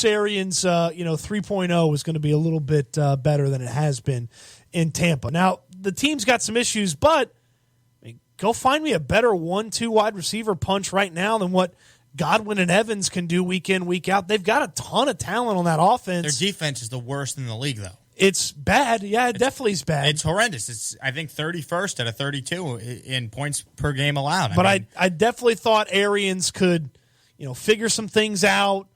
Bruce Arians, 3.0 is going to be a little bit better than it has been in Tampa. Now, the team's got some issues, but go find me a better 1-2 wide receiver punch right now than what Godwin and Evans can do week in, week out. They've got a ton of talent on that offense. Their defense is the worst in the league, though. It's bad. Yeah, it definitely is bad. It's horrendous. It's, I think, 31st out of 32 in points per game allowed. But I definitely thought Arians could, figure some things out,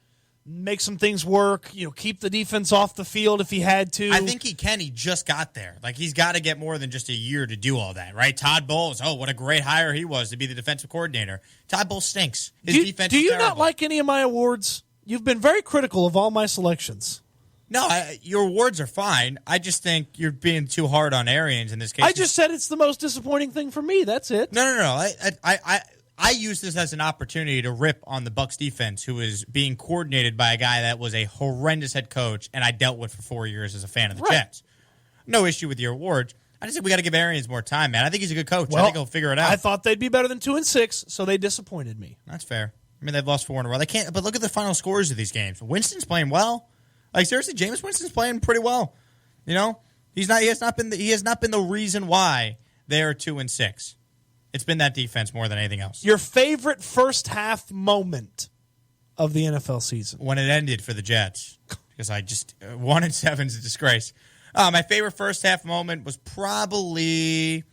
make some things work, keep the defense off the field if he had to. I think he can. He just got there. Like, he's got to get more than just a year to do all that, right? Todd Bowles, what a great hire he was to be the defensive coordinator. Todd Bowles stinks. His defense do is you terrible. not like any of my awards? You've been very critical of all my selections. No, your awards are fine. I just think you're being too hard on Arians in this case. I just said it's the most disappointing thing for me. That's it. No. I use this as an opportunity to rip on the Bucs defense, who is being coordinated by a guy that was a horrendous head coach, and I dealt with for 4 years as a fan of the Jets. No issue with your awards. I just think we got to give Arians more time, man. I think he's a good coach. I think he'll figure it out. I thought they'd be better than 2-6, so they disappointed me. That's fair. I mean, they've lost 4 in a row. They can't. But look at the final scores of these games. Winston's playing well. Like, seriously, Jameis Winston's playing pretty well. He's not. He has not been the reason why they are 2-6. It's been that defense more than anything else. Your favorite first half moment of the NFL season? When it ended for the Jets, because 1-7 is a disgrace. My favorite first half moment was probably.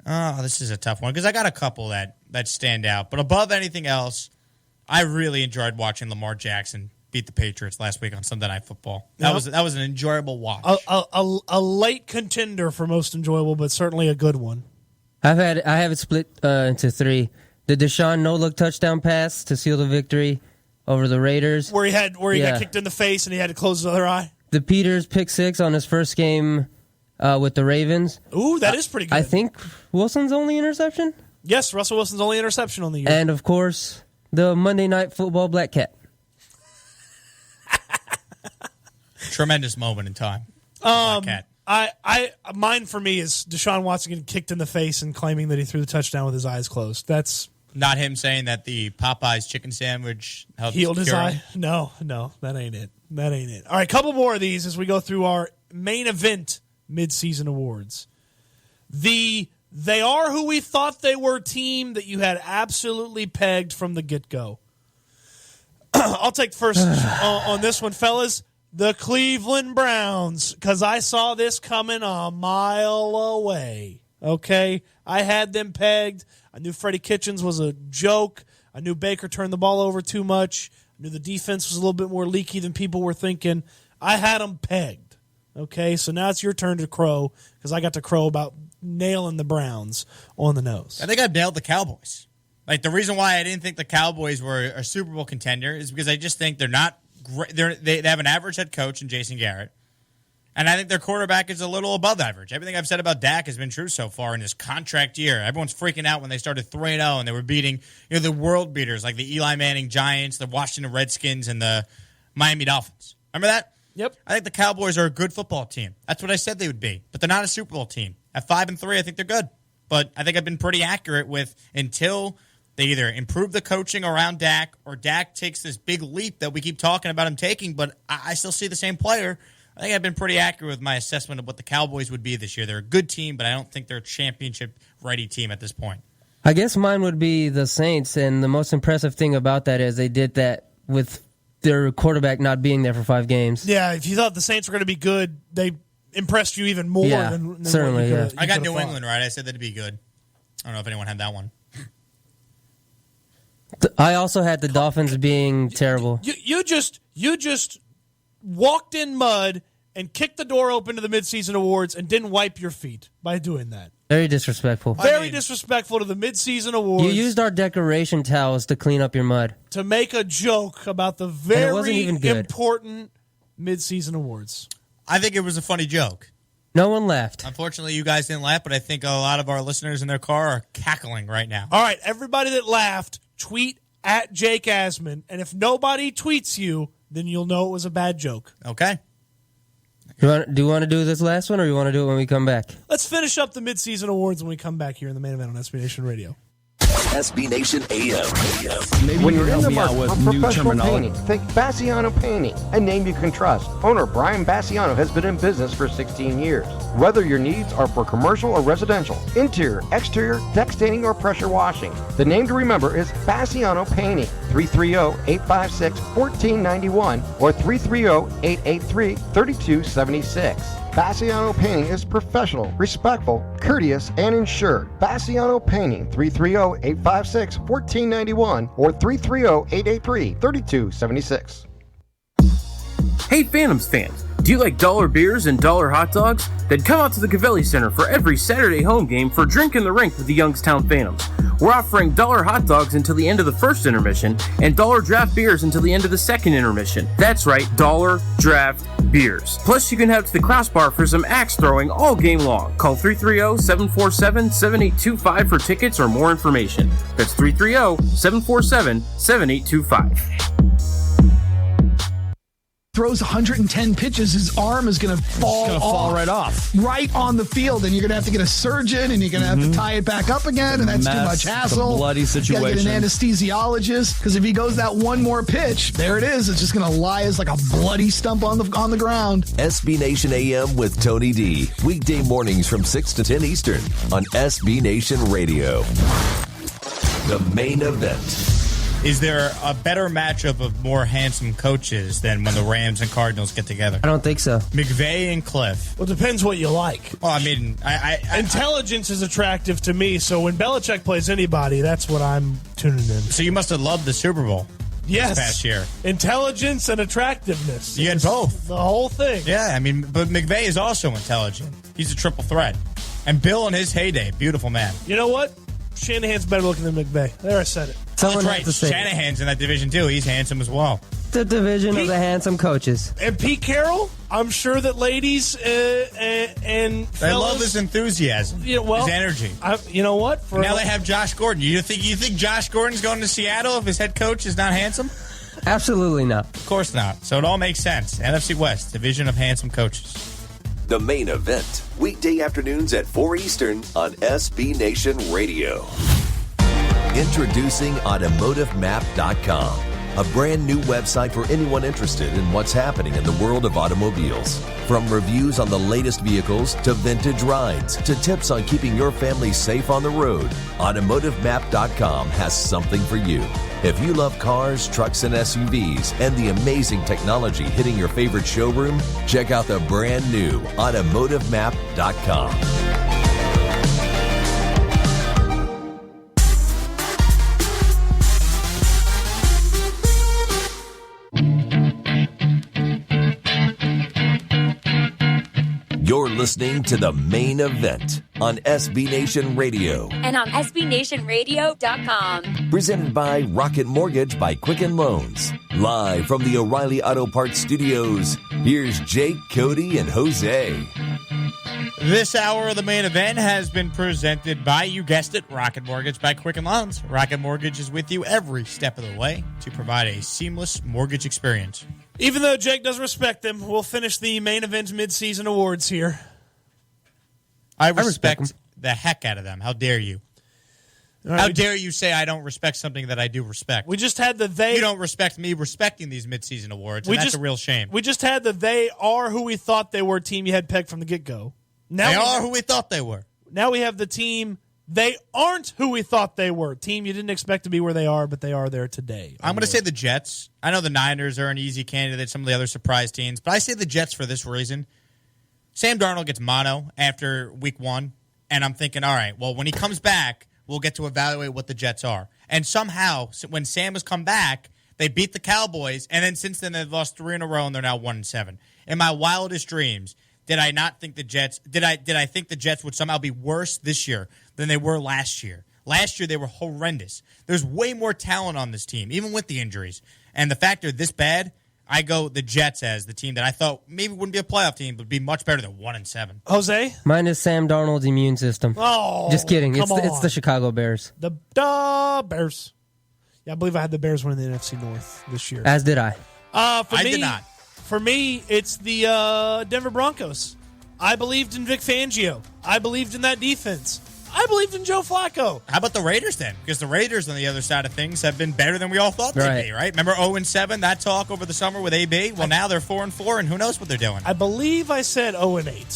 This is a tough one because I got a couple that stand out. But above anything else, I really enjoyed watching Lamar Jackson beat the Patriots last week on Sunday Night Football. That was an enjoyable watch. A late contender for most enjoyable, but certainly a good one. I have it split into 3. The Deshaun no-look touchdown pass to seal the victory over the Raiders, where he got kicked in the face and he had to close his other eye. The Peters pick 6 on his first game with the Ravens. Ooh, that is pretty good. I think Wilson's only interception. Yes, Russell Wilson's only interception on the year. And of course, the Monday Night Football Black Cat. Tremendous moment in time. Black Cat. Mine for me is Deshaun Watson getting kicked in the face and claiming that he threw the touchdown with his eyes closed. That's not him saying that the Popeyes chicken sandwich helped healed his him. eye. No, that ain't it. All right, couple more of these as we go through our main event midseason awards. They are who we thought they were team that you had absolutely pegged from the get-go. I'll take first on this one, fellas. The Cleveland Browns, because I saw this coming a mile away. Okay? I had them pegged. I knew Freddie Kitchens was a joke. I knew Baker turned the ball over too much. I knew the defense was a little bit more leaky than people were thinking. I had them pegged. Okay? So now it's your turn to crow, because I got to crow about nailing the Browns on the nose. I think I've nailed the Cowboys. Like, the reason why I didn't think the Cowboys were a Super Bowl contender is because I just think they're not great. They have an average head coach in Jason Garrett, and I think their quarterback is a little above average. Everything I've said about Dak has been true so far in this contract year. Everyone's freaking out when they started 3-0 and they were beating the world beaters like the Eli Manning Giants, the Washington Redskins, and the Miami Dolphins. Remember that? Yep. I think the Cowboys are a good football team. That's what I said they would be, but they're not a Super Bowl team. At 5-3, I think they're good, but I think I've been pretty accurate with until they either improve the coaching around Dak or Dak takes this big leap that we keep talking about him taking, but I still see the same player. I think I've been pretty accurate with my assessment of what the Cowboys would be this year. They're a good team, but I don't think they're a championship-ready team at this point. I guess mine would be the Saints, and the most impressive thing about that is they did that with their quarterback not being there for 5 games. Yeah, if you thought the Saints were going to be good, they impressed you even more than certainly, what you I got New thought. England right. I said that'd be good. I don't know if anyone had that one. I also had the Dolphins being terrible. You just walked in mud and kicked the door open to the midseason awards and didn't wipe your feet by doing that. Very disrespectful. Very disrespectful to the midseason awards. You used our decoration towels to clean up your mud. To make a joke about the And it very wasn't even good. important midseason awards. I think it was a funny joke. No one laughed. Unfortunately, you guys didn't laugh, but I think a lot of our listeners in their car are cackling right now. All right, everybody that laughed, tweet at Jake Asman, and if nobody tweets you, then you'll know it was a bad joke. Okay. Do you want to do this last one, or you want to do it when we come back? Let's finish up the midseason awards when we come back here in the main event on SB Nation Radio. SB Nation AM. Maybe When you you're in help the me out market with for new professional terminology. painting, think Bassiano Painting, a name you can trust. Owner Brian Bassiano has been in business for 16 years. Whether your needs are for commercial or residential, interior, exterior, deck staining, or pressure washing, the name to remember is Bassiano Painting. 330-856-1491 or 330-883-3276. Bassiano Painting is professional, respectful, courteous, and insured. Bassiano Painting, 330-856-1491 or 330-883-3276. Hey Phantoms fans, do you like dollar beers and dollar hot dogs? Then come out to the Cavelli Center for every Saturday home game for Drink in the Rink with the Youngstown Phantoms. We're offering dollar hot dogs until the end of the first intermission and dollar draft beers until the end of the second intermission. That's right, dollar draft beers. Plus, you can head to the Crossbar for some axe throwing all game long. Call 330-747-7825 for tickets or more information. That's 330-747-7825. Throws 110 pitches, his arm is going to fall right off. right on the field, and you're going to have to get a surgeon, and you're going to have to tie it back up again, and that's too much hassle. It's a bloody You got to get situation. an anesthesiologist, because if he goes that one more pitch, there it is. It's just going to lie as like a bloody stump on the ground. SB Nation AM with Tony D. Weekday mornings from 6 to 10 Eastern on SB Nation Radio. The main event. Is there a better matchup of more handsome coaches than when the Rams and Cardinals get together? I don't think so. McVay and Cliff. Well, it depends what you like. Well, I mean, Intelligence is attractive to me, so when Belichick plays anybody, that's what I'm tuning in. So you must have loved the Super Bowl Yes. this past year. Intelligence and attractiveness. You had It's both. The whole thing. Yeah, I mean, but McVay is also intelligent. He's a triple threat. And Bill in his heyday, beautiful man. You know what? Shanahan's better looking than McVay. There, I said it. Someone That's has to right. say it. Shanahan's in that division, too. He's handsome as well. The division of the handsome coaches. And Pete Carroll, I'm sure that ladies and They fellas, love his enthusiasm, you know, well, his energy. You know what? Now they have Josh Gordon. You think Josh Gordon's going to Seattle if his head coach is not handsome? Absolutely not. Of course not. So it all makes sense. NFC West, division of handsome coaches. The main event. Weekday afternoons at 4 Eastern on SB Nation Radio. Introducing AutomotiveMap.com, a brand new website for anyone interested in what's happening in the world of automobiles. From reviews on the latest vehicles to vintage rides to tips on keeping your family safe on the road, AutomotiveMap.com has something for you. If you love cars, trucks, and SUVs and the amazing technology hitting your favorite showroom, check out the brand new AutomotiveMap.com. You're listening to the main event on SB Nation Radio. And on SBNationRadio.com. Presented by Rocket Mortgage by Quicken Loans. Live from the O'Reilly Auto Parts Studios, here's Jake, Cody, and Jose. This hour of the main event has been presented by, you guessed it, Rocket Mortgage by Quicken Loans. Rocket Mortgage is with you every step of the way to provide a seamless mortgage experience. Even though Jake doesn't respect them, we'll finish the main event midseason awards here. I respect the heck out of them. How dare you? Right, How dare you say I don't respect something that I do respect? We just had the they. You don't respect me respecting these midseason awards, and that's a real shame. We just had the they are who we thought they were team you had pegged from the get-go. They are who we thought they were. Now we have the team they aren't who we thought they were. Team you didn't expect to be where they are, but they are there today. I'm going to say the Jets. I know the Niners are an easy candidate, some of the other surprise teams, but I say the Jets for this reason. Sam Darnold gets mono after week 1, and I'm thinking, all right, well, when he comes back, we'll get to evaluate what the Jets are. And somehow, when Sam has come back, they beat the Cowboys, and then since then they've lost 3 in a row, and they're now 1-7. In my wildest dreams, did I not think the Jets? Did I think the Jets would somehow be worse this year than they were last year? Last year they were horrendous. There's way more talent on this team, even with the injuries. And the fact they're this bad, I go the Jets as the team that I thought maybe wouldn't be a playoff team, but be much better than 1-7. Jose? Mine is Sam Darnold's immune system. Oh, just kidding. come It's the Chicago Bears. The Bears. Yeah, I believe I had the Bears winning the NFC North this year. As did I. I did not. For me, it's the Denver Broncos. I believed in Vic Fangio. I believed in that defense. I believed in Joe Flacco. How about the Raiders then? Because the Raiders on the other side of things have been better than we all thought they'd Right. be, right? Remember 0-7, that talk over the summer with AB? Well, now they're 4-4, and who knows what they're doing. I believe I said 0-8.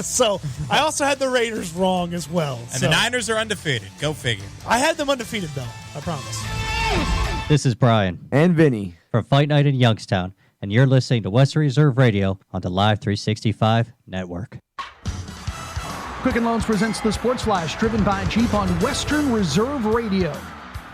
So I also had the Raiders wrong as well. And the Niners are undefeated. Go figure. I had them undefeated, though. I promise. This is Brian And Vinny. from Fight Night in Youngstown, and you're listening to Western Reserve Radio on the Live 365 Network. Quicken Loans presents the Sports Flash, driven by Jeep on Western Reserve Radio.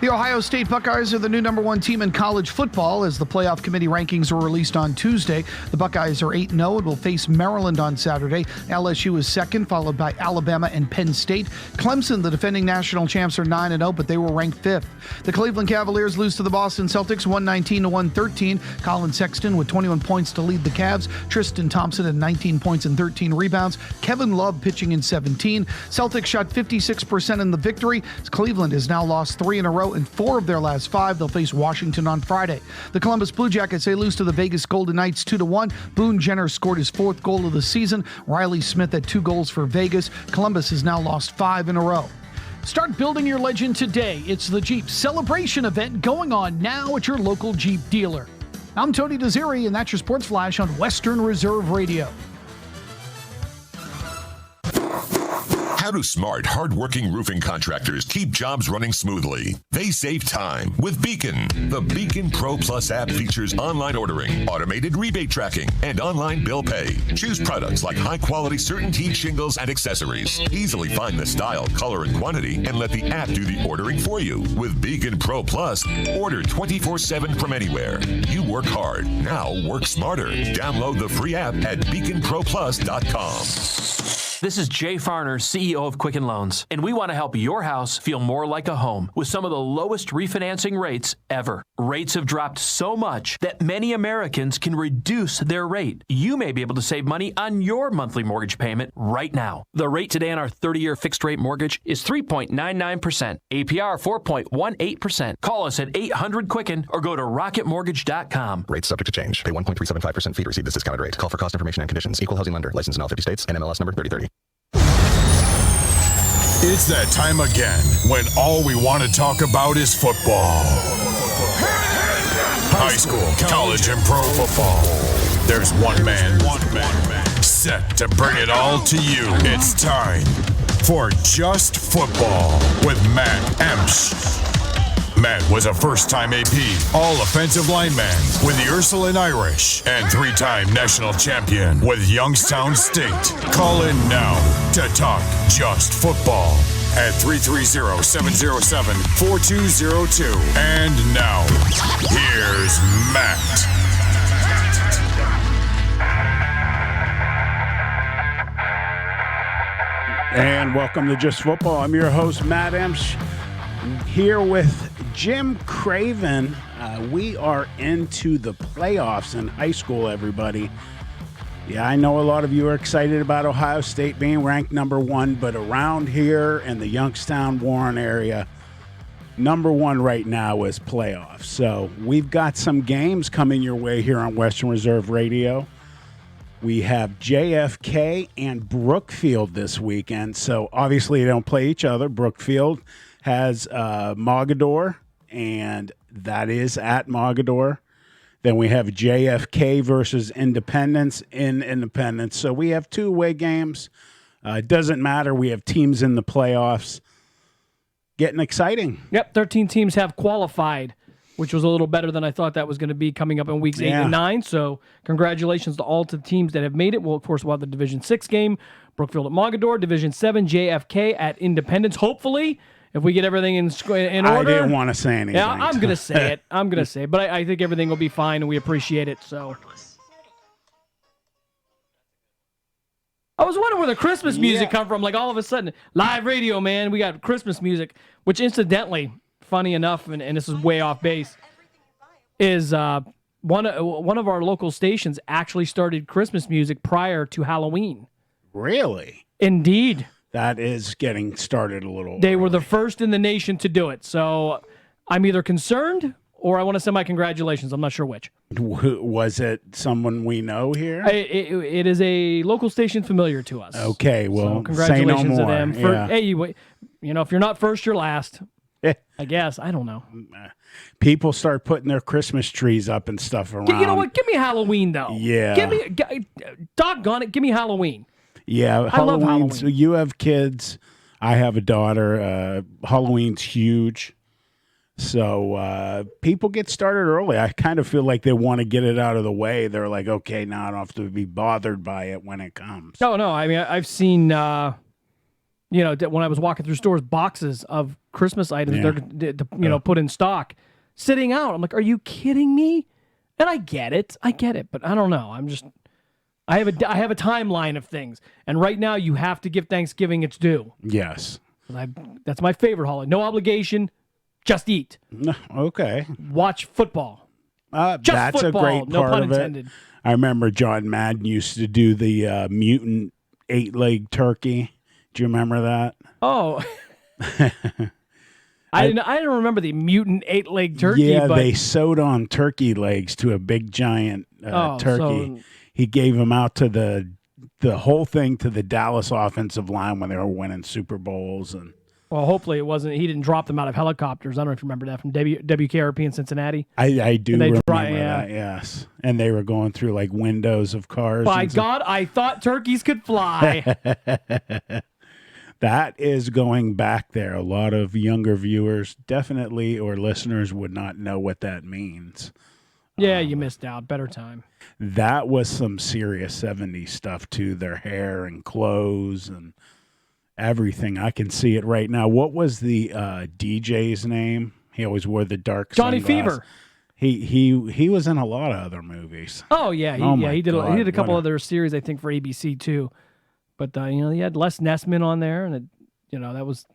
The Ohio State Buckeyes are the new number one team in college football as the playoff committee rankings were released on Tuesday. The Buckeyes are 8-0 and will face Maryland on Saturday. LSU is second, followed by Alabama and Penn State. Clemson, the defending national champs, are 9-0, but they were ranked 5th. The Cleveland Cavaliers lose to the Boston Celtics 119-113. Colin Sexton with 21 points to lead the Cavs. Tristan Thompson at 19 points and 13 rebounds. Kevin Love pitching in 17. Celtics shot 56% in the victory. Cleveland has now lost 3 in a row in 4 of their last 5. They'll face Washington on Friday. The Columbus Blue Jackets, they lose to the Vegas Golden Knights 2-1. Boone Jenner scored his 4th goal of the season. Riley Smith had 2 goals for Vegas. Columbus has now lost 5 in a row. Start building your legend today. It's the Jeep Celebration event going on now at your local Jeep dealer. I'm Tony Desiri, and that's your Sports Flash on Western Reserve Radio. How do smart, hard-working roofing contractors keep jobs running smoothly? They save time with Beacon. The Beacon Pro Plus app features online ordering, automated rebate tracking, and online bill pay. Choose products like high-quality CertainTeed shingles and accessories. Easily find the style, color, and quantity, and let the app do the ordering for you. With Beacon Pro Plus, order 24/7 from anywhere. You work hard, now work smarter. Download the free app at beaconproplus.com. This is Jay Farner, CEO of Quicken Loans, and we want to help your house feel more like a home with some of the lowest refinancing rates ever. Rates have dropped so much that many Americans can reduce their rate. You may be able to save money on your monthly mortgage payment right now. The rate today on our 30-year fixed-rate mortgage is 3.99%, APR 4.18%. Call us at 800-QUICKEN or go to rocketmortgage.com. Rates subject to change. Pay 1.375% fee to receive this discounted rate. Call for cost information and conditions. Equal housing lender. Licensed in all 50 states. NMLS number 3030. It's that time again when all we want to talk about is football. High school, college, and pro football. There's one man set to bring it all to you. It's time for Just Football with Matt Emsch. Matt was a first-time AP, all-offensive lineman with the Ursuline Irish and 3-time national champion with Youngstown State. Call in now to talk Just Football at 330-707-4202. And now, here's Matt. And welcome to Just Football. I'm your host, Matt Emsch, here with Jim Craven. We are into the playoffs in high school, everybody. Yeah, I know a lot of you are excited about Ohio State being ranked number 1, but around here in the Youngstown, Warren area, number 1 right now is playoffs. So we've got some games coming your way here on Western Reserve Radio. We have JFK and Brookfield this weekend. So obviously they don't play each other. Brookfield has Mogador, and that is at Mogador. Then we have JFK versus Independence in Independence. So we have 2 away games. It doesn't matter. We have teams in the playoffs. Getting exciting. Yep, 13 teams have qualified, which was a little better than I thought that was going to be coming up in weeks 8 and 9. So congratulations to all the teams that have made it. Well, of course, we'll have the Division 6 game, Brookfield at Mogador, Division 7, JFK at Independence. Hopefully, if we get everything in order. I didn't want to say anything. Yeah, I'm going to say it. I'm going to say it. But I think everything will be fine, and we appreciate it. So I was wondering where the Christmas music come from. Like, all of a sudden, live radio, man, we got Christmas music, which incidentally, funny enough, and this is way off base, is one of our local stations actually started Christmas music prior to Halloween. Really? Indeed. That is getting started a little. They were the first in the nation to do it. So I'm either concerned or I want to send my congratulations. I'm not sure which. Was it someone we know here? It is a local station familiar to us. Okay, well, so congratulations say no more. to them. Yeah. Hey, if you're not first, you're last. I guess. I don't know. People start putting their Christmas trees up and stuff around. You know what? Give me Halloween, though. Yeah. Doggone it, give me Halloween. Yeah, I love Halloween. So you have kids. I have a daughter. Halloween's huge. So people get started early. I kind of feel like they want to get it out of the way. They're like, okay, now I don't have to be bothered by it when it comes. No. I mean, I've seen, when I was walking through stores, boxes of Christmas items they're put in stock sitting out. I'm like, are you kidding me? And I get it, but I don't know. I have a timeline of things, and right now you have to give Thanksgiving its due. Yes, that's my favorite holiday. No obligation, just eat. Okay. Watch football. That's football, a great part no pun of intended. it. I remember John Madden used to do the mutant 8-leg turkey. Do you remember that? Oh. I didn't remember the mutant 8-leg turkey. Yeah, but they sewed on turkey legs to a big giant turkey. He gave them out to the whole thing to the Dallas offensive line when they were winning Super Bowls. And well, hopefully it wasn't. He didn't drop them out of helicopters. I don't know if you remember that from WKRP in Cincinnati. I do remember that. Yes, and they were going through like windows of cars. By God, I thought turkeys could fly. That is going back there. A lot of younger viewers definitely or listeners would not know what that means. Yeah, you missed out. Better time. That was some serious 70s stuff, too. Their hair and clothes and everything. I can see it right now. What was the DJ's name? He always wore the dark Johnny sunglasses. Fever. He was in a lot of other movies. Oh, yeah. He did a couple other series, I think, for ABC, too. But, he had Les Nessman on there, and, I always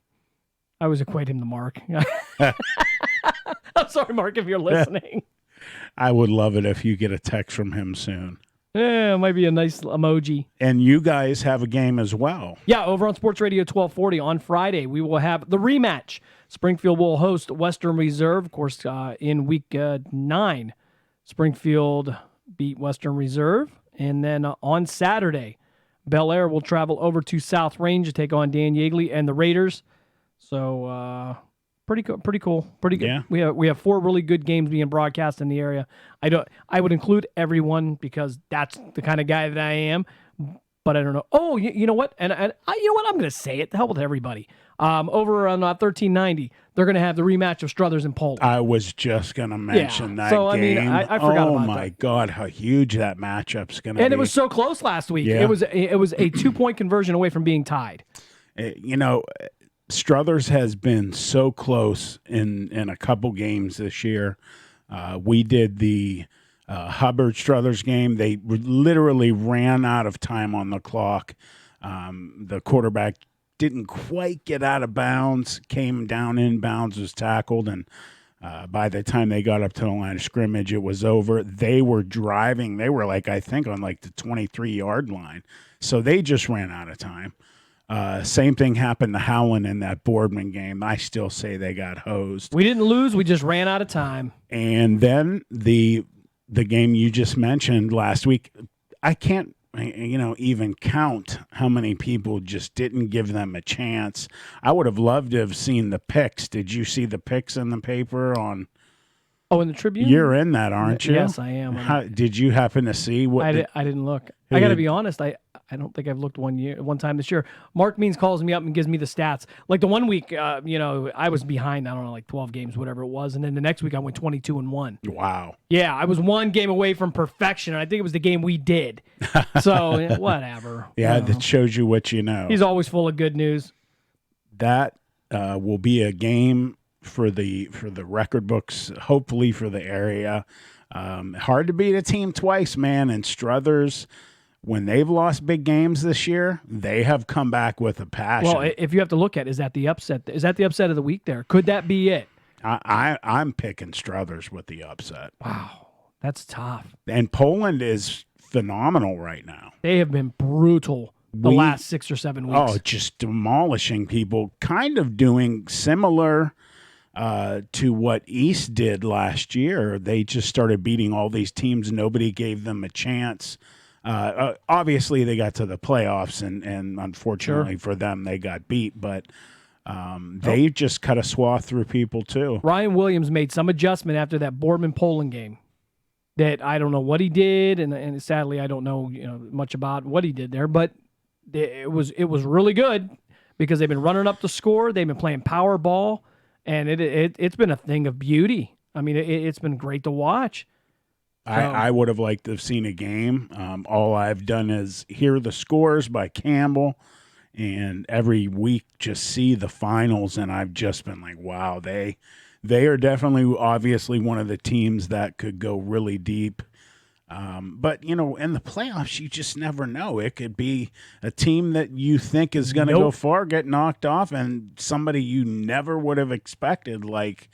equate him to Mark. I'm sorry, Mark, if you're listening. I would love it if you get a text from him soon. Yeah, it might be a nice emoji. And you guys have a game as well. Yeah, over on Sports Radio 1240 on Friday, we will have the rematch. Springfield will host Western Reserve, of course, in Week 9. Springfield beat Western Reserve. And then on Saturday, Bel Air will travel over to South Range to take on Dan Yeagley and the Raiders. So, pretty cool. Pretty good. Yeah. We have 4 really good games being broadcast in the area. I would include everyone because that's the kind of guy that I am. But I don't know. Oh, you know what? And you know what? I'm going to say it. The hell with everybody. Over on 1390, they're going to have the rematch of Struthers and Poland. I was just going to mention that so, game. I mean, I forgot about that. Oh, my God, how huge that matchup's going to be. And it was so close last week. Yeah. It was a 2-point conversion away from being tied. Struthers has been so close in a couple games this year. We did the Hubbard Struthers game. They literally ran out of time on the clock. The quarterback didn't quite get out of bounds, came down in bounds, was tackled, and by the time they got up to the line of scrimmage, it was over. They were driving. They were I think on the 23-yard line. So they just ran out of time. Same thing happened to Howland in that Boardman game. I still say they got hosed. We didn't lose. We just ran out of time. And then the game you just mentioned last week, I can't even count how many people just didn't give them a chance. I would have loved to have seen the picks. Did you see the picks in the paper on? Oh, in the Tribune? You're in that, aren't you? Yes, I am. Did you happen to see what? I didn't look. I got to be honest. I don't think I've looked one time this year. Mark Means calls me up and gives me the stats. Like the one week, I was behind, 12 games, whatever it was. And then the next week I went 22-1. Wow. Yeah, I was one game away from perfection. And I think it was the game we did. So whatever. Yeah, that shows you what you know. He's always full of good news. That will be a game for the record books, hopefully for the area. Hard to beat a team twice, man. And Struthers, when they've lost big games this year, they have come back with a passion. Well, if you have to look at, is that the upset of the week there? Could that be it? I'm picking Struthers with the upset. Wow, that's tough. And Poland is phenomenal right now. They have been brutal the last 6 or 7 weeks. Oh, just demolishing people, kind of doing similar to what East did last year. They just started beating all these teams. Nobody gave them a chance. Obviously, they got to the playoffs, and unfortunately for them, they got beat. But they just cut a swath through people, too. Ryan Williams made some adjustment after that Boardman-Poland game that I don't know what he did, and sadly, I don't know much about what he did there. But it was really good because they've been running up the score. They've been playing power ball, and it's been a thing of beauty. I mean, it's been great to watch. I would have liked to have seen a game. All I've done is hear the scores by Campbell, and every week just see the finals, and I've just been like, wow, they are definitely obviously one of the teams that could go really deep. But, in the playoffs, you just never know. It could be a team that you think is going to go far, get knocked off, and somebody you never would have expected, like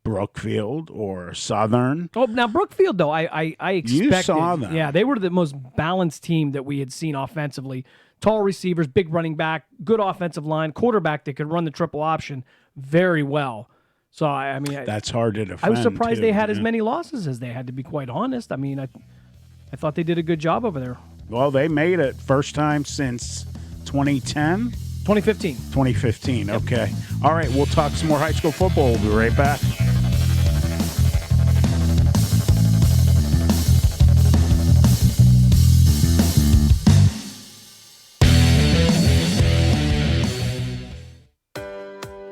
Brookfield or Southern. Oh, now Brookfield, though, I expected. You saw them. Yeah, they were the most balanced team that we had seen offensively. Tall receivers, big running back, good offensive line, quarterback that could run the triple option very well. So, I mean, that's hard to defend. I was surprised they had as many losses as they had, to be quite honest. I mean, I thought they did a good job over there. Well, they made it first time since 2010? 2015. 2015, okay. All right, we'll talk some more high school football. We'll be right back.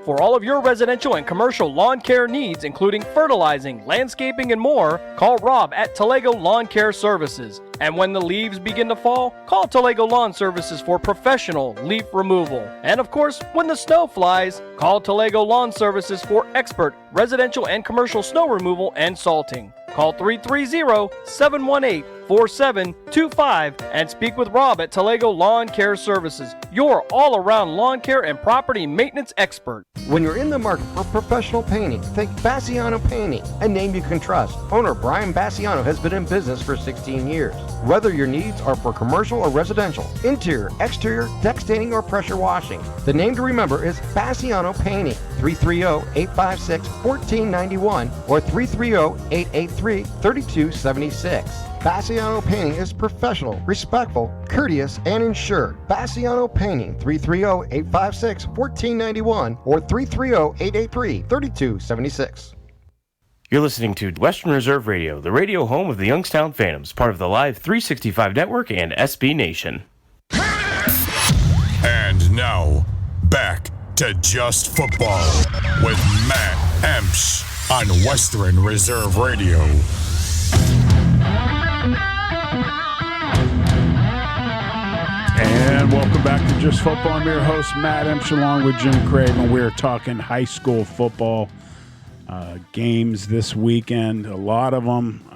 For all of your residential and commercial lawn care needs, including fertilizing, landscaping, and more, call Rob at Talego Lawn Care Services. And when the leaves begin to fall, call Talego Lawn Services for professional leaf removal. And of course, when the snow flies, call Talego Lawn Services for expert residential and commercial snow removal and salting. Call 330-718-4725 and speak with Rob at Talego Lawn Care Services, your all-around lawn care and property maintenance expert. When you're in the market for professional painting, think Bassiano Painting, a name you can trust. Owner Brian Bassiano has been in business for 16 years. Whether your needs are for commercial or residential, interior, exterior, deck staining, or pressure washing, the name to remember is Bassiano Painting. 330-856-1491 or 330-883-3276. Bassiano Painting is professional, respectful, courteous, and insured. Bassiano Painting, 330-856-1491 or 330-883-3276. You're listening to Western Reserve Radio, the radio home of the Youngstown Phantoms, part of the Live 365 Network and SB Nation. And now, back to Just Football with Matt Emsch on Western Reserve Radio. And welcome back to Just Football. I'm your host, Matt Emsch, along with Jim Craven. We're talking high school football games this weekend. A lot of them.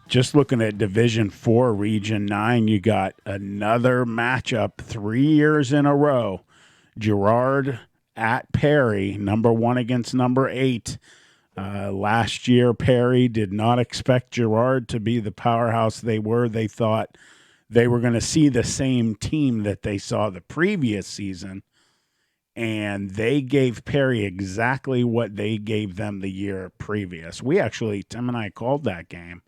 Just looking at Division 4, Region 9, you got another matchup 3 years in a row. Girard at Perry, number 1 against number 8. Last year, Perry did not expect Girard to be the powerhouse they were. They thought they were going to see the same team that they saw the previous season, and they gave Perry exactly what they gave them the year previous. Tim and I called that game.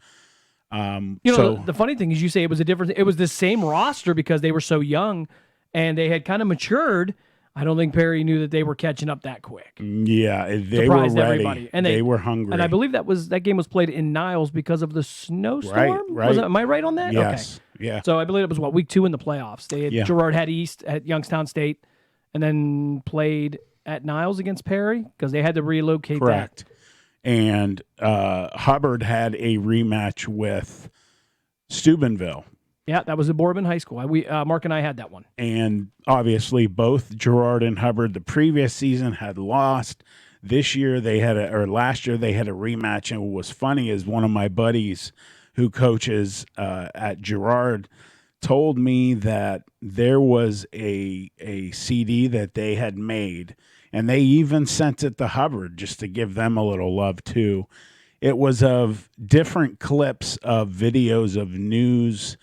The funny thing is, you say it was it was the same roster because they were so young and they had kind of matured. I don't think Perry knew that they were catching up that quick. Yeah, they Surprised were ready. Everybody. And they were hungry. And I believe that game was played in Niles because of the snowstorm. Right. Am I right on that? Yes. Okay. Yeah. So I believe it was week 2 in the playoffs. Girard had East at Youngstown State, and then played at Niles against Perry because they had to relocate. Correct. And Hubbard had a rematch with Steubenville. Yeah, that was at Boardman High School. Mark and I had that one. And obviously, both Girard and Hubbard the previous season had lost. Last year they had a rematch. And what was funny is one of my buddies who coaches at Girard told me that there was a CD that they had made, and they even sent it to Hubbard just to give them a little love too. It was of different clips of videos of news,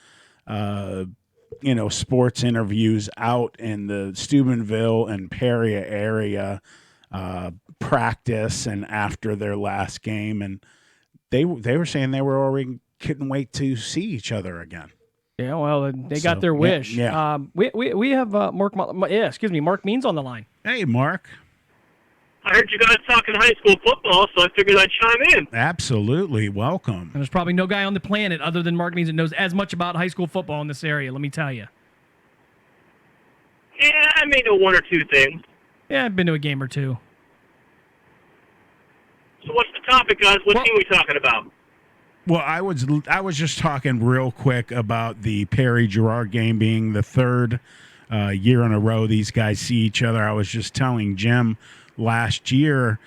sports interviews out in the Steubenville and Peoria area practice and after their last game, and they were saying they were already couldn't wait to see each other again. Yeah, well, they got their wish. Yeah. We have Mark Means on the line. Hey, Mark. I heard you guys talking high school football, so I figured I'd chime in. Absolutely. Welcome. And there's probably no guy on the planet other than Mark Means that knows as much about high school football in this area, let me tell you. Yeah, I may know one or two things. Yeah, I've been to a game or two. So what's the topic, guys? What team are we talking about? Well, I was just talking real quick about the Perry-Girard game being the third year in a row these guys see each other. I was just telling Jim last year,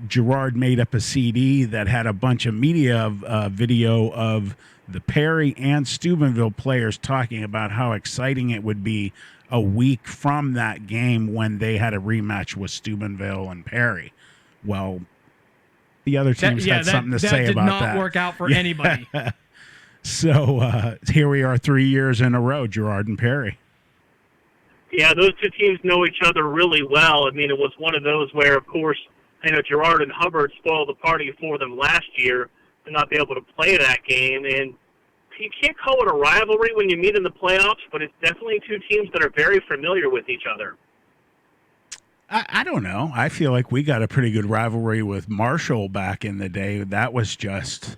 Girard made up a CD that had a bunch of media video of the Perry and Steubenville players talking about how exciting it would be a week from that game when they had a rematch with Steubenville and Perry. Well, the other teams had something to say about that. That did not work out for anybody. So here we are 3 years in a row, Girard and Perry. Yeah, those two teams know each other really well. I mean, it was one of those where, of course, I know Girard and Hubbard spoiled the party for them last year to not be able to play that game. And you can't call it a rivalry when you meet in the playoffs, but it's definitely two teams that are very familiar with each other. I don't know. I feel like we got a pretty good rivalry with Marshall back in the day. That was just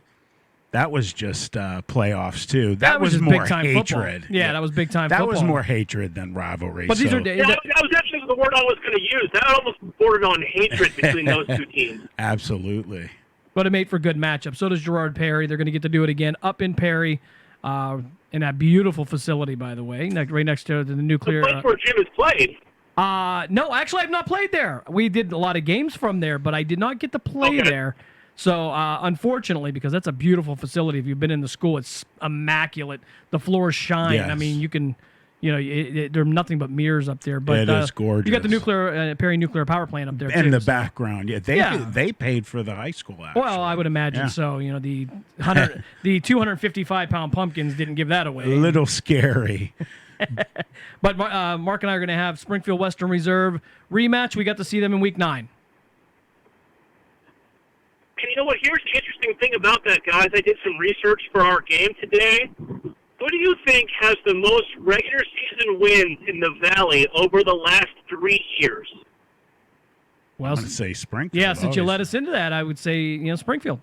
playoffs too. That was more hatred. Yeah, that was big time. That was more hatred than rivalry. But these are that was actually the word I was going to use. That almost bordered on hatred between those two teams. Absolutely. But it made for good matchup. So does Girard Perry. They're going to get to do it again up in Perry, in that beautiful facility, by the way, right next to the nuclear. The place where Jim has played. No, actually, I've not played there. We did a lot of games from there, but I did not get to play there. So, unfortunately, because that's a beautiful facility. If you've been in the school, it's immaculate. The floors shine. Yes. I mean, you can, there's nothing but mirrors up there. But it is gorgeous. You got the nuclear Perry nuclear power plant up there in too, the background. Yeah, they paid for the high school. Actually. Well, I would imagine so. The 255-pound pumpkins didn't give that away. A little scary. But Mark and I are going to have Springfield Western Reserve rematch. We got to see them in Week 9. And you know what? Here's the interesting thing about that, guys. I did some research for our game today. Who do you think has the most regular season wins in the Valley over the last 3 years? Well, I'm going to say Springfield. Yeah, since you let us into that, I would say Springfield.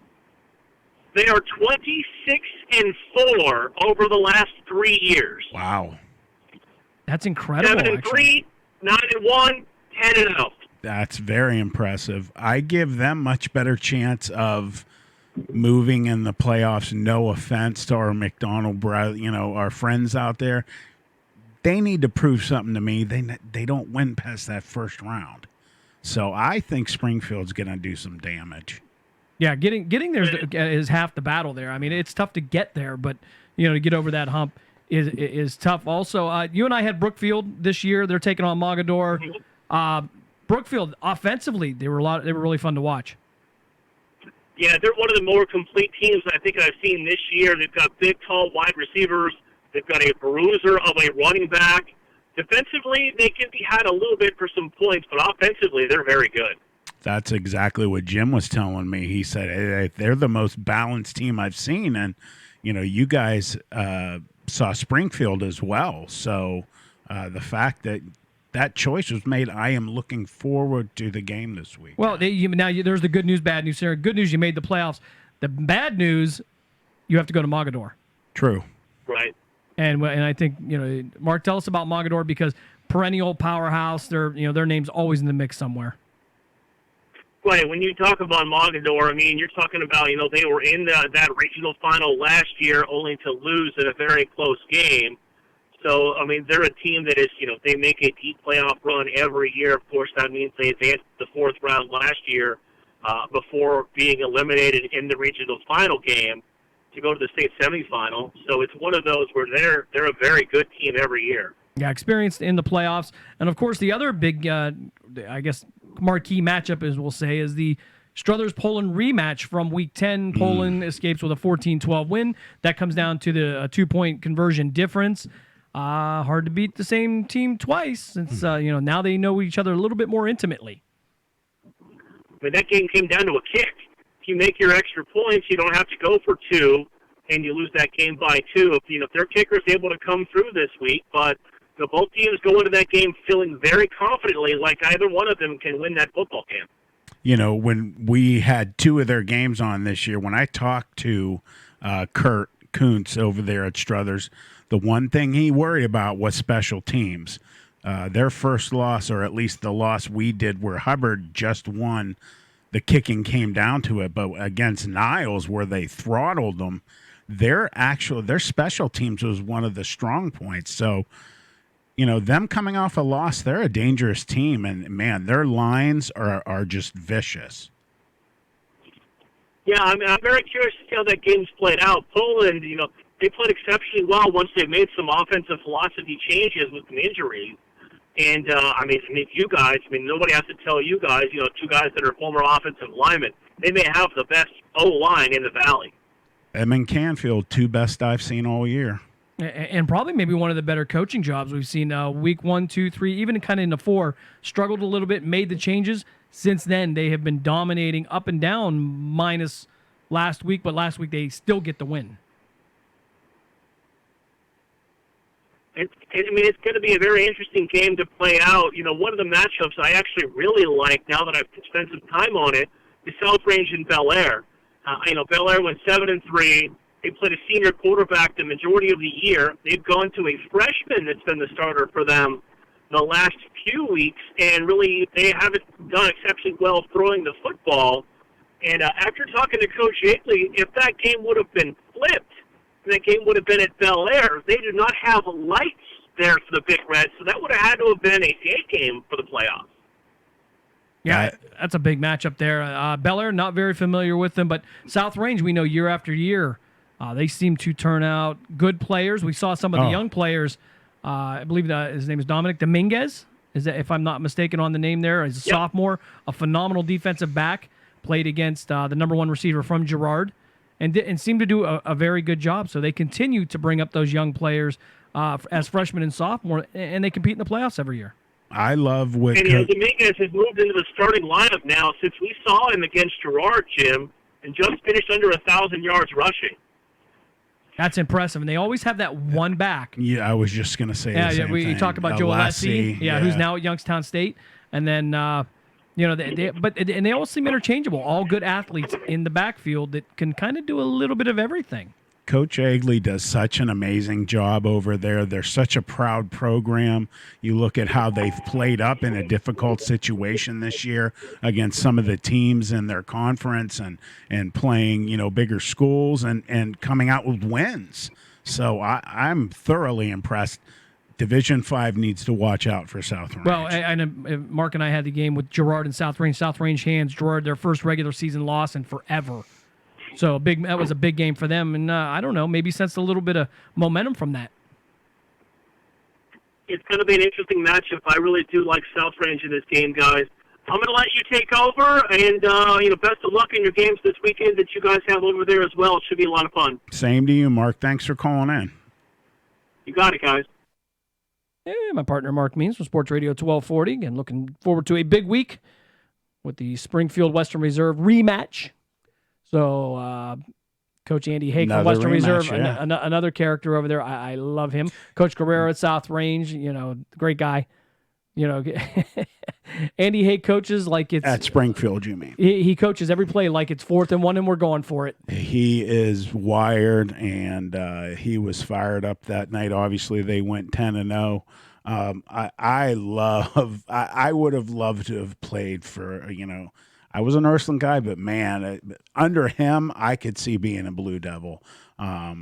They are 26-4 over the last 3 years. Wow. That's incredible. 7-3, 9-1, 10-0. That's very impressive. I give them much better chance of moving in the playoffs. No offense to our McDonald brother, our friends out there. They need to prove something to me. They don't win past that first round. So I think Springfield's going to do some damage. Yeah, getting there is half the battle there. I mean, it's tough to get there, but to get over that hump is tough. Also, you and I had Brookfield this year. They're taking on Mogador. Brookfield offensively, they were really fun to watch. Yeah, they're one of the more complete teams I think I've seen this year. They've got big, tall wide receivers. They've got a bruiser of a running back. Defensively, they can be had a little bit for some points, but offensively, they're very good. That's exactly what Jim was telling me. He said, hey, they're the most balanced team I've seen. And, you guys saw Springfield as well. So the fact that choice was made, I am looking forward to the game this week. Well, there's the good news, bad news here. Good news, you made the playoffs. The bad news, you have to go to Mogador. True. Right. And I think, Mark, tell us about Mogador because perennial powerhouse, their name's always in the mix somewhere. Right. When you talk about Mogador, I mean, you're talking about, they were in that regional final last year only to lose in a very close game. So, I mean, they're a team that is, they make a deep playoff run every year. Of course, that means they advanced to the fourth round last year before being eliminated in the regional final game to go to the state semifinal. So it's one of those where they're a very good team every year. Yeah, experienced in the playoffs. And, of course, the other big, marquee matchup, as we'll say, is the Struthers-Poland rematch from Week 10. Poland escapes with a 14-12 win. That comes down to the 2-point conversion difference. Hard to beat the same team twice since, now they know each other a little bit more intimately. I mean, that game came down to a kick. If you make your extra points, you don't have to go for 2, and you lose that game by 2. If their kicker's able to come through this week, but both teams go into that game feeling very confidently like either one of them can win that football game. When we had 2 of their games on this year, when I talked to Kurt Kuntz over there at Struthers, the one thing he worried about was special teams. Their first loss, or at least the loss we did where Hubbard just won, the kicking came down to it. But against Niles, where they throttled them, their special teams was one of the strong points. So, them coming off a loss, they're a dangerous team. And, man, their lines are just vicious. Yeah, I'm very curious to see how that game's played out. Poland, they played exceptionally well once they made some offensive philosophy changes with some injuries. And, you guys, nobody has to tell you guys, 2 guys that are former offensive linemen, they may have the best O-line in the Valley. Edmund Canfield, 2 best I've seen all year. And probably maybe one of the better coaching jobs we've seen week 1, 2, 3, even kind of into 4, struggled a little bit, made the changes. Since then, they have been dominating up and down minus last week, but last week they still get the win. It's going to be a very interesting game to play out. One of the matchups I actually really like now that I've spent some time on it is South Range and Bel Air. Bel Air went 7-3. They played a senior quarterback the majority of the year. They've gone to a freshman that's been the starter for them the last few weeks, and really they haven't done exceptionally well throwing the football. And after talking to Coach Yakeley, if that game would have been flipped, that game would have been at Bel Air, they do not have lights there for the Big Reds, so that would have had to have been a C8 game for the playoffs. Yeah, that's a big matchup there. Bel Air, not very familiar with them, but South Range, we know year after year, they seem to turn out good players. We saw some of the young players. I believe his name is Dominic Dominguez, is that, if I'm not mistaken on the name there. He's a sophomore, a phenomenal defensive back, played against the number 1 receiver from Girard, and seemed to do a very good job. So they continue to bring up those young players as freshmen and sophomore, and they compete in the playoffs every year. I love what Dominguez has moved into the starting lineup now since we saw him against Girard, Jim, and just finished under 1,000 yards rushing. That's impressive, and they always have that one back. Yeah, I was just going to say the same we thing. talk about Joe Alessi, who's now at Youngstown State, and then they all seem interchangeable. All good athletes in the backfield that can kind of do a little bit of everything. Coach Egley does such an amazing job over there. They're such a proud program. You look at how they've played up in a difficult situation this year against some of the teams in their conference and playing, bigger schools and coming out with wins. So I'm thoroughly impressed. Division 5 needs to watch out for South Range. Well, and Mark and I had the game with Girard and South Range. South Range hands Girard their first regular season loss in forever. So that was a big game for them, and I don't know, maybe sensed a little bit of momentum from that. It's going to be an interesting matchup. I really do like South Range in this game, guys. I'm going to let you take over, and best of luck in your games this weekend that you guys have over there as well. It should be a lot of fun. Same to you, Mark. Thanks for calling in. You got it, guys. Yeah, my partner Mark Means from Sports Radio 1240, and looking forward to a big week with the Springfield Western Reserve rematch. So, Coach Andy Hake from Western Reserve, another character over there. I love him. Coach Guerrero at South Range, great guy. Andy Hake coaches like it's at Springfield. You mean he coaches every play like it's 4th and 1, and we're going for it. He is wired, and he was fired up that night. Obviously, they went 10-0. I would have loved to have played for I was an Ursuline guy, but man, under him, I could see being a Blue Devil. I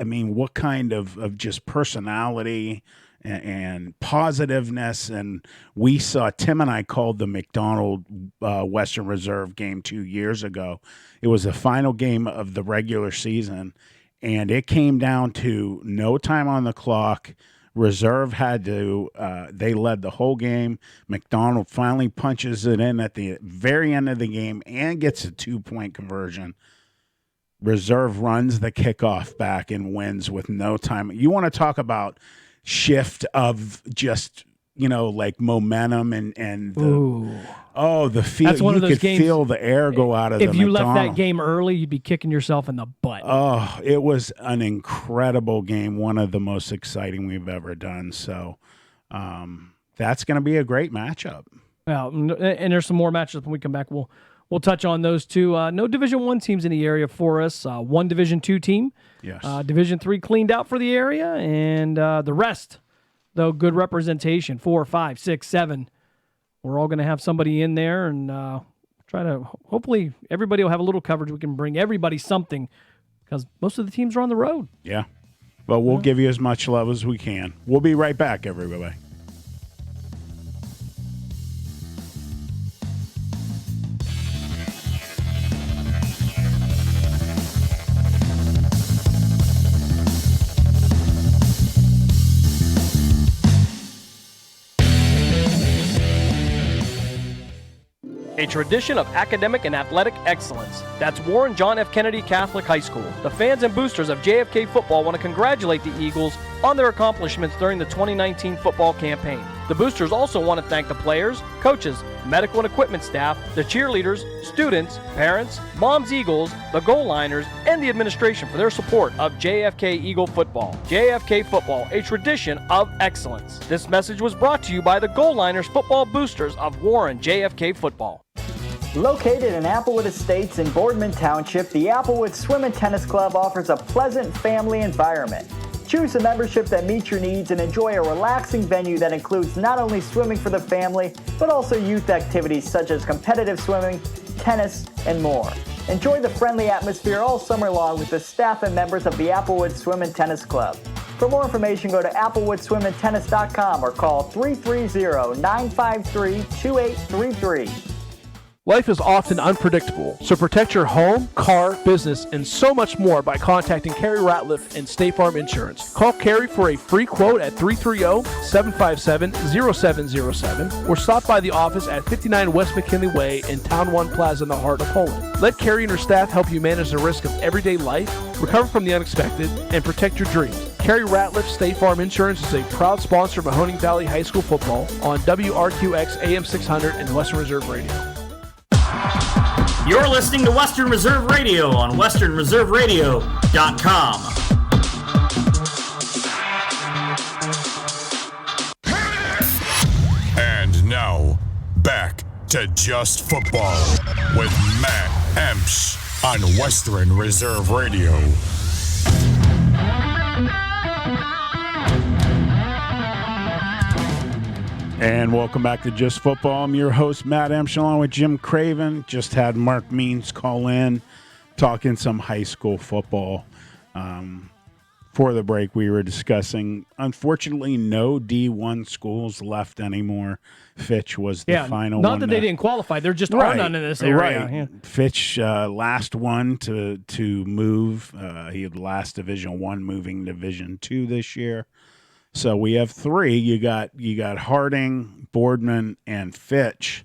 mean, what kind of just personality and positiveness. And we saw, Tim and I called the McDonald Western Reserve game 2 years ago. It was the final game of the regular season, and it came down to no time on the clock. Reserve had to, they led the whole game. McDonald finally punches it in at the very end of the game and gets a 2-point conversion. Reserve runs the kickoff back and wins with no time. You want to talk about shift of just like momentum and the feel. That's one you of those could games, feel the air go out of the If you left that McDonald's. game early, you'd be kicking yourself in the butt. Oh, it was an incredible game, one of the most exciting we've ever done. So that's going to be a great matchup. Well, and there's some more matchups when we come back. We'll touch on those two. No Division I teams in the area for us. One Division II team. Yes. Division III cleaned out for the area, and the rest, though, good representation. 4, 5, 6, 7. We're all going to have somebody in there, and try to hopefully everybody will have a little coverage. We can bring everybody something because most of the teams are on the road. Yeah. But we'll give you as much love as we can. We'll be right back, everybody. A tradition of academic and athletic excellence. That's Warren John F. Kennedy Catholic High School. The fans and boosters of JFK football want to congratulate the Eagles on their accomplishments during the 2019 football campaign. The boosters also want to thank the players, coaches, medical and equipment staff, the cheerleaders, students, parents, Moms Eagles, the goal liners, and the administration for their support of JFK Eagle football. JFK football, a tradition of excellence. This message was brought to you by the goal liners football boosters of Warren JFK football. Located in Applewood Estates in Boardman Township, the Applewood Swim and Tennis Club offers a pleasant family environment. Choose a membership that meets your needs and enjoy a relaxing venue that includes not only swimming for the family, but also youth activities such as competitive swimming, tennis, and more. Enjoy the friendly atmosphere all summer long with the staff and members of the Applewood Swim and Tennis Club. For more information, go to applewoodswimandtennis.com or call 330-953-2833. Life is often unpredictable, so protect your home, car, business, and so much more by contacting Carrie Ratliff and State Farm Insurance. Call Carrie for a free quote at 330-757-0707 or stop by the office at 59 West McKinley Way in Town One Plaza in the heart of Poland. Let Carrie and her staff help you manage the risk of everyday life, recover from the unexpected, and protect your dreams. Carrie Ratliff State Farm Insurance is a proud sponsor of Mahoning Valley High School football on WRQX AM 600 and Western Reserve Radio. You're listening to Western Reserve Radio on westernreserveradio.com. And now, back to Just Football with Matt Emsch on Western Reserve Radio. And welcome back to Just Football. I'm your host, Matt Emsch, along with Jim Craven. Just had Mark Means call in, talking some high school football. For the break, we were discussing, unfortunately, no D1 schools left anymore. Fitch was the final one. Not that they didn't qualify. There just are none in this area. Right. Yeah. Fitch, last one to move. He had last Division I, moving Division II this year. So we have three. You got Harding, Boardman, and Fitch.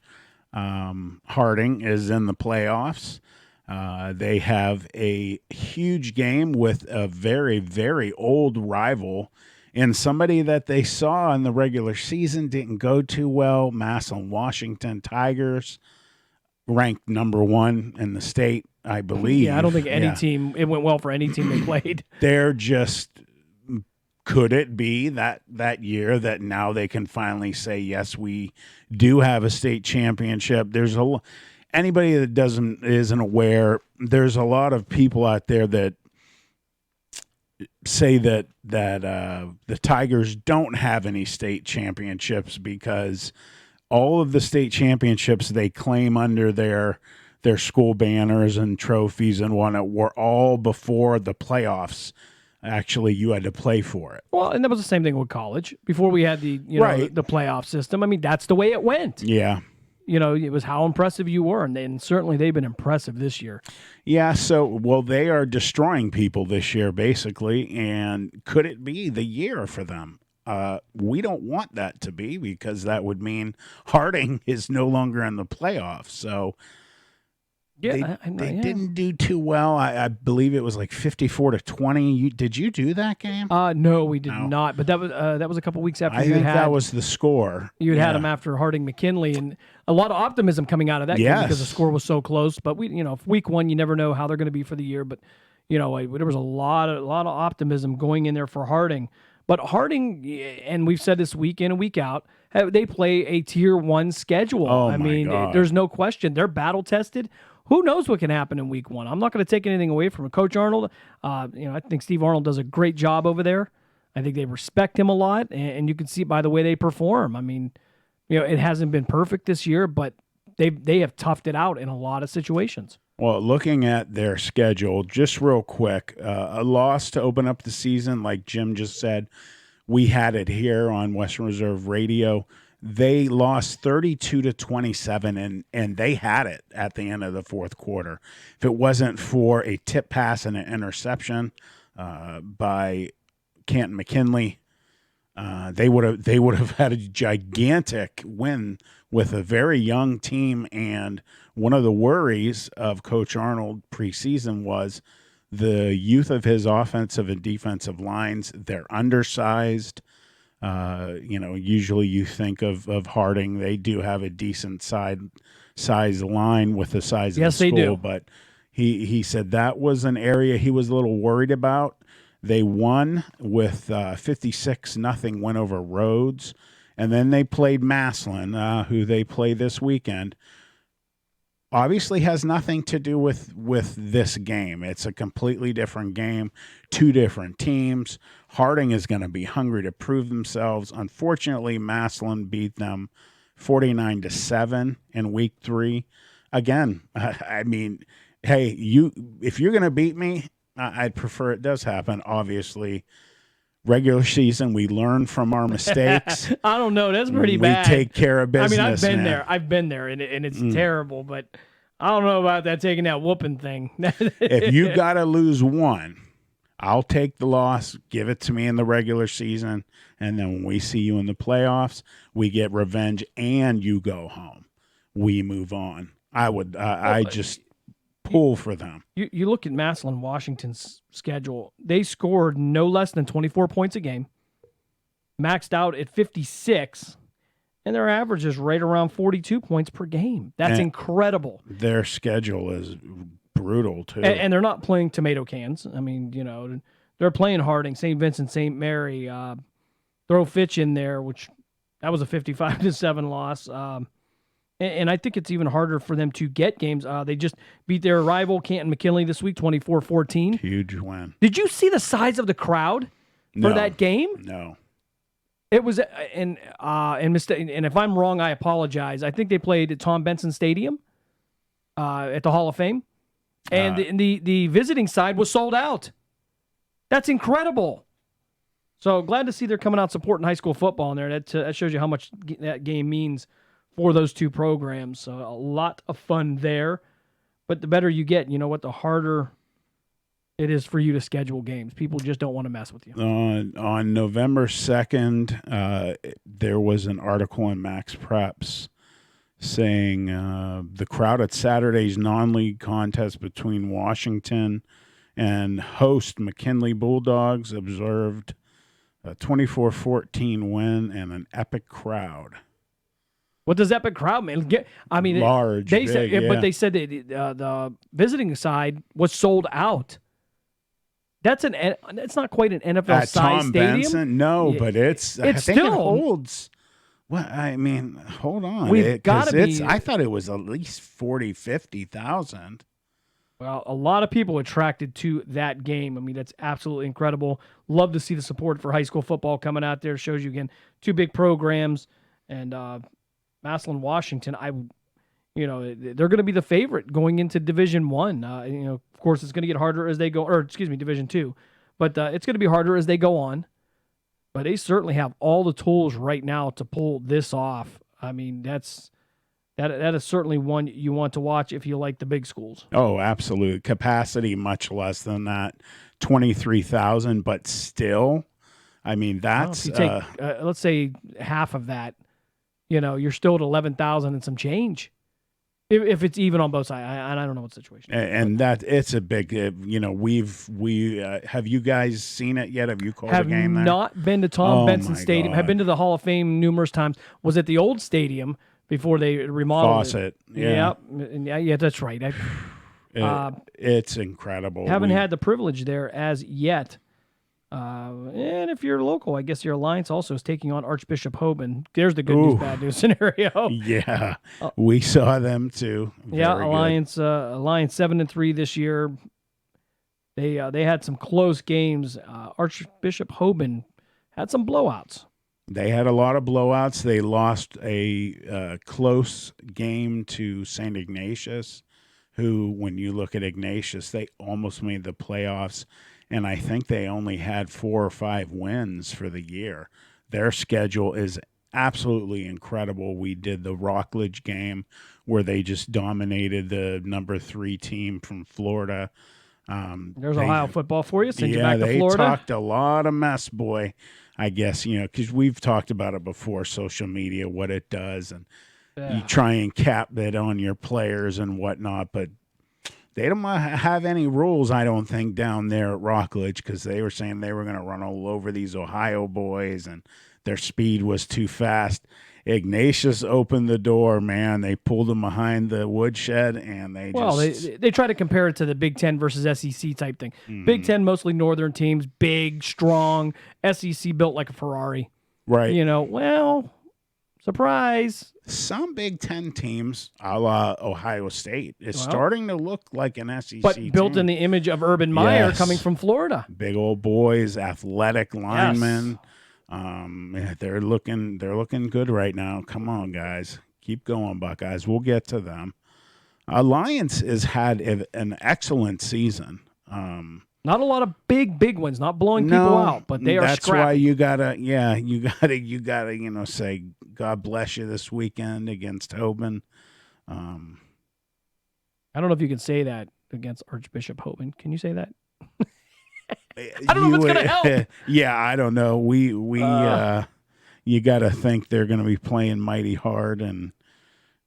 Harding is in the playoffs. They have a huge game with a very, very old rival and somebody that they saw in the regular season didn't go too well. Massillon Washington Tigers, ranked number 1 in the state, I believe. Yeah, I don't think any team, it went well for any team they played. They're just... Could it be that year that now they can finally say, yes, we do have a state championship? There's anybody that isn't aware, there's a lot of people out there that say that the Tigers don't have any state championships because all of the state championships they claim under their school banners and trophies and whatnot were all before the playoffs. Actually, you had to play for it. Well, and that was the same thing with college. Before we had the the playoff system, I mean, that's the way it went. Yeah. It was how impressive you were, and certainly they've been impressive this year. Yeah, so, they are destroying people this year, basically, and could it be the year for them? We don't want that to be because that would mean Harding is no longer in the playoffs, so... they didn't do too well. I believe it was like 54-20. Did you do that game? No, we did not. But that was a couple weeks after I think that was the score. You had them after Harding McKinley, and a lot of optimism coming out of that game because the score was so close. But week one, you never know how they're going to be for the year. But there was a lot of optimism going in there for Harding. But Harding, and we've said this week in and week out, they play a Tier 1 schedule. Oh, my God. There's no question. They're battle tested. Who knows what can happen in week one? I'm not going to take anything away from Coach Arnold. I think Steve Arnold does a great job over there. I think they respect him a lot, and you can see it by the way they perform. I mean, it hasn't been perfect this year, but they have toughed it out in a lot of situations. Well, looking at their schedule, just real quick, a loss to open up the season, like Jim just said. We had it here on Western Reserve Radio. They lost 32-27, and they had it at the end of the fourth quarter. If it wasn't for a tip pass and an interception by Canton McKinley, they would have had a gigantic win with a very young team. And one of the worries of Coach Arnold preseason was the youth of his offensive and defensive lines. They're undersized. Usually you think of Harding. They do have a decent size line with the size of the school. Yes, they do. But he said that was an area he was a little worried about. They won with 56-0 win over Rhodes. And then they played Massillon, who they play this weekend. Obviously has nothing to do with this game. It's a completely different game, two different teams. Harding is going to be hungry to prove themselves. Unfortunately, Massillon beat them 49-7 in week 3. Again, I mean, hey, if you're going to beat me, I'd prefer it does happen, obviously. Regular season, we learn from our mistakes. I don't know. That's pretty bad. We take care of business. I mean, I've been there, and it's terrible. But I don't know about that taking that whooping thing. If you got to lose one, I'll take the loss. Give it to me in the regular season, and then when we see you in the playoffs, we get revenge, and you go home. We move on. I just pull for them. You look at Massillon, Washington's schedule. They scored no less than 24 points a game, maxed out at 56, and their average is right around 42 points per game. That's incredible. Their schedule is brutal, too. And they're not playing tomato cans. I mean, they're playing Harding, St. Vincent, St. Mary. Throw Fitch in there, which that was a 55-7 loss. And I think it's even harder for them to get games. They just beat their rival, Canton McKinley, this week, 24-14. Huge win. Did you see the size of the crowd for that game? No. It was, and if I'm wrong, I apologize. I think they played at Tom Benson Stadium at the Hall of Fame. And the visiting side was sold out. That's incredible. So glad to see they're coming out supporting high school football in there. That shows you how much that game means for those two programs. So a lot of fun there. But the better you get, the harder it is for you to schedule games. People just don't want to mess with you. On November 2nd, there was an article in Max Preps saying the crowd at Saturday's non-league contest between Washington and host McKinley Bulldogs observed a 24-14 win and an epic crowd. What does epic crowd mean? Large, They big, said, yeah. But they said that the visiting side was sold out. That's not quite an NFL size stadium. Benson? No, but I think still, it holds. Well, I mean, hold on. We've got to be. I thought it was at least 50,000. Well, a lot of people attracted to that game. I mean, that's absolutely incredible. Love to see the support for high school football coming out there. Shows you again two big programs, and Massillon, Washington. They're going to be the favorite going into Division I. Of course, it's going to get harder as they go, Division II, but it's going to be harder as they go on. But they certainly have all the tools right now to pull this off. I mean, that is certainly one you want to watch if you like the big schools. Oh, absolutely. Capacity much less than that, 23,000, but still, I mean, that's if you take, let's say half of that. You're still at 11,000 and some change. If it's even on both sides, I don't know what situation. And that it's a big, have you guys seen it yet? Have you called Have a game there? not been to Tom Benson my Stadium. God. Have been to the Hall of Fame numerous times. Was at the old stadium before they remodeled Fawcett, it. yeah. Yeah, that's right. It's incredible. Haven't had the privilege there as yet. And if you're local, I guess your Alliance also is taking on Archbishop Hoban. There's the good news, bad news scenario. Yeah, we saw them too. Yeah, Very Alliance 7-3 this year. They had some close games. Archbishop Hoban had some blowouts. They had a lot of blowouts. They lost a close game to St. Ignatius, who, when you look at Ignatius, they almost made the playoffs. And I think they only had 4 or 5 wins for the year. Their schedule is absolutely incredible. We did the Rockledge game where they just dominated the number 3 team from Florida. There's Ohio football for you. Send you yeah, back to they Florida. talked a lot of mess, boy. I guess, because we've talked about it before, social media, what it does. And you try and cap it on your players and whatnot, but they don't have any rules, I don't think, down there at Rockledge, because they were saying they were going to run all over these Ohio boys and their speed was too fast. Ignatius opened the door, man. They pulled them behind the woodshed, and they try to compare it to the Big Ten versus SEC type thing. Big Ten, mostly northern teams, big, strong. SEC built like a Ferrari. Right. Surprise. Some Big Ten teams, a la Ohio State, is starting to look like an SEC But built team. in the image of Urban Meyer Yes. coming from Florida. Big old boys, athletic linemen. They're looking good right now. Come on, guys. Keep going, Buckeyes. We'll get to them. Alliance has had an excellent season. Not a lot of big wins, not blowing people out, but they are That's scrappy. why you gotta say God bless you this weekend against Hoban. I don't know if you can say that against Archbishop Hoban. Can you say that? I don't know if it's going to help. Yeah, I don't know. You got to think they're going to be playing mighty hard, and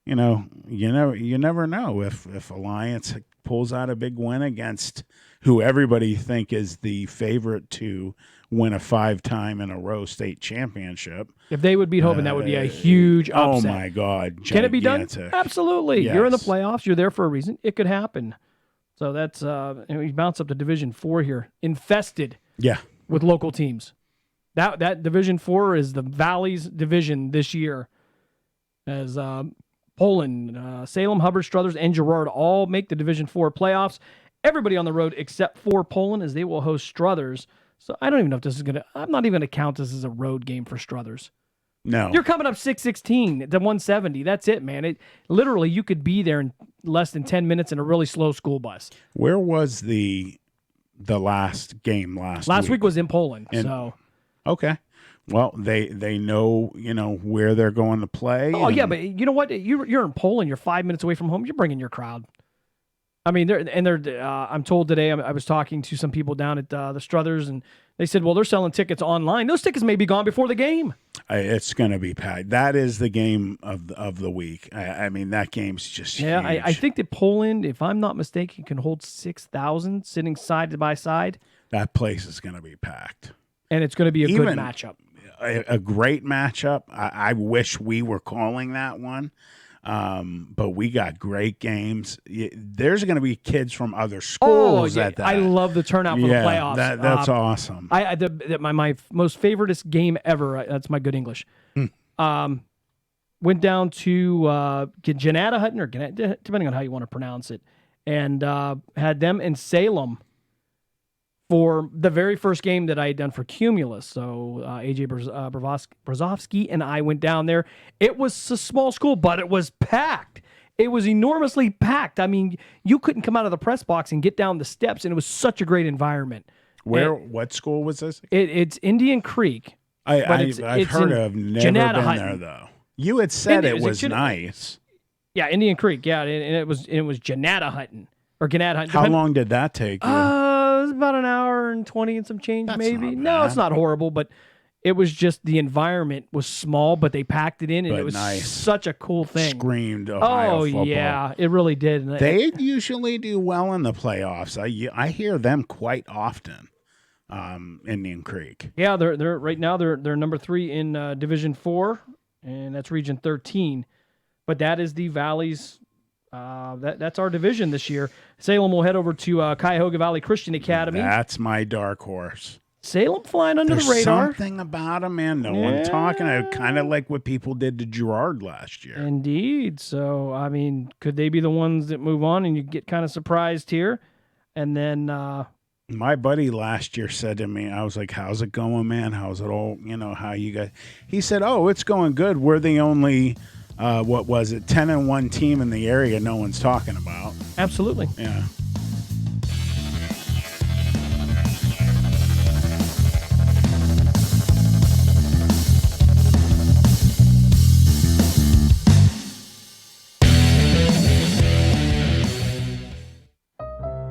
you never know if Alliance pulls out a big win against who everybody think is the favorite to win a 5-time in a row state championship. If they would beat Hoban, that would be a huge upset. Oh my God! Can it be done? Gigantic. Absolutely. Yes. You're in the playoffs. You're there for a reason. It could happen. So that's we bounce up to Division 4 here, infested. Yeah. With local teams. That Division 4 is the Valley's division this year, as Poland, Salem, Hubbard, Struthers, and Girard all make the Division 4 playoffs. Everybody on the road except for Poland, as they will host Struthers. So I don't even know if this is going to. I'm not even going to count this as a road game for Struthers. No. You're coming up 6-16 to 170. That's it, man. It literally, you could be there in less than 10 minutes in a really slow school bus. Where was the last game Last week was in Poland. Okay. Well, they know where they're going to play. Oh yeah, but you know what? You're in Poland. You're 5 minutes away from home. You're bringing your crowd. I mean, I'm told today. I was talking to some people down at the Struthers, and they said, "Well, they're selling tickets online. Those tickets may be gone before the game." It's going to be packed. That is the game of the week. I mean, that game's just yeah. huge. I think that Poland, if I'm not mistaken, can hold 6,000 sitting side by side. That place is going to be packed, and it's going to be a good matchup. A great matchup. I wish we were calling that one. But we got great games. There's going to be kids from other schools at that. I love the turnout for the playoffs. That's awesome. My most favoriteest game ever. That's my good English. Went down to Janata Hutton, or depending on how you want to pronounce it, and had them in Salem for the very first game that I had done for Cumulus. So AJ Brzozowski and I went down there. It was a small school, but it was packed. It was enormously packed. I mean, you couldn't come out of the press box and get down the steps, and it was such a great environment. What school was this? It's Indian Creek. I've heard of. Never Janata been Hutton. there though. You had said it was nice. Yeah, Indian Creek. Yeah, and it was Janata Hutton or Gannett Hutton. How long did that take you? It was about an hour and 20 and some change, maybe. No, it's not horrible, but It was just the environment was small, but they packed it in, and But it was nice. such a cool thing. Screamed Ohio football. Yeah, it really did. And They usually do well in the playoffs. I hear them quite often. Indian Creek. Yeah, they're right now they're number 3 in Division 4, and that's Region 13. But that is the Valley's. That's our division this year. Salem will head over to Cuyahoga Valley Christian Academy. That's my dark horse. Salem flying under There's the radar. something about them, man. No one talking. Kind of like what people did to Girard last year. Indeed. So, I mean, could they be the ones that move on and you get kind of surprised here? And then My buddy last year said to me, I was like, how's it going, man? How's it all, how you guys? He said, oh, it's going good. We're the only, 10-1 team in the area no one's talking about. Absolutely. Yeah.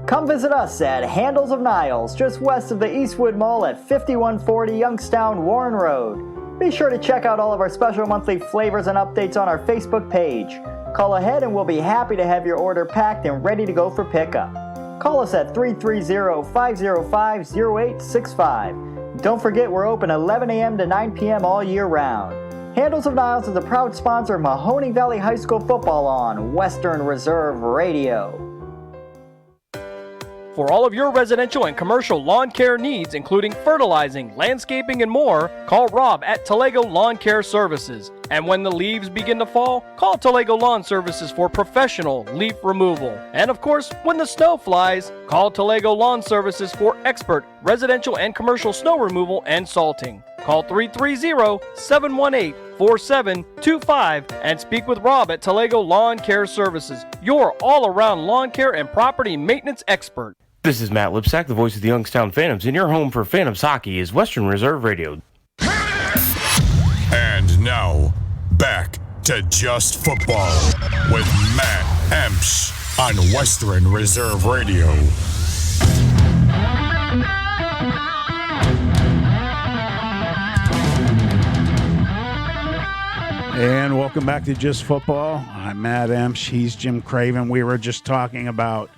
Come visit us at Handles of Niles, just west of the Eastwood Mall at 5140 Youngstown, Warren Road. Be sure to check out all of our special monthly flavors and updates on our Facebook page. Call ahead and we'll be happy to have your order packed and ready to go for pickup. Call us at 330-505-0865. Don't forget we're open 11 a.m. to 9 p.m. all year round. Handles of Niles is a proud sponsor of Mahoning Valley High School football on Western Reserve Radio. For all of your residential and commercial lawn care needs, including fertilizing, landscaping, and more, call Rob at Talego Lawn Care Services. And when the leaves begin to fall, call Talego Lawn Services for professional leaf removal. And of course, when the snow flies, call Talego Lawn Services for expert residential and commercial snow removal and salting. Call 330-718-4725 and speak with Rob at Talego Lawn Care Services, your all-around lawn care and property maintenance expert. This is Matt Lipsack, the voice of the Youngstown Phantoms, and your home for Phantoms hockey is Western Reserve Radio. And now, back to Just Football with Matt Emsch on Western Reserve Radio. And welcome back to Just Football. I'm Matt Emsch. He's Jim Craven. We were just talking about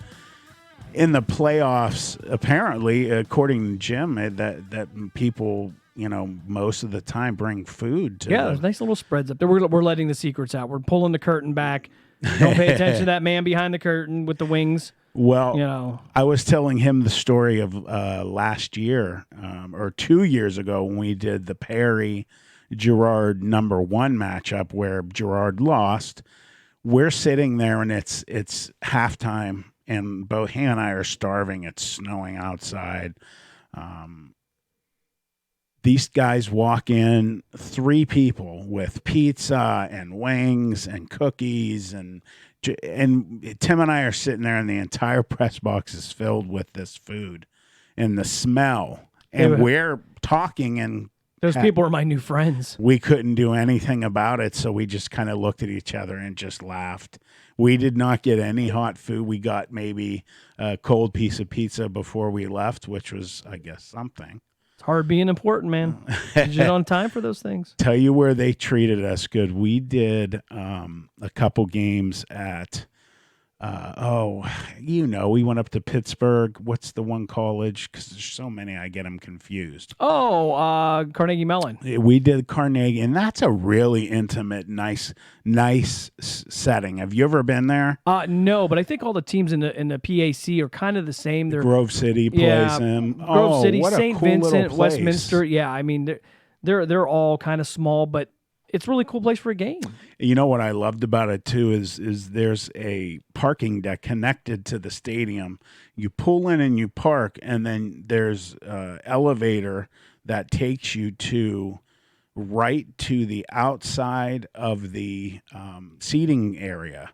in the playoffs, apparently, according to Jim, that people, most of the time bring food to there's nice little spreads up there. We're letting the secrets out. We're pulling the curtain back. Don't pay attention to that man behind the curtain with the wings. Well, I was telling him the story of last year or 2 years ago when we did the Perry-Girard number 1 matchup where Girard lost. We're sitting there and it's halftime. And both he and I are starving. It's snowing outside. These guys walk in, 3 people with pizza and wings and cookies. And Tim and I are sitting there, and the entire press box is filled with this food and the smell. And we're talking, and those people are my new friends. We couldn't do anything about it, so we just kind of looked at each other and just laughed. We did not get any hot food. We got maybe a cold piece of pizza before we left, which was, I guess, something. It's hard being important, man. You get on time for those things. Tell you where they treated us good. We did a couple games at, we went up to Pittsburgh. What's the one college? Because there's so many, I get them confused. Carnegie Mellon. We did Carnegie, and that's a really intimate, nice setting. Have you ever been there? No, but I think all the teams in the PAC are kind of the same. They're Grove City plays them. Grove City, what a St. cool little Vincent, place. Westminster. Yeah, I mean they're all kind of small, but it's a really cool place for a game. You know what I loved about it too is there's a parking deck connected to the stadium. You pull in and you park, and then there's an elevator that takes you right to the outside of the seating area.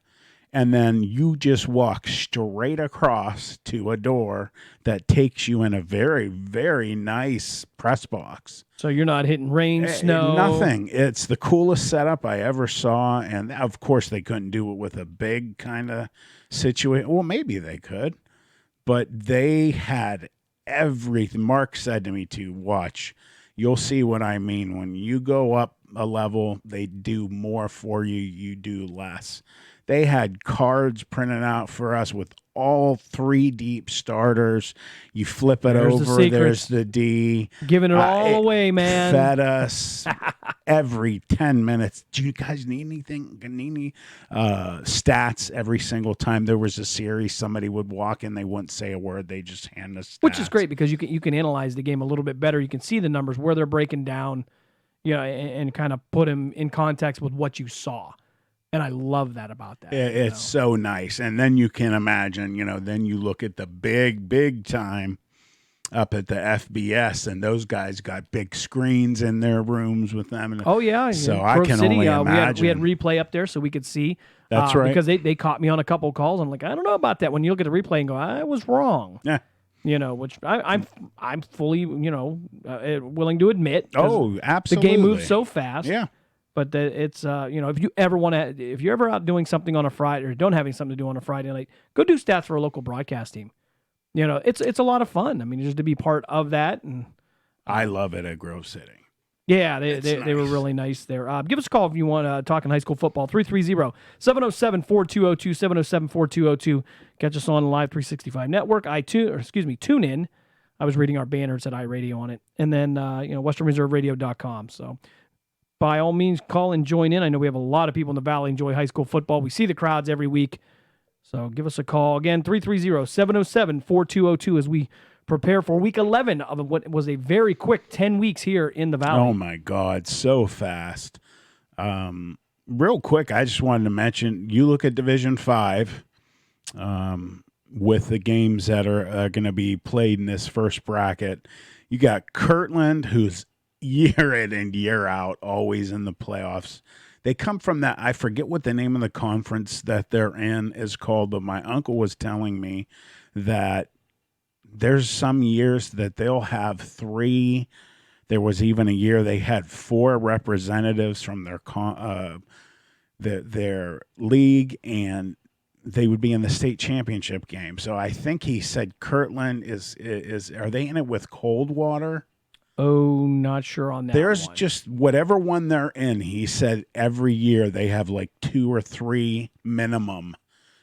And then you just walk straight across to a door that takes you in a very, very nice press box. So you're not hitting rain, snow? Nothing. It's the coolest setup I ever saw. And, of course, they couldn't do it with a big kind of situation. Well, maybe they could. But they had everything. Mark said to me to watch. you'll see what I mean. When you go up a level, they do more for you. You do less. They had cards printed out for us with all 3 deep starters. You flip it There's the over, secrets. there's the D. Giving it all away, man. Fed us every 10 minutes. Do you guys need anything? Need any stats every single time there was a series? Somebody would walk in, they wouldn't say a word. They just hand us stats. Which is great because you can analyze the game a little bit better. You can see the numbers, where they're breaking down, and kind of put them in context with what you saw. And I love that about that. It's so nice. And then you can imagine, then you look at the big time up at the FBS, and those guys got big screens in their rooms with them. And oh, yeah. So Grove I can City, only imagine. We had replay up there so we could see. That's right. Because they caught me on a couple of calls. I'm like, I don't know about that. When you look at the replay and go, I was wrong. Yeah. Which I'm fully, willing to admit. Oh, absolutely. The game moves so fast. Yeah. But it's if you ever out doing something on a Friday or don't having something to do on a Friday night, go do stats for a local broadcast team. It's a lot of fun. I mean, just to be part of that, and I love it at Grove City. Yeah, they were really nice there. Give us a call if you want talking high school football. 330-707-4202, 707-4202. Catch us on Live 365 Network, tune in. I was reading our banners at iRadio on it, and then westernreserveradio.com. So by all means, call and join in. I know we have a lot of people in the Valley enjoy high school football. We see the crowds every week. So give us a call. Again, 330-707-4202 as we prepare for week 11 of what was a very quick 10 weeks here in the Valley. Oh, my God, so fast. Real quick, I just wanted to mention, you look at Division 5 with the games that are going to be played in this first bracket. You got Kirtland, who's year in and year out, always in the playoffs. They come from that, I forget what the name of the conference that they're in is called, but my uncle was telling me that there's some years that they'll have 3. There was even a year they had 4 representatives from their league, and they would be in the state championship game. So I think he said Kirtland is are they in it with Coldwater? Oh, not sure on that. There's just whatever one they're in. He said every year they have like 2 or 3 minimum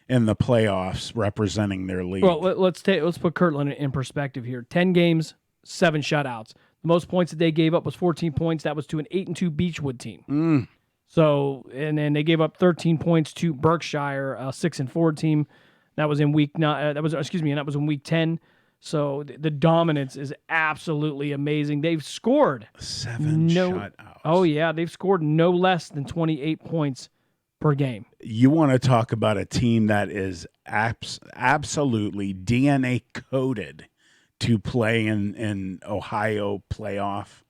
in the playoffs representing their league. Well, let's put Kirtland in perspective here. 10 games, 7 shutouts. The most points that they gave up was 14 points. That was to an 8-2 Beechwood team. So, and then they gave up 13 points to Berkshire, a 6-4 team. That was in week 9. That was in week 10. So the dominance is absolutely amazing. They've scored 7 shutouts. Oh yeah, they've scored no less than 28 points per game. You want to talk about a team that is absolutely DNA coded to play in Ohio playoff.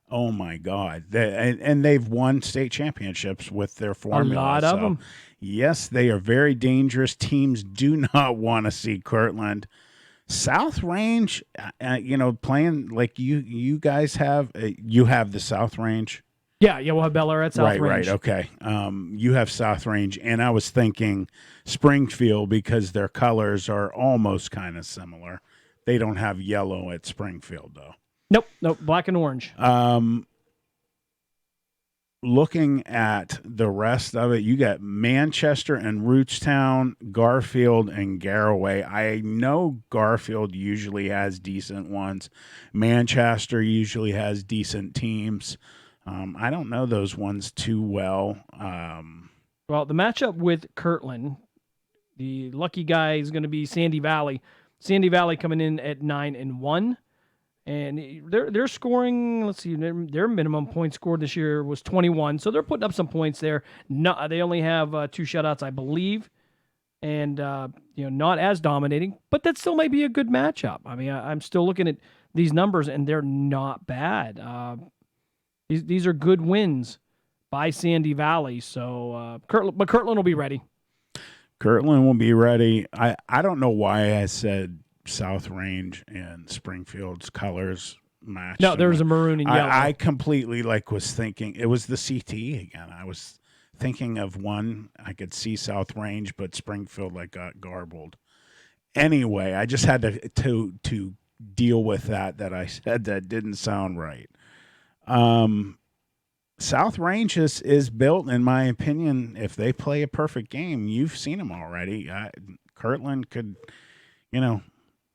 Oh my God! And they've won state championships with their formula. A lot of them. Yes, they are very dangerous. Teams do not want to see Kirtland. South Range, playing like you guys have. You have the South Range. Yeah, we'll have Bel Air at South Range. Right, okay. You have South Range, and I was thinking Springfield because their colors are almost kind of similar. They don't have yellow at Springfield, though. Nope, black and orange. Looking at the rest of it, you got Manchester and Rootstown, Garfield and Garraway. I know Garfield usually has decent ones. Manchester usually has decent teams. I don't know those ones too well. Well, the matchup with Kirtland, the lucky guy is going to be Sandy Valley. Sandy Valley coming in at 9-1. And they're scoring, let's see, their minimum point scored this year was 21. So they're putting up some points there. No, they only have 2 shutouts, I believe. And, not as dominating. But that still might be a good matchup. I mean, I'm still looking at these numbers, and they're not bad. These are good wins by Sandy Valley. So, Kirtland will be ready. Kirtland will be ready. I don't know why I said South Range and Springfield's colors match. No, there's a maroon and yellow. I completely was thinking it was the CT again. I was thinking of one. I could see South Range, but Springfield got garbled. Anyway, I just had to deal with that I said that didn't sound right. South Range is built, in my opinion, if they play a perfect game. You've seen them already. Kirtland could,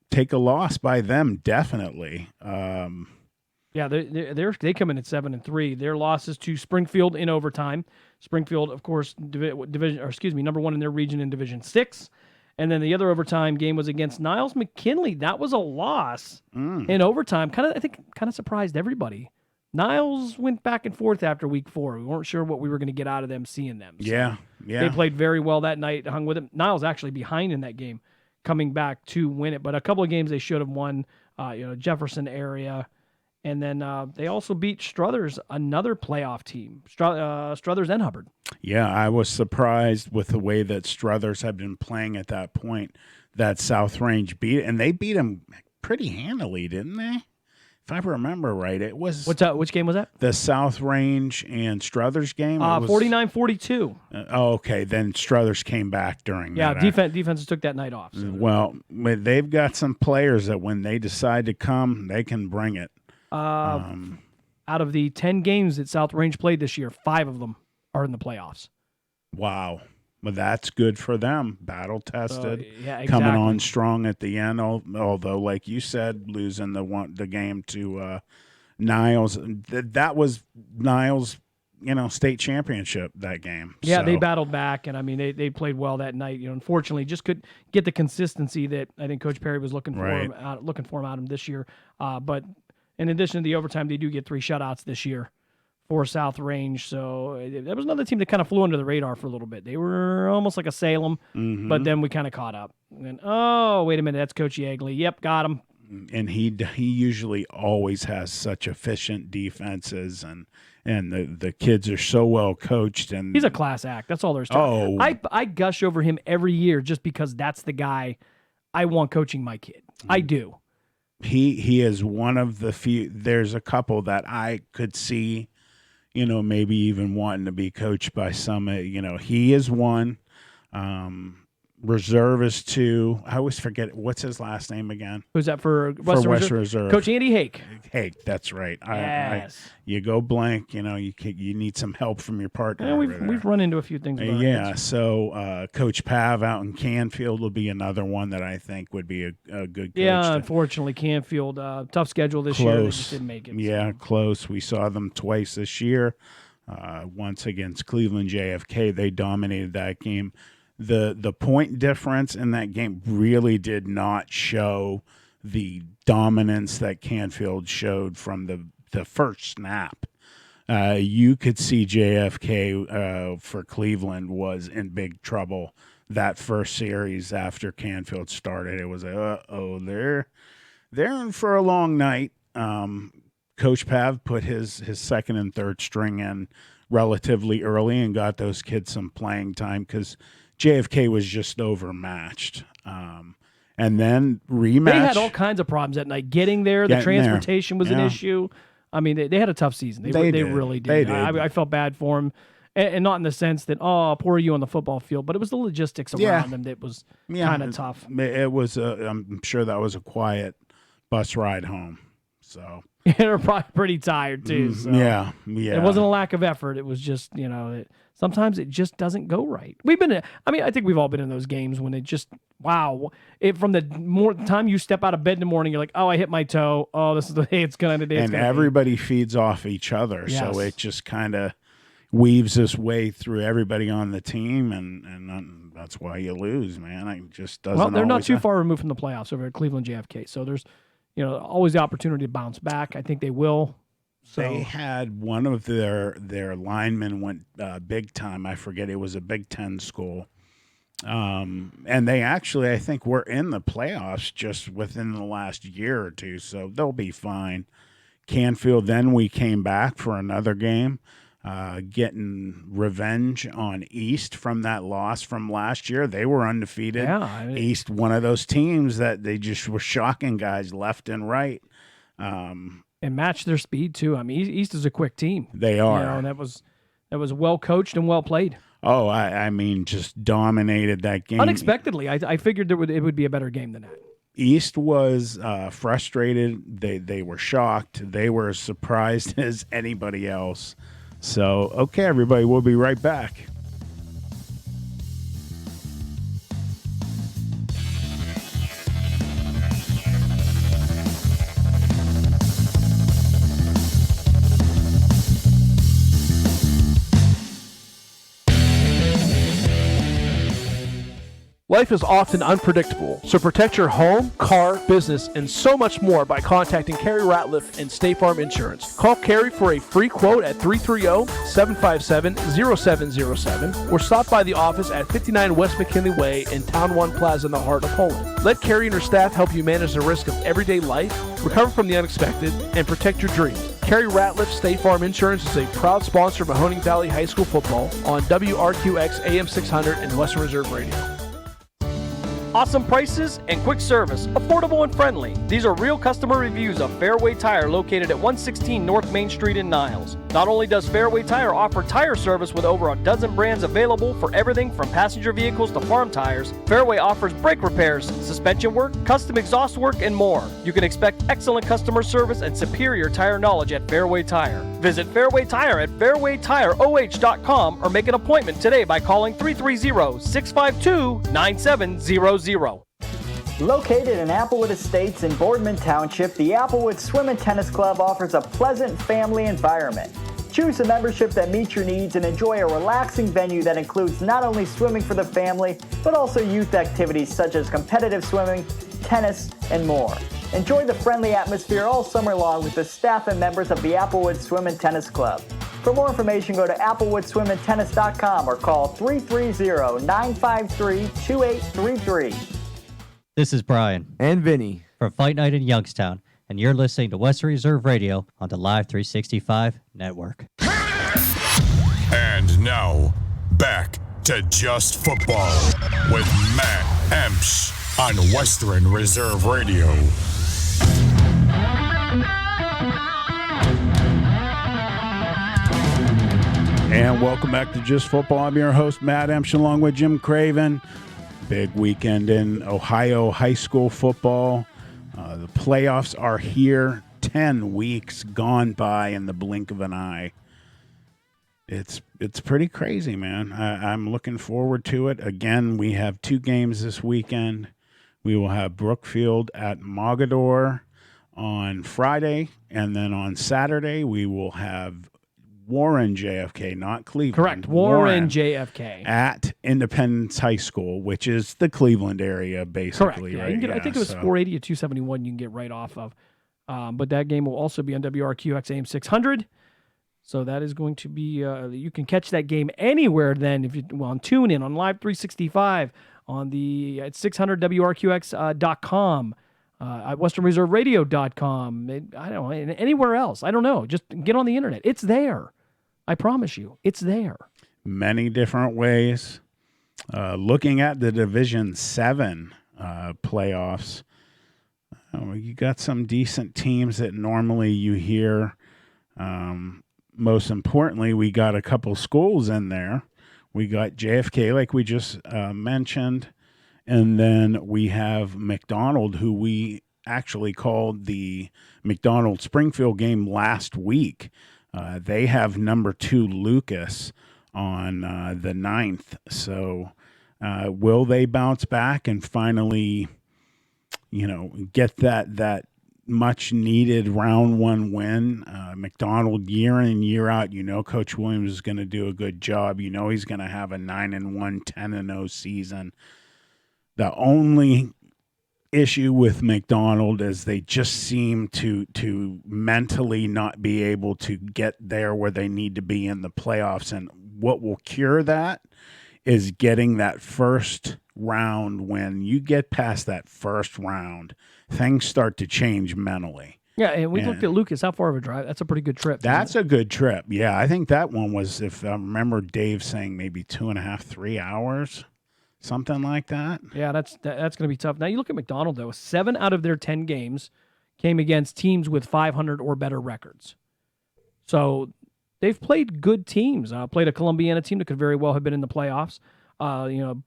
take a loss by them, definitely. Yeah, they come in at 7-3. Their losses to Springfield in overtime. Springfield, of course, number one in their region in Division 6. And then the other overtime game was against Niles McKinley. That was a loss in overtime. I think surprised everybody. Niles went back and forth after week 4. We weren't sure what we were going to get out of them seeing them. So yeah. They played very well that night, hung with them. Niles actually behind in that game, coming back to win it. But a couple of games they should have won, Jefferson area. And then they also beat Struthers, another playoff team, Struthers and Hubbard. Yeah, I was surprised with the way that Struthers had been playing at that point that South Range beat, and they beat them pretty handily, didn't they? If I remember right, it was... Which game was that? The South Range and Struthers game? 49-42. Okay, then Struthers came back during that. Yeah, defenses took that night off. So. Well, they've got some players that when they decide to come, they can bring it. Out of the 10 games that South Range played this year, 5 of them are in the playoffs. Wow. Well, that's good for them. Battle tested, exactly. Coming on strong at the end. Although, like you said, losing the game to Niles, that was Niles, state championship that game. Yeah, so. They battled back, and I mean they played well that night. Unfortunately, just could get the consistency that I think Coach Perry was looking for him out of him this year. But in addition to the overtime, they do get 3 shutouts this year for South Range. So that was another team that kind of flew under the radar for a little bit. They were almost like a Salem, but then we kind of caught up. And wait a minute, that's Coach Yeagley. Yep, got him. And he usually always has such efficient defenses, and the kids are so well coached. And he's a class act. That's all there's to it. I gush over him every year just because that's the guy I want coaching my kid. I do. He is one of the few. There's a couple that I could see, maybe even wanting to be coached by some. He is one. Reserve is 2. I always forget what's his last name again. Who's that for Western Reserve? Coach Andy Hake. Hake, that's right. Yes. You go blank. You need some help from your partner. Yeah, we've run into a few things. So Coach Pav out in Canfield will be another one that I think would be a good coach. Yeah, unfortunately, Canfield tough schedule this year. They just didn't make it. Yeah, close. We saw them twice this year. Once against Cleveland JFK, they dominated that game. The point difference in that game really did not show the dominance that Canfield showed from the first snap. You could see JFK for Cleveland was in big trouble that first series after Canfield started. It was they're in for a long night. Coach Pav put his second and third string in relatively early and got those kids some playing time because JFK was just overmatched. And then rematch. They had all kinds of problems that night. Getting there, the transportation was an issue. I mean, they had a tough season. They really did. They did. I felt bad for them. And not in the sense that, poor you on the football field, but it was the logistics around them that was kind of tough. It was, I'm sure that was a quiet bus ride home. So they're probably pretty tired too. So. Yeah. It wasn't a lack of effort. It was just, sometimes it just doesn't go right. I think we've all been in those games when it just, from the time you step out of bed in the morning, you're like, I hit my toe. Oh, this is the day it's going to be. And everybody feeds off each other. Yes. So it just kind of weaves its way through everybody on the team. And that's why you lose, man. It just doesn't. Well, they're not too far removed from the playoffs over at Cleveland JFK. So there's, always the opportunity to bounce back. I think they will. So. They had one of their linemen went big time. I forget, it was a Big Ten school. And they actually, I think, were in the playoffs just within the last year or two, so they'll be fine. Canfield, then we came back for another game, getting revenge on East from that loss from last year. They were undefeated. Yeah, East, one of those teams that they just were shocking guys left and right. And match their speed too. I mean, East is a quick team. They are. And that was well coached and well played. Oh, I mean, just dominated that game unexpectedly. I figured it would be a better game than that. East was frustrated. They were shocked. They were as surprised as anybody else. So, okay, everybody, we'll be right back. Life is often unpredictable, so protect your home, car, business, and so much more by contacting Carrie Ratliff and State Farm Insurance. Call Carrie for a free quote at 330-757-0707 or stop by the office at 59 West McKinley Way in Town One Plaza in the heart of Poland. Let Carrie and her staff help you manage the risk of everyday life, recover from the unexpected, and protect your dreams. Carrie Ratliff State Farm Insurance is a proud sponsor of Mahoning Valley High School football on WRQX AM 600 and Western Reserve Radio. Awesome prices and quick service, affordable and friendly. These are real customer reviews of Fairway Tire located at 116 North Main Street in Niles. Not only does Fairway Tire offer tire service with over a dozen brands available for everything from passenger vehicles to farm tires, Fairway offers brake repairs, suspension work, custom exhaust work, and more. You can expect excellent customer service and superior tire knowledge at Fairway Tire. Visit Fairway Tire at fairwaytireoh.com or make an appointment today by calling 330-652-9700. Located in Applewood Estates in Boardman Township, the Applewood Swim and Tennis Club offers a pleasant family environment. Choose a membership that meets your needs and enjoy a relaxing venue that includes not only swimming for the family, but also youth activities such as competitive swimming, tennis, and more. Enjoy the friendly atmosphere all summer long with the staff and members of the Applewood Swim and Tennis Club. For more information, go to applewoodswimandtennis.com or call 330-953-2833. This is Brian. And Vinny. From Fight Night in Youngstown, and you're listening to Western Reserve Radio on the Live 365 Network. And now, back to Just Football with Matt Emsch on Western Reserve Radio. And welcome back to Just Football. I'm your host, Matt Emsch, along with Jim Craven. Big weekend in Ohio high school football. The playoffs are here. 10 weeks gone by in the blink of an eye. It's pretty crazy, man. I'm looking forward to it. Again, we have 2 games this weekend. We will have Brookfield at Mogador on Friday, and then on Saturday we will have Warren JFK, not Cleveland. Correct. Warren JFK. At Independence High School, which is the Cleveland area, basically. Correct. Yeah, right? I think it was 480 or 271 you can get right off of. But that game will also be on WRQX AM 600. So that is going to be, you can catch that game anywhere then if you on TuneIn, on Live 365, on the at 600WRQX.com, at WesternReserveRadio.com. I don't know, anywhere else. I don't know. Just get on the internet. It's there. I promise you, it's there. Many different ways. Looking at the Division 7 playoffs, you got some decent teams that normally you hear. Most importantly, we got a couple schools in there. We got JFK, like we just mentioned, and then we have McDonald, who we actually called the McDonald-Springfield game last week. They have number 2 Lucas on the 9th. So will they bounce back and finally, get that much needed round 1 win? McDonald, year in and year out, Coach Williams is going to do a good job. He's going to have a 9-1, 10-0 season. The only issue with McDonald is they just seem to mentally not be able to get there where they need to be in the playoffs. And what will cure that is getting that first round. When you get past that first round, things start to change mentally. Yeah, and we looked at Lucas. How far of a drive? That's a pretty good trip. That's a good trip. Yeah, I think that one was, if I remember Dave saying, maybe 2.5, 3 hours. Something like that. Yeah, that's going to be tough. Now, you look at McDonald, though. 7 out of their 10 games came against teams with 500 or better records. So they've played good teams. Played a Columbiana team that could very well have been in the playoffs.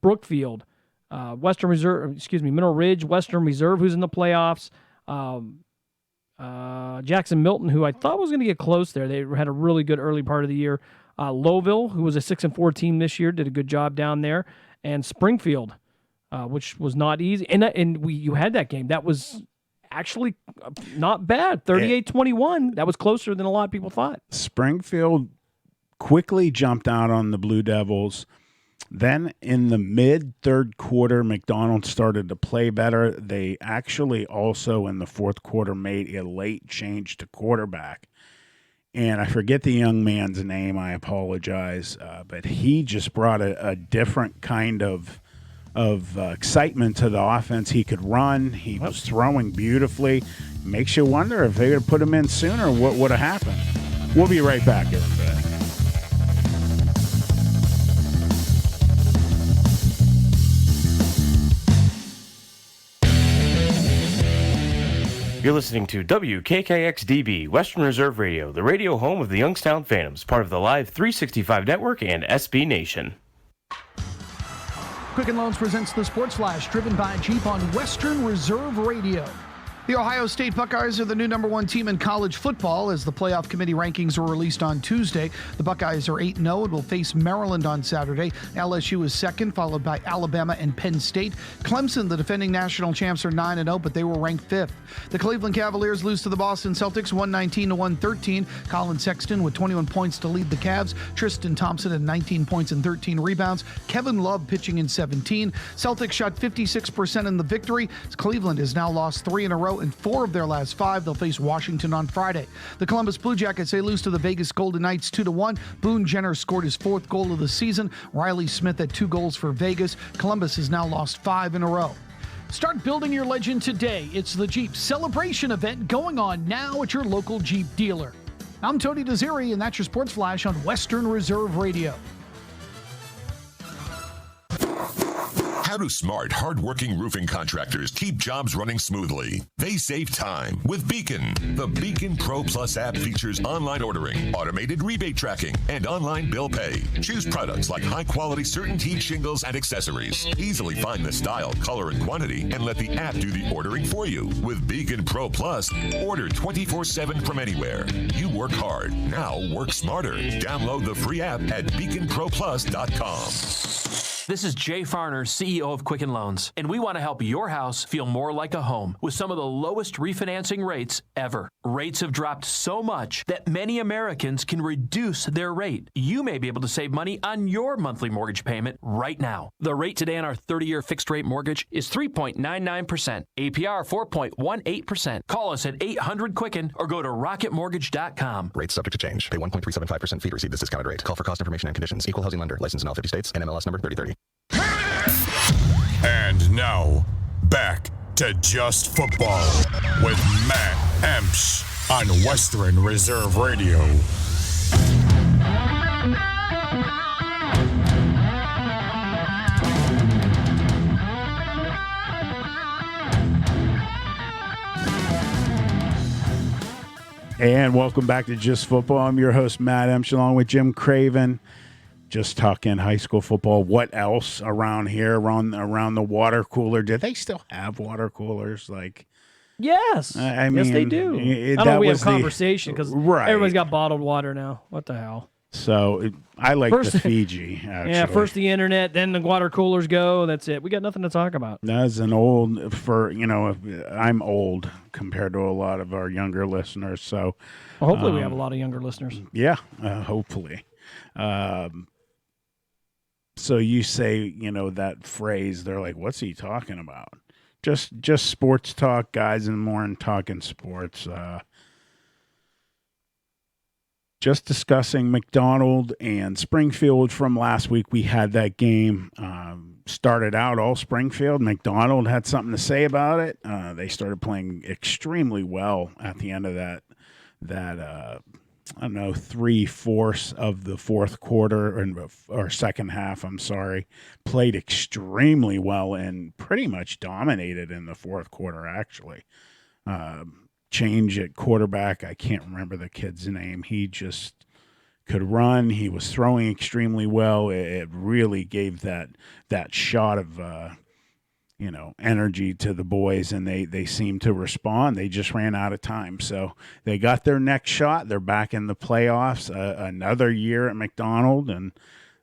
Brookfield, Mineral Ridge, Western Reserve, who's in the playoffs. Jackson Milton, who I thought was going to get close there. They had a really good early part of the year. Lowville, who was a 6-4 team this year, did a good job down there. And Springfield, which was not easy. And you had that game. That was actually not bad. 38-21. That was closer than a lot of people thought. Springfield quickly jumped out on the Blue Devils. Then in the mid-third quarter, McDonald started to play better. They actually also in the fourth quarter made a late change to quarterback. And I forget the young man's name. I apologize. But he just brought a different kind of excitement to the offense. He could run. He was throwing beautifully. Makes you wonder if they would have put him in sooner, what would have happened. We'll be right back, everybody. You're listening to WKKX-DB, Western Reserve Radio, the radio home of the Youngstown Phantoms, part of the Live 365 Network and SB Nation. Quicken Loans presents the Sports Flash, driven by Jeep on Western Reserve Radio. The Ohio State Buckeyes are the new #1 team in college football as the playoff committee rankings were released on Tuesday. The Buckeyes are 8-0 and will face Maryland on Saturday. LSU is second, followed by Alabama and Penn State. Clemson, the defending national champs, are 9-0, but they were ranked 5th. The Cleveland Cavaliers lose to the Boston Celtics 119-113. Colin Sexton with 21 points to lead the Cavs. Tristan Thompson had 19 points and 13 rebounds. Kevin Love pitching in 17. Celtics shot 56% in the victory. Cleveland has now lost 3 in a row in 4 of their last 5. They'll face Washington on Friday. The Columbus Blue Jackets, they lose to the Vegas Golden Knights 2-1. Boone Jenner scored his 4th goal of the season. Riley Smith had 2 goals for Vegas. Columbus has now lost 5 in a row. Start building your legend today. It's the Jeep Celebration event going on now at your local Jeep dealer. I'm Tony Desiri, and that's your Sports Flash on Western Reserve Radio. How do smart, hardworking roofing contractors keep jobs running smoothly? They save time with Beacon. The Beacon Pro Plus app features online ordering, automated rebate tracking, and online bill pay. Choose products like high-quality CertainTeed shingles and accessories. Easily find the style, color, and quantity, and let the app do the ordering for you. With Beacon Pro Plus, order 24/7 from anywhere. You work hard, now work smarter. Download the free app at beaconproplus.com. This is Jay Farner, CEO of Quicken Loans, and we want to help your house feel more like a home with some of the lowest refinancing rates ever. Rates have dropped so much that many Americans can reduce their rate. You may be able to save money on your monthly mortgage payment right now. The rate today on our 30-year fixed-rate mortgage is 3.99%, APR 4.18%. Call us at 800-QUICKEN or go to rocketmortgage.com. Rates subject to change. Pay 1.375% fee to receive this discounted rate. Call for cost information and conditions. Equal housing lender. Licensed in all 50 states. NMLS number 3030. And now, back to Just Football with Matt Emps on Western Reserve Radio. And welcome back to Just Football. I'm your host, Matt Emps, along with Jim Craven. Just talking high school football. What else around here, around the water cooler? Do they still have water coolers? Yes. I mean, yes, they do. I don't know. We have conversation because everybody's got bottled water now. What the hell? So I like the Fiji. Actually. Yeah, first the internet, then the water coolers go. That's it. We got nothing to talk about. As an old, I'm old compared to a lot of our younger listeners. So well, hopefully we have a lot of younger listeners. Yeah, hopefully. So you say, that phrase, they're like, what's he talking about? Just sports talk, guys in the morning talking sports. Just discussing McDonald and Springfield from last week. We had that game. Started out all Springfield. McDonald had something to say about it. They started playing extremely well at the end of that 3/4 of the fourth quarter or second half. I'm sorry, played extremely well and pretty much dominated in the fourth quarter. Actually, change at quarterback. I can't remember the kid's name. He just could run. He was throwing extremely well. It really gave that shot of energy to the boys, and they seem to respond. They just ran out of time. So they got their next shot. They're back in the playoffs, another year at McDonald, and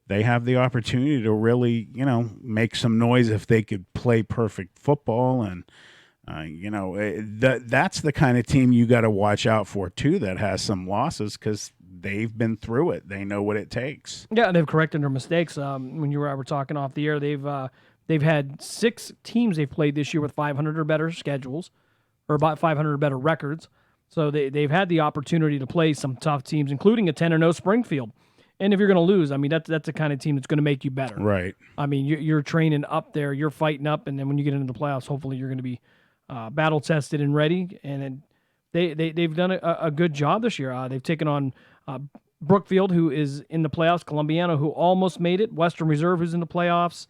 they have the opportunity to really, make some noise if they could play perfect football. And, that's the kind of team you got to watch out for, too, that has some losses because they've been through it. They know what it takes. Yeah, and they've corrected their mistakes. When you were talking off the air, they've had 6 teams they've played this year with 500 or better schedules, or about 500 or better records. So they've had the opportunity to play some tough teams, including a 10-0 Springfield. And if you're going to lose, that's the kind of team that's going to make you better. Right. I mean, you're training up there, you're fighting up, and then when you get into the playoffs, hopefully you're going to be battle tested and ready. And then they've done a good job this year. They've taken on Brookfield, who is in the playoffs, Columbiana, who almost made it, Western Reserve, who's in the playoffs,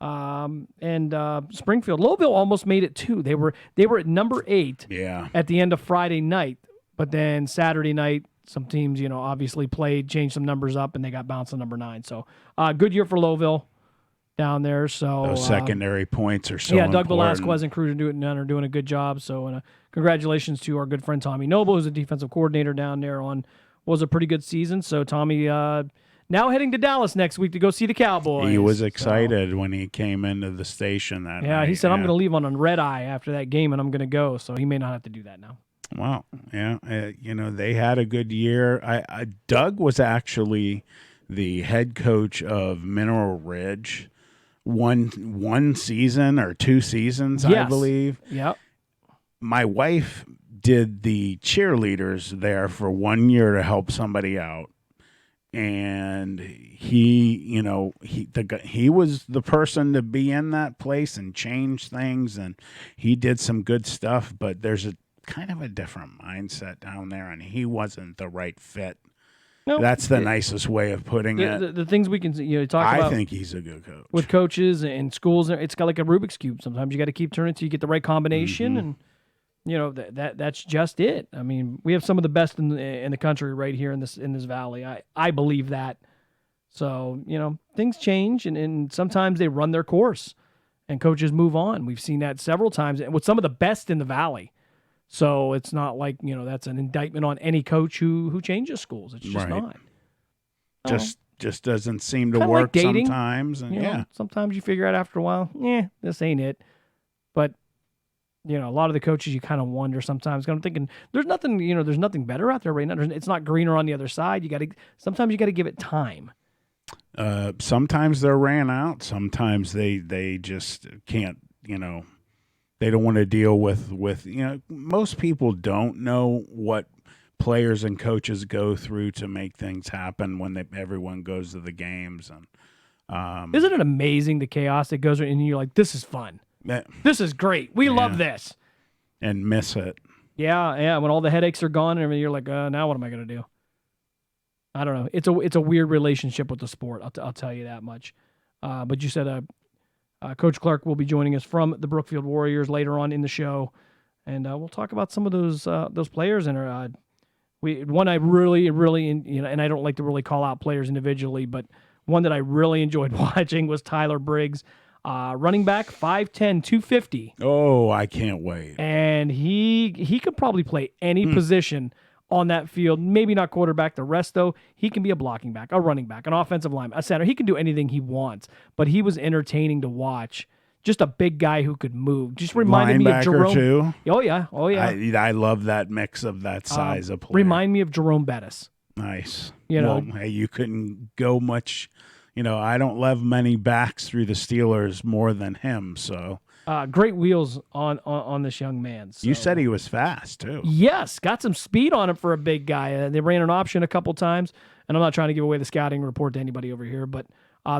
and Springfield. Lowville almost made it too. They were at number 8 at the end of Friday night, but then Saturday night, some teams, obviously changed some numbers up, and they got bounced to number 9. So, good year for Lowville down there. So those secondary points are so Doug important. Velasquez and crew are doing a good job. So, and congratulations to our good friend Tommy Noble, who's a defensive coordinator down there was a pretty good season. So Tommy now heading to Dallas next week to go see the Cowboys. He was excited when he came into the station that night. He said, I'm going to leave on a red eye after that game, and I'm going to go. So he may not have to do that now. Wow. Yeah. They had a good year. Doug was actually the head coach of Mineral Ridge one season or 2 seasons, I believe. Yep. My wife did the cheerleaders there for 1 year to help somebody out. And he was the person to be in that place and change things, and he did some good stuff, but there's a kind of a different mindset down there, and he wasn't the right fit. No, that's the nicest way of putting it. The things we can talk about. I think he's a good coach. With coaches and schools, it's got like a Rubik's Cube. Sometimes you got to keep turning until you get the right combination, and that's just it. I mean, we have some of the best in the country right here in this valley. I believe that. So things change, and sometimes they run their course, and coaches move on. We've seen that several times, and with some of the best in the valley. So it's not like that's an indictment on any coach who changes schools. It's just not. Just doesn't seem to Kinda work like dating, sometimes, and sometimes you figure out after a while, this ain't it. But a lot of the coaches you kind of wonder sometimes. I'm thinking there's nothing better out there right now. It's not greener on the other side. Sometimes you got to give it time. Sometimes they're ran out. Sometimes they just can't. They don't want to deal with most people don't know what players and coaches go through to make things happen when everyone goes to the games. And isn't it amazing the chaos that goes, and you're like, this is fun. This is great. We love this. And miss it. Yeah. When all the headaches are gone and everything, you're like, now what am I going to do? I don't know. It's a weird relationship with the sport. I'll tell you that much. But you said Coach Clark will be joining us from the Brookfield Warriors later on in the show, and we'll talk about some of those players. And one I really, and I don't like to really call out players individually, but one that I really enjoyed watching was Tyler Briggs, running back, 5'10", 250. Oh, I can't wait. And he could probably play any position on that field. Maybe not quarterback. The rest, though, he can be a blocking back, a running back, an offensive lineman, a center. He can do anything he wants, but he was entertaining to watch. Just a big guy who could move. Just reminded me of Jerome. Too. Oh, yeah. I love that mix of that size of player. Remind me of Jerome Bettis. Nice. Well, hey, you couldn't go much. I don't love many backs through the Steelers more than him, so... great wheels on this young man. So. You said he was fast, too. Yes, got some speed on him for a big guy. They ran an option a couple times, and I'm not trying to give away the scouting report to anybody over here, but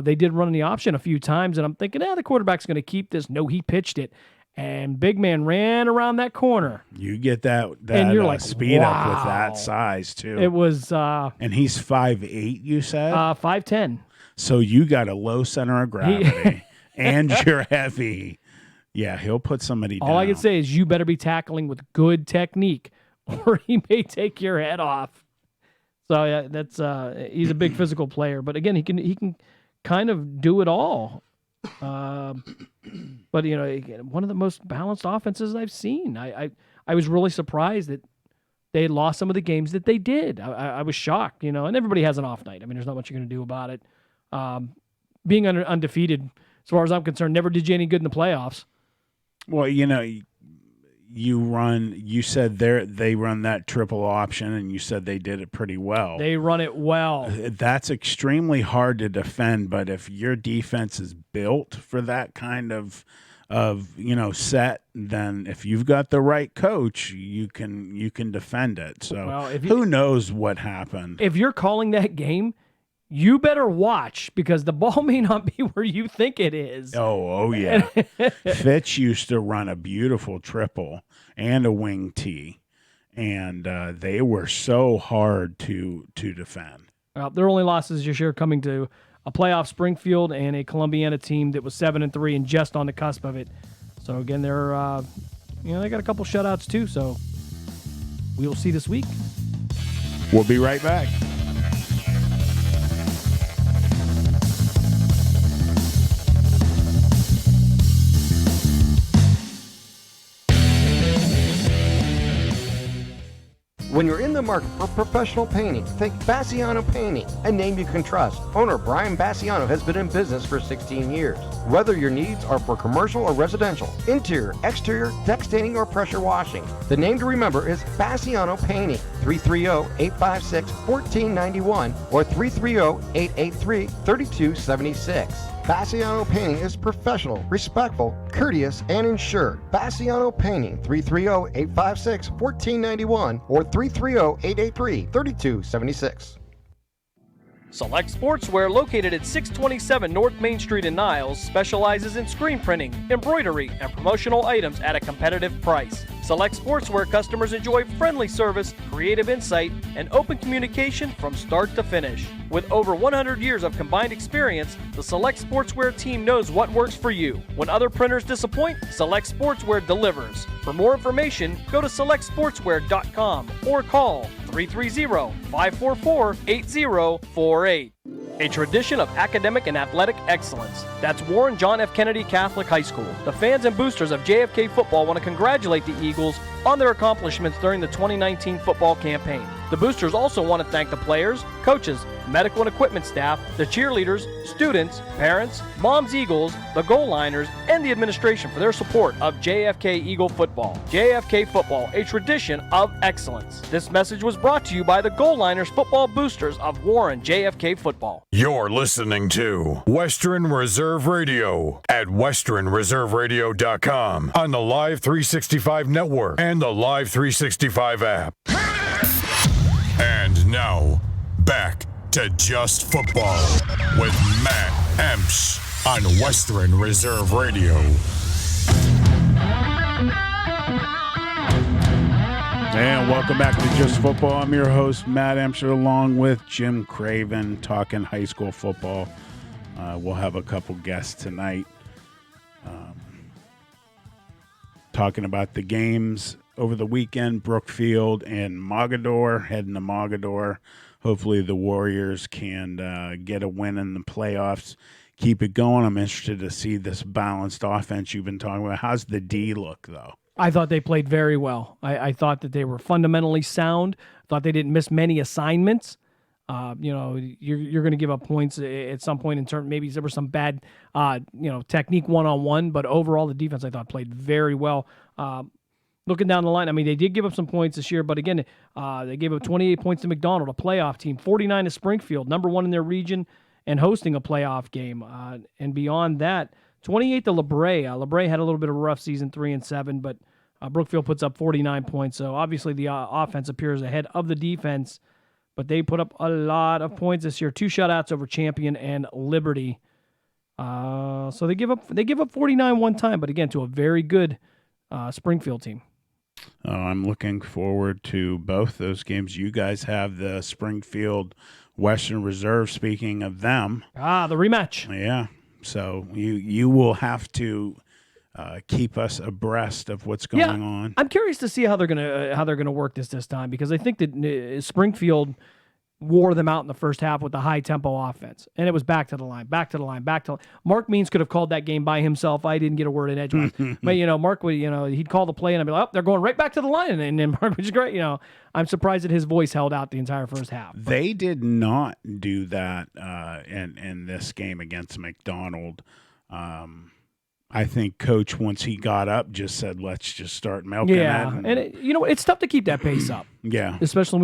they did run the option a few times, and I'm thinking, the quarterback's going to keep this. No, he pitched it, and big man ran around that corner. You get that and you're like, speed wow. up with that size, too. It was... and he's 5'8", you said? 5'10". So you got a low center of gravity, and you're heavy. Yeah, he'll put somebody down. All I can say is you better be tackling with good technique, or he may take your head off. So that's he's a big physical player, but again, he can kind of do it all. But again, one of the most balanced offenses I've seen. I was really surprised that they lost some of the games that they did. I was shocked, and everybody has an off night. I mean, there's not much you're going to do about it. Being undefeated, as far as I'm concerned, never did you any good in the playoffs. Well, you said they run that triple option, and you said they did it pretty well. They run it well. That's extremely hard to defend, but if your defense is built for that kind of set, then if you've got the right coach, you can defend it. So who knows what happened? If you're calling that game, you better watch, because the ball may not be where you think it is. Oh yeah. Fitch used to run a beautiful triple and a wing tee, and they were so hard to defend. Well, their only losses this year coming to a playoff Springfield and a Columbiana team that was 7-3 and just on the cusp of it. So again, they're they got a couple shutouts too. So we will see this week. We'll be right back. When you're in the market for professional painting, think Bassiano Painting, a name you can trust. Owner Brian Bassiano has been in business for 16 years. Whether your needs are for commercial or residential, interior, exterior, deck staining, or pressure washing, the name to remember is Bassiano Painting. 330-856-1491 or 330-883-3276. Bassiano Painting is professional, respectful, courteous, and insured. Bassiano Painting, 330-856-1491 or 330-883-3276. Select Sportswear, located at 627 North Main Street in Niles, specializes in screen printing, embroidery, and promotional items at a competitive price. Select Sportswear customers enjoy friendly service, creative insight, and open communication from start to finish. With over 100 years of combined experience, the Select Sportswear team knows what works for you. When other printers disappoint, Select Sportswear delivers. For more information, go to selectsportswear.com or call 330-544-8048. A tradition of academic and athletic excellence. That's Warren John F. Kennedy Catholic High School. The fans and boosters of JFK football want to congratulate the Eagles on their accomplishments during the 2019 football campaign. The boosters also want to thank the players, coaches, medical and equipment staff, the cheerleaders, students, parents, Moms Eagles, the goal liners, and the administration for their support of JFK Eagle football. JFK football, a tradition of excellence. This message was brought to you by the goal liners football boosters of Warren JFK football. You're listening to Western Reserve Radio at westernreserveradio.com on the Live 365 network and the Live 365 app. And now, back to Just Football with Matt Emsch on Western Reserve Radio. And welcome back to Just Football. I'm your host, Matt Emscher, along with Jim Craven, talking high school football. We'll have a couple guests tonight talking about the games over the weekend, Brookfield and Mogador, heading to Mogador. Hopefully the Warriors can get a win in the playoffs, keep it going. I'm interested to see this balanced offense you've been talking about. How's the D look, though? I thought they played very well. I thought that they were fundamentally sound. I thought they didn't miss many assignments. You're going to give up points at some point in terms. Maybe there was some bad, technique one-on-one, but overall the defense I thought played very well. Looking down the line, I mean, they did give up some points this year, but again, they gave up 28 points to McDonald, a playoff team, 49 to Springfield, number one in their region, and hosting a playoff game. And beyond that, 28 to LeBray. LeBray had a little bit of a rough season, 3-7, but Brookfield puts up 49 points. So obviously the offense appears ahead of the defense, but they put up a lot of points this year. 2 shutouts over Champion and Liberty. So they give up 49 one time, but again, to a very good Springfield team. I'm looking forward to both those games. You guys have the Springfield Western Reserve. Speaking of them, the rematch. Yeah, so you will have to keep us abreast of what's going on. I'm curious to see how they're gonna work this time, because I think that Springfield, wore them out in the first half with the high tempo offense. And it was back to the line. Mark Means could have called that game by himself. I didn't get a word in edgewise. But, Mark would, he'd call the play and I'd be like, oh, they're going right back to the line. And then Mark was great. I'm surprised that his voice held out the entire first half. They did not do that in this game against McDonald. I think Coach, once he got up, just said, let's just start milking it. And it's tough to keep that pace up. Yeah. Especially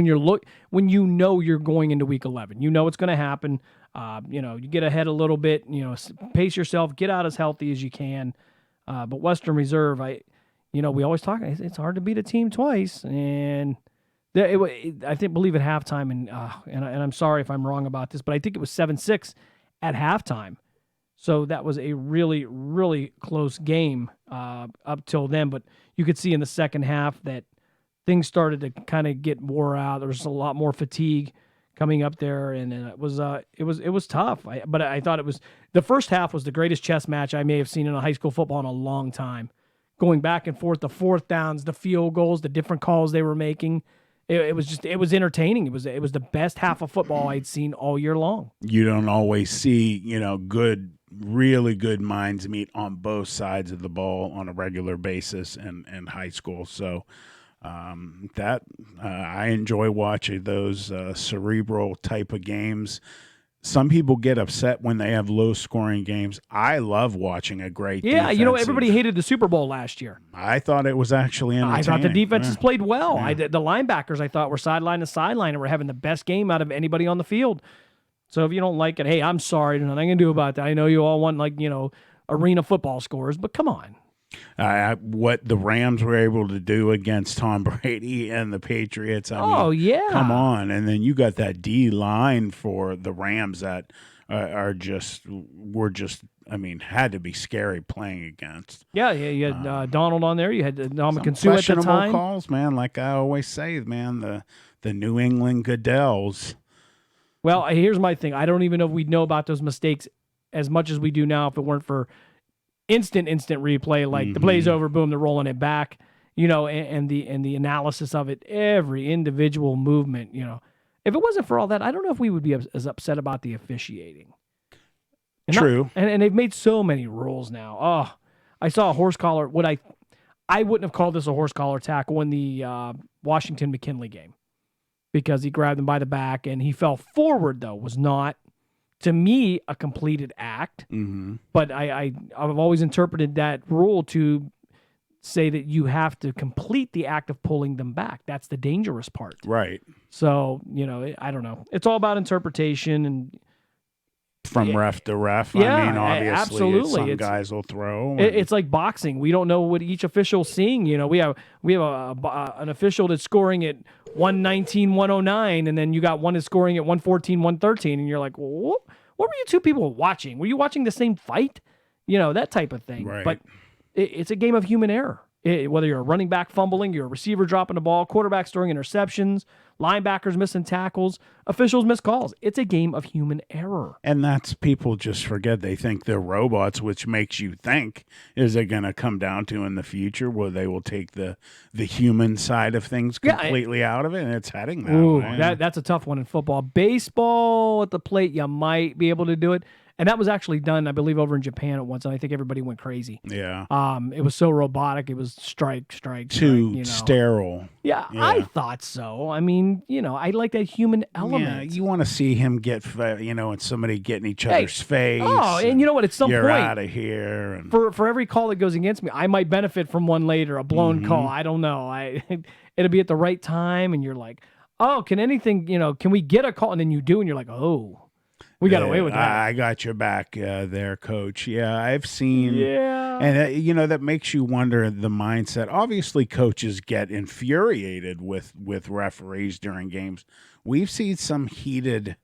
when you know you're going into week 11. You know it's going to happen. You get ahead a little bit, pace yourself, get out as healthy as you can. But Western Reserve, we always talk, it's hard to beat a team twice. And I believe at halftime, and I'm sorry if I'm wrong about this, but I think it was 7-6 at halftime. So that was a really, really close game up till then. But you could see in the second half that things started to kind of get wore out. There was a lot more fatigue coming up there, and it was tough. But I thought the first half was the greatest chess match I may have seen in a high school football in a long time. Going back and forth, the fourth downs, the field goals, the different calls they were making. It was entertaining. It was the best half of football I'd seen all year long. You don't always see, really good minds meet on both sides of the ball on a regular basis in high school. So I enjoy watching those cerebral type of games. Some people get upset when they have low-scoring games. I love watching a great defensive. Everybody hated the Super Bowl last year. I thought it was actually entertaining. I thought the defenses played well. Yeah. The linebackers, I thought, were sideline to sideline and were having the best game out of anybody on the field. So if you don't like it, hey, I'm sorry. There's nothing I can do about that. I know you all want, arena football scores, but come on. What the Rams were able to do against Tom Brady and the Patriots. Come on. And then you got that D line for the Rams that had to be scary playing against. Yeah, you had Donald on there. You had Ndamukong Suh at the time. Questionable calls, man. Like I always say, man, the New England Goodells. Well, here's my thing. I don't even know if we'd know about those mistakes as much as we do now if it weren't for instant replay, like the play's over, boom, they're rolling it back, and the analysis of it, every individual movement, If it wasn't for all that, I don't know if we would be as upset about the officiating. True. And they've made so many rules now. Oh, I saw a horse collar. I wouldn't have called this a horse collar tackle in the Washington-McKinley game because he grabbed him by the back and he fell forward, though, was not, to me, a completed act. Mm-hmm. But I've always interpreted that rule to say that you have to complete the act of pulling them back. That's the dangerous part. Right. So, I don't know. It's all about interpretation and from ref to ref. Yeah, I mean, obviously, absolutely. Some guys will throw. It's like boxing. We don't know what each official's seeing. We have an official that's scoring at 119, 109, and then you got one that's scoring at 114, 113, and you're like, well, what were you two people watching? Were you watching the same fight? That type of thing. Right. But it's a game of human error. Whether you're a running back fumbling, you're a receiver dropping the ball, quarterbacks throwing interceptions, linebackers missing tackles, officials miss calls. It's a game of human error. And that's people just forget. They think they're robots, which makes you think, is it going to come down to in the future where they will take the human side of things completely out of it? And it's heading that way. That's a tough one in football. Baseball at the plate, you might be able to do it. And that was actually done, I believe, over in Japan at once, and I think everybody went crazy. Yeah. It was so robotic. It was strike. Too sterile. Yeah, I thought so. I mean, I like that human element. Yeah, you want to see him get, and somebody get in each other's face. Oh, and you know what? At some point, you're out of here. And for every call that goes against me, I might benefit from one later, a blown call. I don't know. It'll be at the right time, and you're like, oh, can we get a call? And then you do, and you're like, oh. We got away with that. I got your back there, Coach. Yeah, I've seen. Yeah. And, that makes you wonder the mindset. Obviously, coaches get infuriated with referees during games. We've seen some heated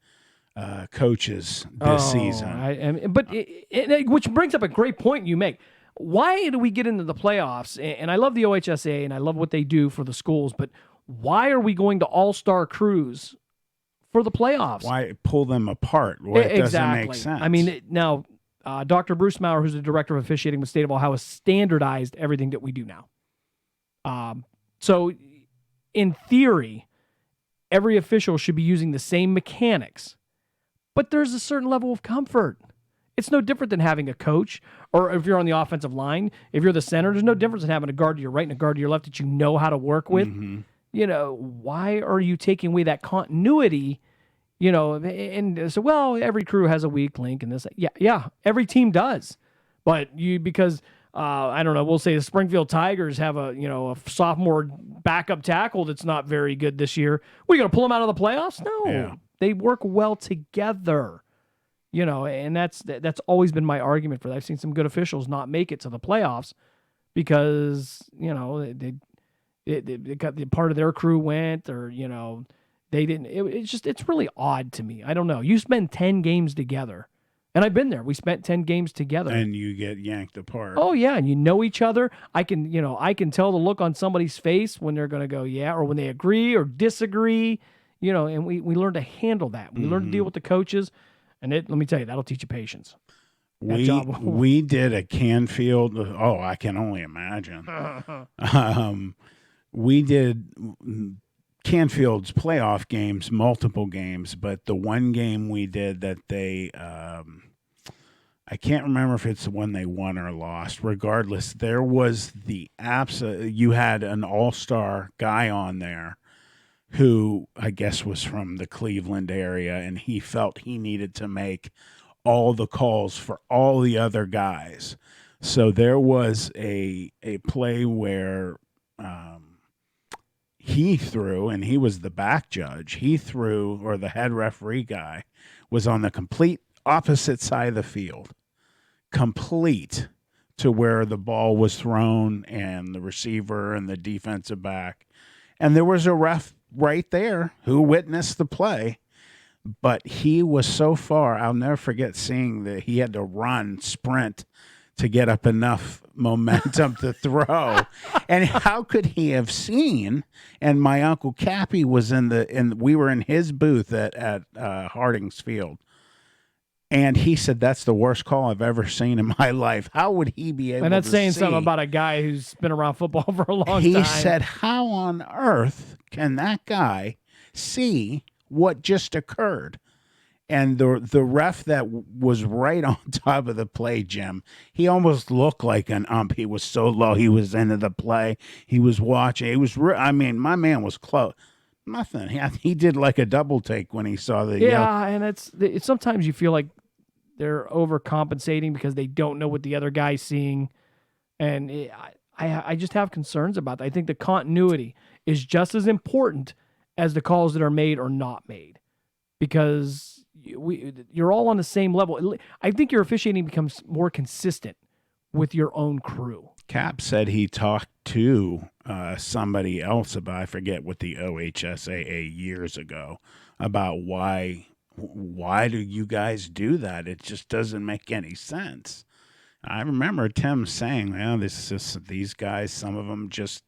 coaches this season. Which brings up a great point you make. Why do we get into the playoffs? And I love the OHSA, and I love what they do for the schools, but why are we going to all-star crews for the playoffs? Why pull them apart? It doesn't make sense. I mean, now, Dr. Bruce Maurer, who's the director of officiating with the state of Ohio, has standardized everything that we do now. So, in theory, every official should be using the same mechanics. But there's a certain level of comfort. It's no different than having a coach, or if you're on the offensive line, if you're the center, there's no difference in having a guard to your right and a guard to your left that you know how to work with. You know, why are you taking away that continuity? You know, and so, well, every crew has a weak link and this. Yeah, every team does. But because I don't know, we'll say the Springfield Tigers have a sophomore backup tackle that's not very good this year. What, are you going to pull them out of the playoffs? No, They work well together. You know, and that's always been my argument for that. I've seen some good officials not make it to the playoffs because, you know, they got the part of their crew went, or, you know, they didn't. It's really odd to me. I don't know. You spend 10 games together, and I've been there. We spent 10 games together, and you get yanked apart. Oh yeah, and you know each other. I can tell the look on somebody's face when they're going to go yeah, or when they agree or disagree. You know, and we learn to handle that. We learn to deal with the coaches. And let me tell you, that'll teach you patience. We did a Canfield. Oh, I can only imagine. We did Canfield's playoff games, multiple games, but the one game we did that they, I can't remember if it's the one they won or lost. Regardless, there was you had an all-star guy on there who I guess was from the Cleveland area, and he felt he needed to make all the calls for all the other guys. So there was a play where he threw, and he was the back judge. He threw, or the head referee guy was on the complete opposite side of the field, complete to where the ball was thrown and the receiver and the defensive back. And there was a ref right there who witnessed the play, but he was so far. I'll never forget seeing that he had to sprint to get up enough momentum to throw. And how could he have seen? And my Uncle Cappy was we were in his booth at Harding's Field. And he said, that's the worst call I've ever seen in my life. How would he be able to see? And that's saying something about a guy who's been around football for a long time. He said, how on earth can that guy see what just occurred? And the ref that was right on top of the play, Jim, he almost looked like an ump. He was so low. He was into the play. He was watching. It was, my man was close. Nothing. He did like a double take when he saw the. Yeah, and it's sometimes you feel like they're overcompensating because they don't know what the other guy's seeing, and I just have concerns about that. I think the continuity is just as important as the calls that are made or not made, because you're all on the same level. I think your officiating becomes more consistent with your own crew. Cap said he talked to somebody else about, I forget what the OHSAA years ago, about why do you guys do that? It just doesn't make any sense. I remember Tim saying, well, these guys, some of them just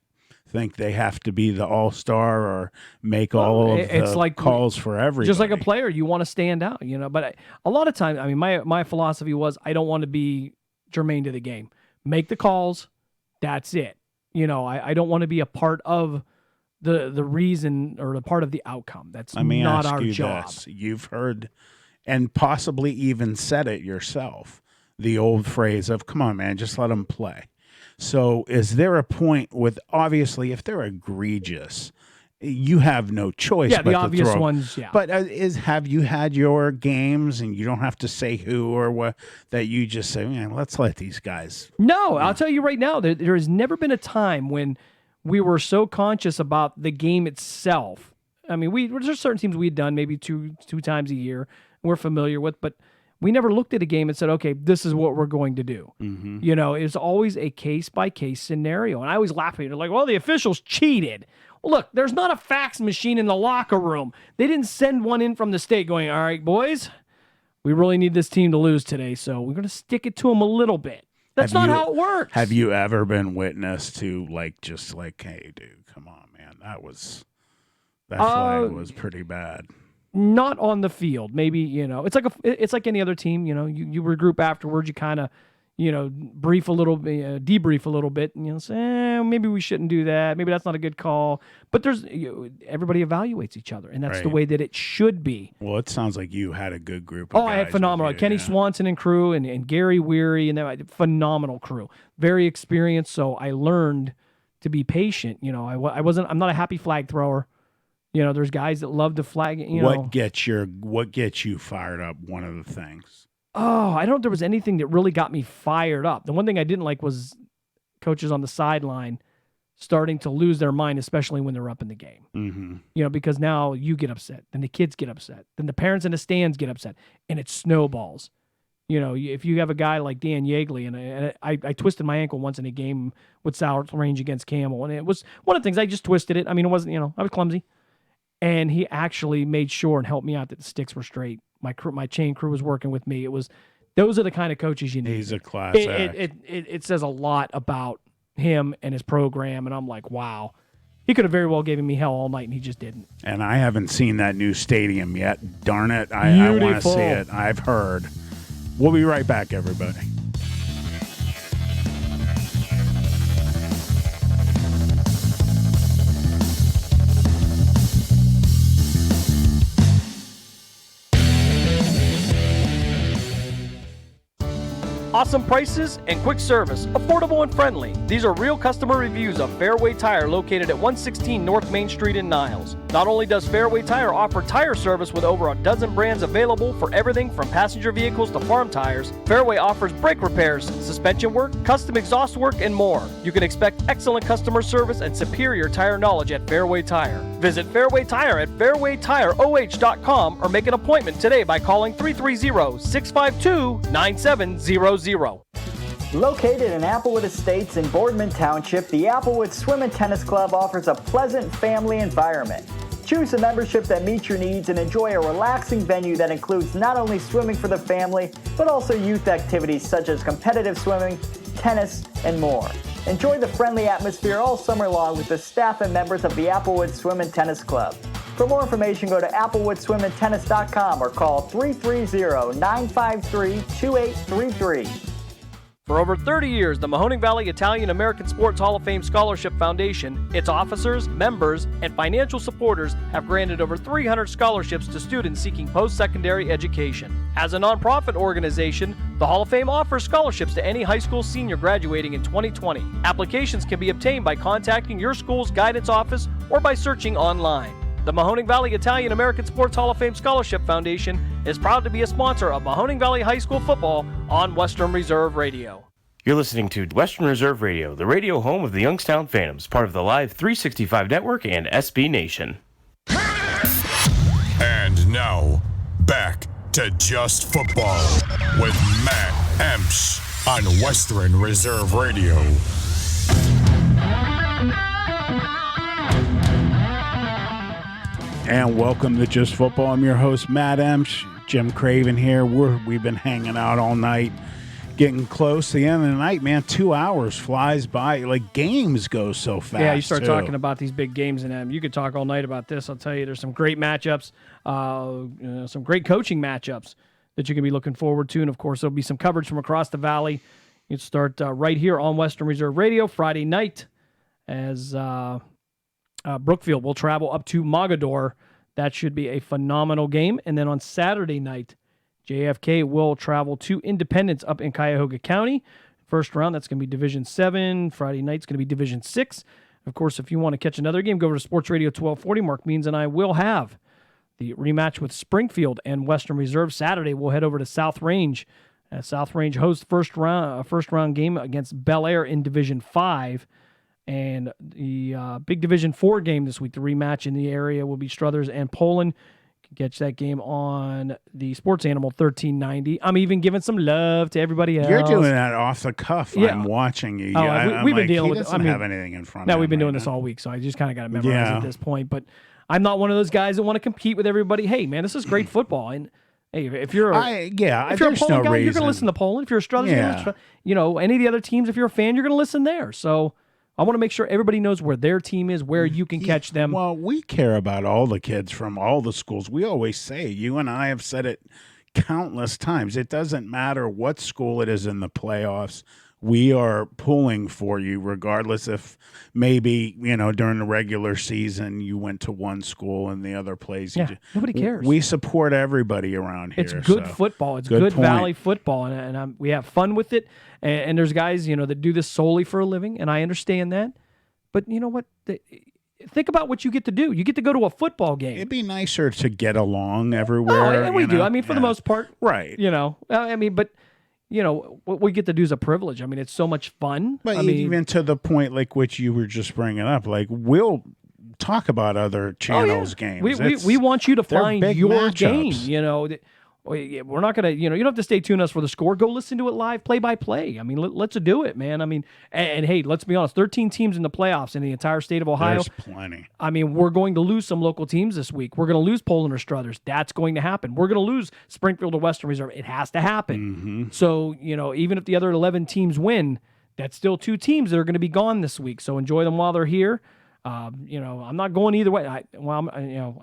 think they have to be the all-star or make all of the calls for everybody. Just like a player, you want to stand out, you know. But a lot of times, I mean, my philosophy was I don't want to be germane to the game. Make the calls, that's it. You know, I don't want to be a part of the reason or the part of the outcome. That's not our job. This. You've heard and possibly even said it yourself, the old phrase of, come on, man, just let them play. So is there a point with, obviously, if they're egregious, you have no choice but to throw. Yeah, the obvious ones, yeah. But have you had your games, and you don't have to say who or what, that you just say, man, let's let these guys. No, I'll tell you right now, there has never been a time when we were so conscious about the game itself. I mean, there's certain teams we'd done maybe two times a year we're familiar with, but we never looked at a game and said, okay, this is what we're going to do. Mm-hmm. You know, it's always a case-by-case scenario. And I always laugh at it. They're like, well, the officials cheated. Well, look, there's not a fax machine in the locker room. They didn't send one in from the state going, all right, boys, we really need this team to lose today, so we're going to stick it to them a little bit. That's not how it works. Have you ever been witness to, just like, hey, dude, come on, man, that flag was pretty bad? Not on the field. Maybe, you know, it's like any other team. You know, you regroup afterwards. You kind of, debrief a little bit, and say, maybe we shouldn't do that. Maybe that's not a good call. But everybody evaluates each other, and that's the way that it should be. Well, it sounds like you had a good group of guys. I had phenomenal. Kenny Swanson and crew, and Gary Weary, and that phenomenal crew. Very experienced, so I learned to be patient. I'm not a happy flag thrower. There's guys that love to flag. What gets you fired up? One of the things. Oh, I don't know if there was anything that really got me fired up. The one thing I didn't like was coaches on the sideline starting to lose their mind, especially when they're up in the game. Mm-hmm. Because now you get upset, then the kids get upset, then the parents in the stands get upset, and it snowballs. If you have a guy like Dan Yeagley, and I twisted my ankle once in a game with South Range against Campbell, and it was one of the things, I just twisted it. I mean, it wasn't, I was clumsy. And he actually made sure and helped me out that the sticks were straight. My chain crew was working with me. Those are the kind of coaches you need. He's a class act. It says a lot about him and his program, and I'm like, wow. He could have very well given me hell all night, and he just didn't. And I haven't seen that new stadium yet. Darn it. I want to see it. I've heard. We'll be right back, everybody. Awesome prices and quick service, affordable and friendly. These are real customer reviews of Fairway Tire located at 116 North Main Street in Niles. Not only does Fairway Tire offer tire service with over a dozen brands available for everything from passenger vehicles to farm tires, Fairway offers brake repairs, suspension work, custom exhaust work, and more. You can expect excellent customer service and superior tire knowledge at Fairway Tire. Visit Fairway Tire at fairwaytireoh.com or make an appointment today by calling 330-652-9700. Located in Applewood Estates in Boardman Township, the Applewood Swim and Tennis Club offers a pleasant family environment. Choose a membership that meets your needs and enjoy a relaxing venue that includes not only swimming for the family, but also youth activities such as competitive swimming, tennis, and more. Enjoy the friendly atmosphere all summer long with the staff and members of the Applewood Swim and Tennis Club. For more information, go to applewoodswimandtennis.com or call 330-953-2833. For over 30 years, the Mahoning Valley Italian American Sports Hall of Fame Scholarship Foundation, its officers, members, and financial supporters have granted over 300 scholarships to students seeking post-secondary education. As a nonprofit organization, the Hall of Fame offers scholarships to any high school senior graduating in 2020. Applications can be obtained by contacting your school's guidance office or by searching online. The Mahoning Valley Italian American Sports Hall of Fame Scholarship Foundation is proud to be a sponsor of Mahoning Valley High School football on Western Reserve Radio. You're listening to Western Reserve Radio, the radio home of the Youngstown Phantoms, part of the Live 365 Network and SB Nation. And now, back to Just Football with Matt Emsch on Western Reserve Radio. And welcome to Just Football. I'm your host, Matt Emsch. Jim Craven here. We've been hanging out all night, getting close to the end of the night, man. 2 hours flies by. Like, games go so fast. Yeah, you start talking about these big games, and you could talk all night about this. I'll tell you, there's some great matchups, some great coaching matchups that you can be looking forward to. And, of course, there'll be some coverage from across the valley. You can start right here on Western Reserve Radio Friday night as Brookfield will travel up to Mogador. That should be a phenomenal game. And then on Saturday night, JFK will travel to Independence up in Cuyahoga County. First round, that's going to be Division 7. Friday night's going to be Division 6. Of course, if you want to catch another game, go over to Sports Radio 1240. Mark Means and I will have the rematch with Springfield and Western Reserve. Saturday, we'll head over to South Range. South Range hosts first round game against Bel Air in Division 5. And the big Division 4 game this week, the rematch in the area, will be Struthers and Poland. You can catch that game on the Sports Animal 1390. I'm even giving some love to everybody else. You're doing that off the cuff. Yeah. I'm watching you. We've been dealing with it. He doesn't have anything in front of him. No, we've been right doing now. this all week, so I just kind of got to memorize at this point. But I'm not one of those guys that want to compete with everybody. Hey, man, this is great football. And hey, if you're a there's Poland no guy, you're going reason. to listen to Poland. If you're a Struthers, you're gonna any of the other teams, if you're a fan, you're going to listen there. So I want to make sure everybody knows where their team is, where you can catch them. Well, we care about all the kids from all the schools. We always say, you and I have said it countless times. It doesn't matter what school it is in the playoffs. We are pulling for you, regardless if maybe, during the regular season you went to one school and the other place. Yeah, nobody cares. We support everybody around here. It's good football. It's good Valley football, and we have fun with it. And there's guys, that do this solely for a living, and I understand that. But you know what? Think about what you get to do. You get to go to a football game. It'd be nicer to get along everywhere. And we do. I mean, for the most part. Right. But what we get to do is a privilege. I mean, it's so much fun. But even to the point like which you were just bringing up, like we'll talk about other channels' games. We want you to find your matchups. game. We're not gonna. You don't have to stay tuned us for the score. Go listen to it live, play by play. I mean, let's do it, man. I mean, and hey, let's be honest. 13 teams in the playoffs in the entire state of Ohio. There's plenty. I mean, we're going to lose some local teams this week. We're going to lose Poland or Struthers. That's going to happen. We're going to lose Springfield or Western Reserve. It has to happen. Mm-hmm. So even if the other 11 teams win, that's still 2 teams that are going to be gone this week. So enjoy them while they're here. I'm not going either way. I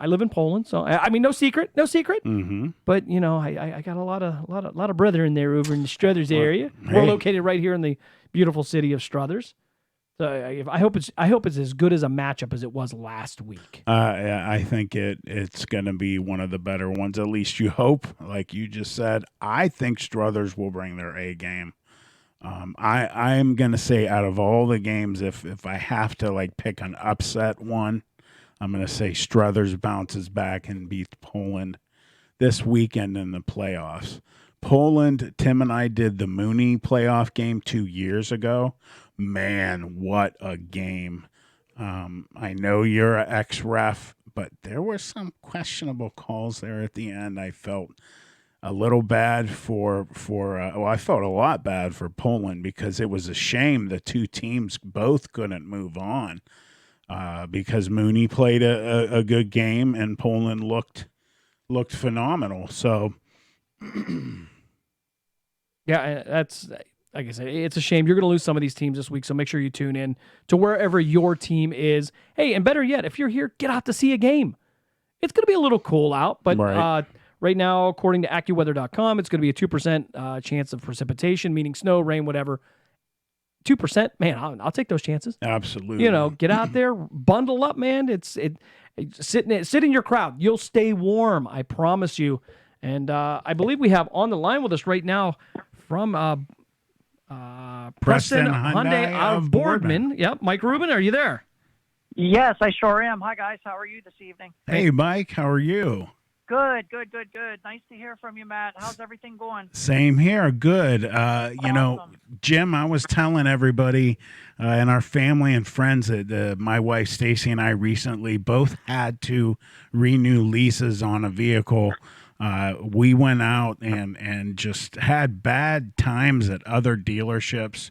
live in Poland, so I mean, no secret. Mm-hmm. But I got a lot of brethren there over in the Struthers area. Hey. We're located right here in the beautiful city of Struthers. So I hope it's as good as a matchup as it was last week. I think it's going to be one of the better ones. At least you hope, like you just said. I think Struthers will bring their A game. I'm going to say out of all the games, if I have to pick an upset one, I'm going to say Struthers bounces back and beats Poland this weekend in the playoffs. Poland, Tim and I did the Mooney playoff game 2 years ago. Man, what a game. I know you're an ex-ref, but there were some questionable calls there at the end. I felt a little bad I felt a lot bad for Poland because it was a shame the 2 teams both couldn't move on because Mooney played a good game and Poland looked phenomenal. So, yeah, that's like I said, it's a shame. You're going to lose some of these teams this week, so make sure you tune in to wherever your team is. Hey, and better yet, if you're here, get out to see a game. It's going to be a little cool out, but right now, according to AccuWeather.com, it's going to be a 2% chance of precipitation, meaning snow, rain, whatever. 2%, man, I'll take those chances. Absolutely. Get out there, bundle up, man. Sit in your crowd. You'll stay warm, I promise you. And I believe we have on the line with us right now from Preston Hyundai out of Boardman. Yep, Mike Rubin, are you there? Yes, I sure am. Hi, guys. How are you this evening? Hey, Mike. How are you? Good. Nice to hear from you, Matt. How's everything going? Same here. Good. Jim, I was telling everybody and our family and friends that my wife Stacy and I recently both had to renew leases on a vehicle. We went out and just had bad times at other dealerships.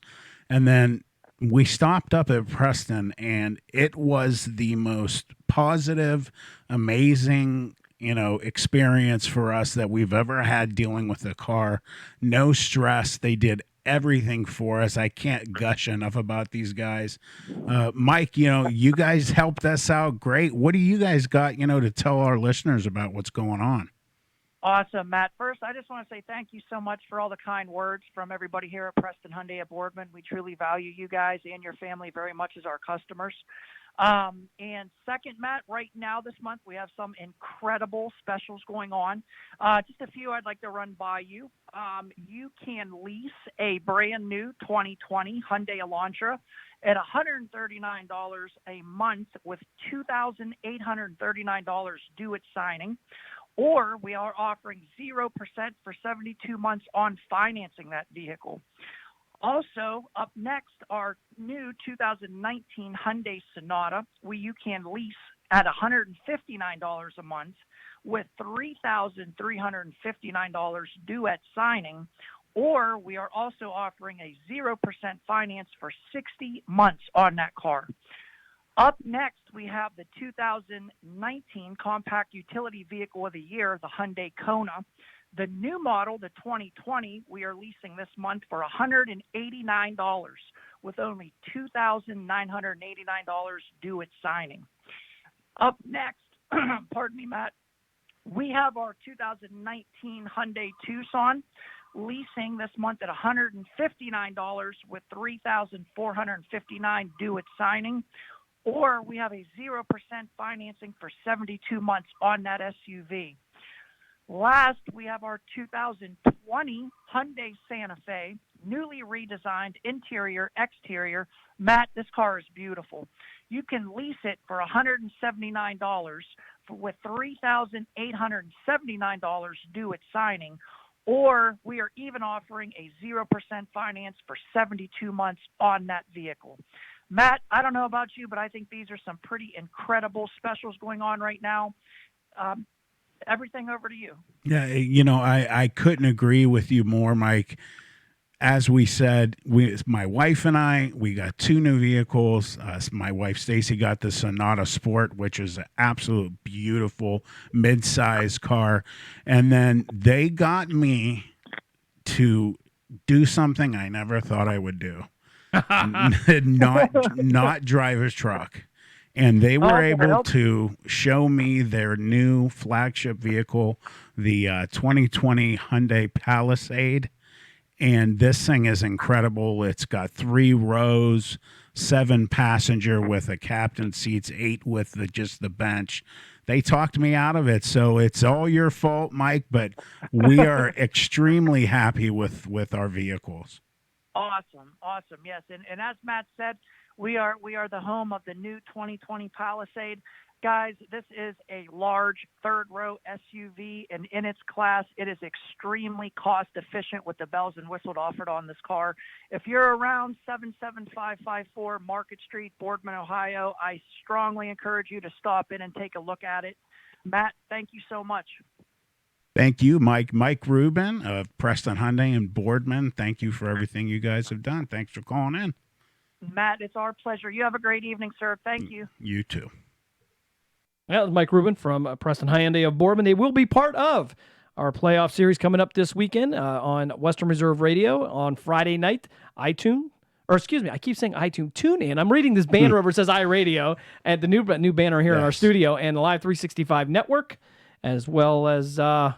And then we stopped up at Preston, and it was the most positive, amazing experience for us that we've ever had dealing with a car. No stress. They did everything for us. I can't gush enough about these guys. Mike, you guys helped us out great. What do you guys got, to tell our listeners about what's going on? Awesome, Matt. First, I just want to say thank you so much for all the kind words from everybody here at Preston Hyundai at Boardman. We truly value you guys and your family very much as our customers. And second, Matt, right now this month we have some incredible specials going on. Just a few I'd like to run by you. You can lease a brand new 2020 Hyundai Elantra at $139 a month with $2,839 due at signing. Or we are offering 0% for 72 months on financing that vehicle. Also, up next, our new 2019 Hyundai Sonata, where you can lease at $159 a month with $3,359 due at signing. Or we are also offering a 0% finance for 60 months on that car. Up next, we have the 2019 Compact Utility Vehicle of the Year, the Hyundai Kona. The new model, the 2020, we are leasing this month for $189 with only $2,989 due at signing. Up next, pardon me, Matt, We have our 2019 Hyundai Tucson leasing this month at $159 with $3,459 due at signing. Or we have a 0% financing for 72 months on that SUV. Last, we have our 2020 Hyundai Santa Fe, newly redesigned interior, exterior. Matt, this car is beautiful. You can lease it for $179 with $3,879 due at signing, or we are even offering a 0% finance for 72 months on that vehicle. Matt, I don't know about you, but I think these are some pretty incredible specials going on right now. Everything over to you. Yeah, I couldn't agree with you more, Mike. As we said, my wife and we got 2 new vehicles. My wife, Stacy, got the Sonata Sport, which is an absolute beautiful mid-size car. And then they got me to do something I never thought I would do. not drive a truck. And they were able to show me their new flagship vehicle, the 2020 Hyundai Palisade. And this thing is incredible. It's got 3 rows, 7 passenger with a captain seats, 8 with just the bench. They talked me out of it. So it's all your fault, Mike, but we are extremely happy with our vehicles. Awesome. Yes. And as Matt said, we are the home of the new 2020 Palisade. Guys, this is a large third-row SUV, and in its class, it is extremely cost-efficient with the bells and whistles offered on this car. If you're around 77554 Market Street, Boardman, Ohio, I strongly encourage you to stop in and take a look at it. Matt, thank you so much. Thank you, Mike. Mike Rubin of Preston Hyundai in Boardman. Thank you for everything you guys have done. Thanks for calling in. Matt, it's our pleasure. You have a great evening, sir. Thank you. You too. That was Mike Rubin from Preston Hyundai of Boardman. They will be part of our playoff series coming up this weekend on Western Reserve Radio on Friday night. I keep saying iTunes. Tune in. I'm reading this banner over. It says iRadio, and the new banner here in our studio, and the Live 365 Network, as well as a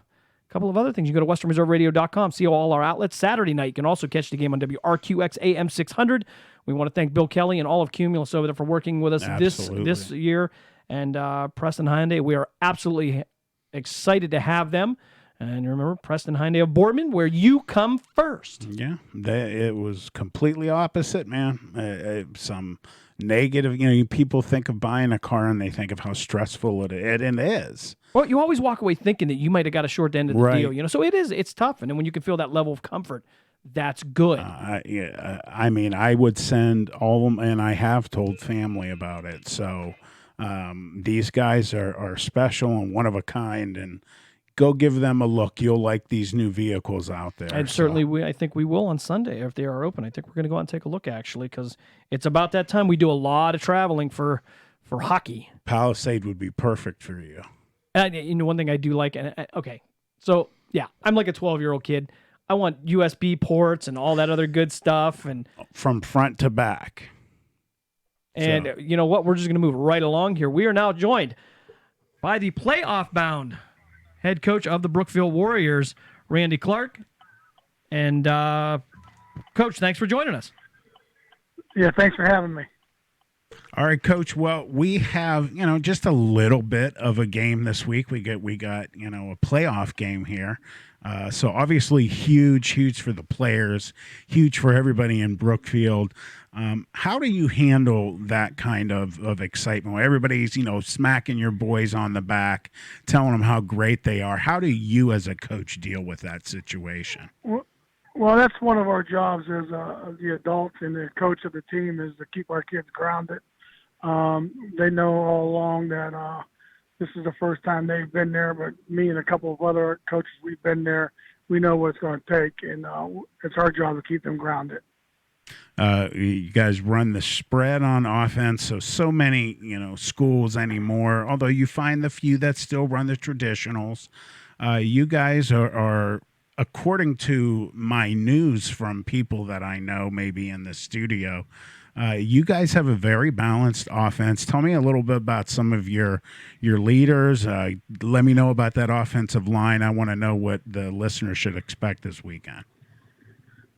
couple of other things. You go to westernreserveradio.com, see all our outlets. Saturday night, you can also catch the game on WRQX AM 600. We want to thank Bill Kelly and all of Cumulus over there for working with us this year. And Preston Hyundai, we are absolutely excited to have them. And remember, Preston Hyundai of Boardman, where you come first. Yeah, it was completely opposite, man. Some negative, people think of buying a car and they think of how stressful it is. Well, you always walk away thinking that you might have got a short end of the deal, So it's tough. And then when you can feel that level of comfort, that's good. I would send all of them, and I have told family about it. So these guys are special and one of a kind, and go give them a look. You'll like these new vehicles out there. And certainly, I think we will on Sunday if they are open. I think we're going to go out and take a look, actually, because it's about that time. We do a lot of traveling for hockey. Palisade would be perfect for you. And one thing I do like, so yeah, I'm like a 12-year-old kid. I want USB ports and all that other good stuff, and from front to back. And you know what? We're just going to move right along here. We are now joined by the playoff-bound head coach of the Brookfield Warriors, Randy Clark. And, Coach, thanks for joining us. Yeah, thanks for having me. All right, Coach. Well, we have, just a little bit of a game this week. We got, a playoff game here. So obviously huge for the players, huge for everybody in Brookfield. How do you handle that kind of excitement? Everybody's, smacking your boys on the back, telling them how great they are. How do you as a coach deal with that situation? Well, that's one of our jobs as the adults and the coach of the team is to keep our kids grounded. They know all along that this is the first time they've been there, but me and a couple of other coaches, we've been there. We know what it's going to take, and it's our job to keep them grounded. You guys run the spread on offense, so many schools anymore, although you find the few that still run the traditionals. You guys are, according to my news from people that I know maybe in the studio, You guys have a very balanced offense. Tell me a little bit about some of your leaders. Let me know about that offensive line. I want to know what the listeners should expect this weekend.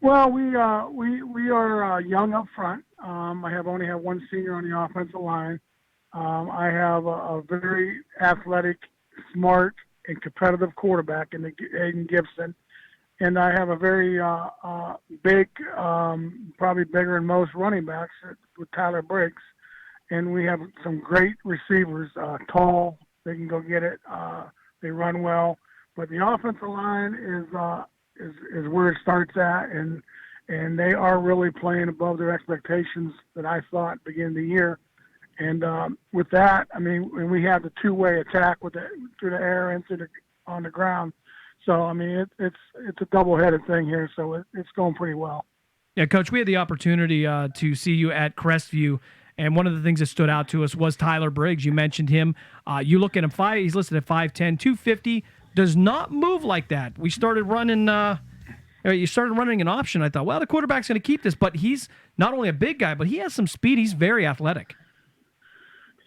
Well, we are young up front. I only have one senior on the offensive line. I have a very athletic, smart, and competitive quarterback in Aiden Gibson. And I have a very big, probably bigger than most running backs with Tyler Briggs. And we have some great receivers, tall, they can go get it, they run well. But the offensive line is where it starts at, and they are really playing above their expectations that I thought at the beginning of the year. And with that, I mean, and we have the two-way attack through the air and on the ground. So, I mean, it's a double-headed thing here, so it's going pretty well. Yeah, Coach, we had the opportunity to see you at Crestview, and one of the things that stood out to us was Tyler Briggs. You mentioned him. You look at him, he's listed at 5'10", 250, does not move like that. We started running you started running an option. I thought, well, the quarterback's going to keep this, but he's not only a big guy, but he has some speed. He's very athletic.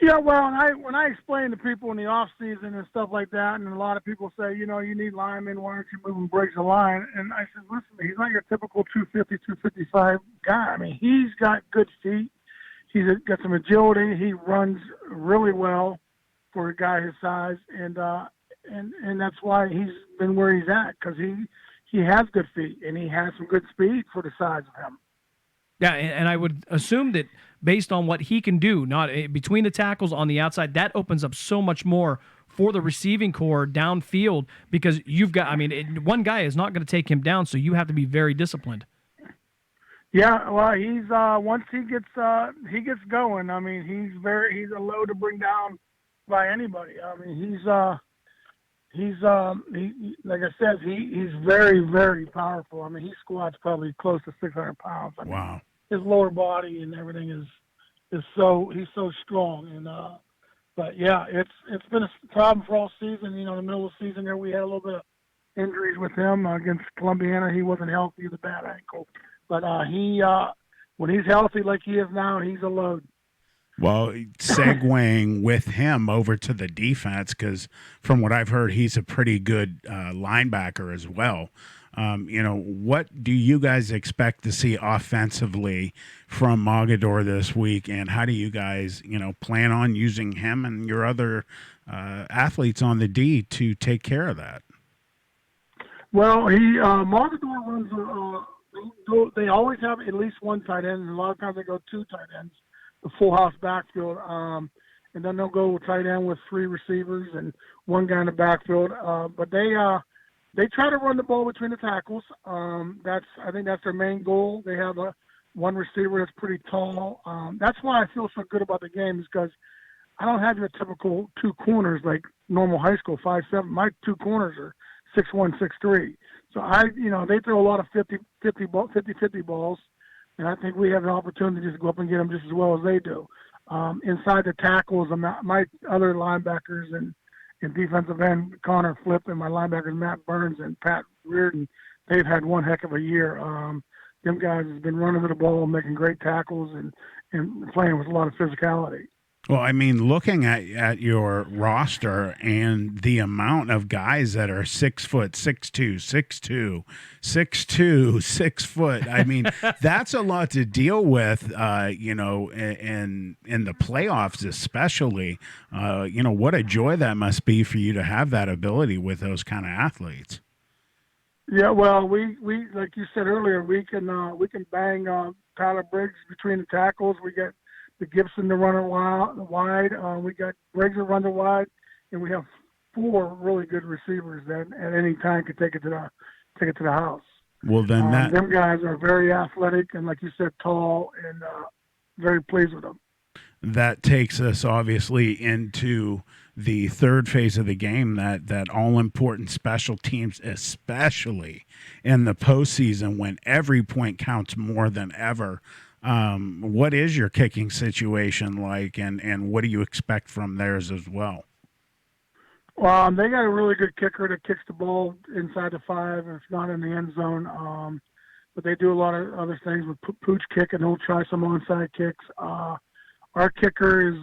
Yeah, well, when I explain to people in the off season and stuff like that, and a lot of people say, you need linemen, why aren't you moving Briggs the line? And I said, listen, he's not your typical 250, 255 guy. I mean, he's got good feet. He's got some agility. He runs really well for a guy his size, and that's why he's been where he's at, because he has good feet and he has some good speed for the size of him. Yeah, and I would assume that based on what he can do, not between the tackles on the outside, that opens up so much more for the receiving core downfield, because you've got, one guy is not going to take him down, so you have to be very disciplined. Yeah, well, he's once he gets going, I mean, he's a load to bring down by anybody. I mean, he's like I said, he's very, very powerful. I mean, he squats probably close to 600 pounds. I mean, wow. His lower body and everything he's so strong. And but yeah, it's been a problem for all season. In the middle of the season there, we had a little bit of injuries with him against Columbiana. He wasn't healthy with a bad ankle, but when he's healthy like he is now, he's a load. Well, segueing with him over to the defense, because from what I've heard, he's a pretty good linebacker as well. What do you guys expect to see offensively from Mogadore this week, and how do you guys, plan on using him and your other athletes on the D to take care of that? Well, Mogadore runs. They always have at least one tight end, and a lot of times they go two tight ends. The full house backfield, and then they'll go tight end with three receivers and one guy in the backfield. But they try to run the ball between the tackles. I think that's their main goal. They have one receiver that's pretty tall. That's why I feel so good about the game, is because I don't have your typical two corners like normal high school 5'7". My two corners are 6'1", 6'3". So they throw a lot of 50-50 balls. And I think we have an opportunity to just go up and get them just as well as they do. Inside the tackles, my other linebackers and defensive end, Connor Flip, and my linebackers, Matt Burns and Pat Reardon, they've had one heck of a year. Them guys have been running with the ball, making great tackles, and playing with a lot of physicality. Well, looking at your roster and the amount of guys that are 6 foot, 6'2", 6'2", 6'2", 6 foot. That's a lot to deal with, in the playoffs especially. What a joy that must be for you to have that ability with those kind of athletes. Yeah, well, we like you said earlier, we can bang Tyler Briggs between the tackles. We get the Gibson to run it wide. We got Briggs to run it wide, and we have four really good receivers that at any time could take it to the house. Well, then them guys are very athletic and, like you said, tall, and very pleased with them. That takes us obviously into the third phase of the game, that all-important special teams, especially in the postseason when every point counts more than ever. What is your kicking situation like, and what do you expect from theirs as well? They got a really good kicker that kicks the ball inside the 5, if not in the end zone. but they do a lot of other things with pooch kick, and they'll try some onside kicks. Our kicker is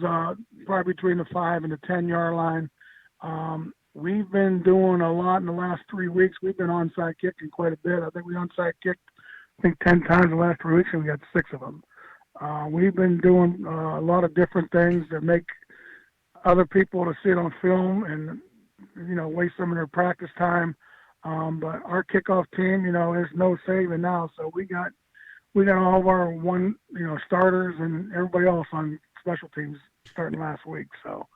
probably between the 5 and the 10-yard line. We've been doing a lot in the last 3 weeks. We've been onside kicking quite a bit. I think we onside kicked 10 times in the last 3 weeks, and we got 6 of them. We've been doing a lot of different things that make other people to see it on film and, waste some of their practice time. But our kickoff team, there's no saving now. So we got all of our starters and everybody else on special teams starting last week. So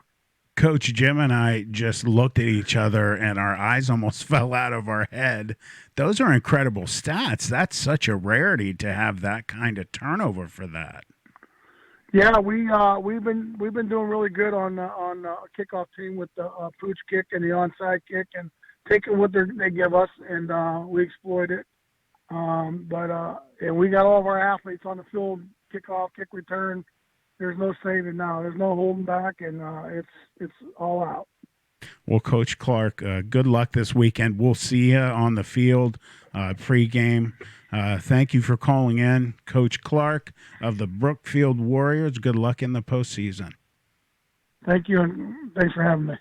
Coach Jim and I just looked at each other and our eyes almost fell out of our head. Those are incredible stats. That's such a rarity to have that kind of turnover for that. Yeah, we've been doing really good on a kickoff team with the pooch kick and the onside kick, and taking what they give us, and we exploit it. And we got all of our athletes on the field, kickoff, kick return. There's no saving now. There's no holding back, and it's all out. Well, Coach Clark, good luck this weekend. We'll see you on the field pregame. Thank you for calling in, Coach Clark of the Brookfield Warriors. Good luck in the postseason. Thank you, and thanks for having me.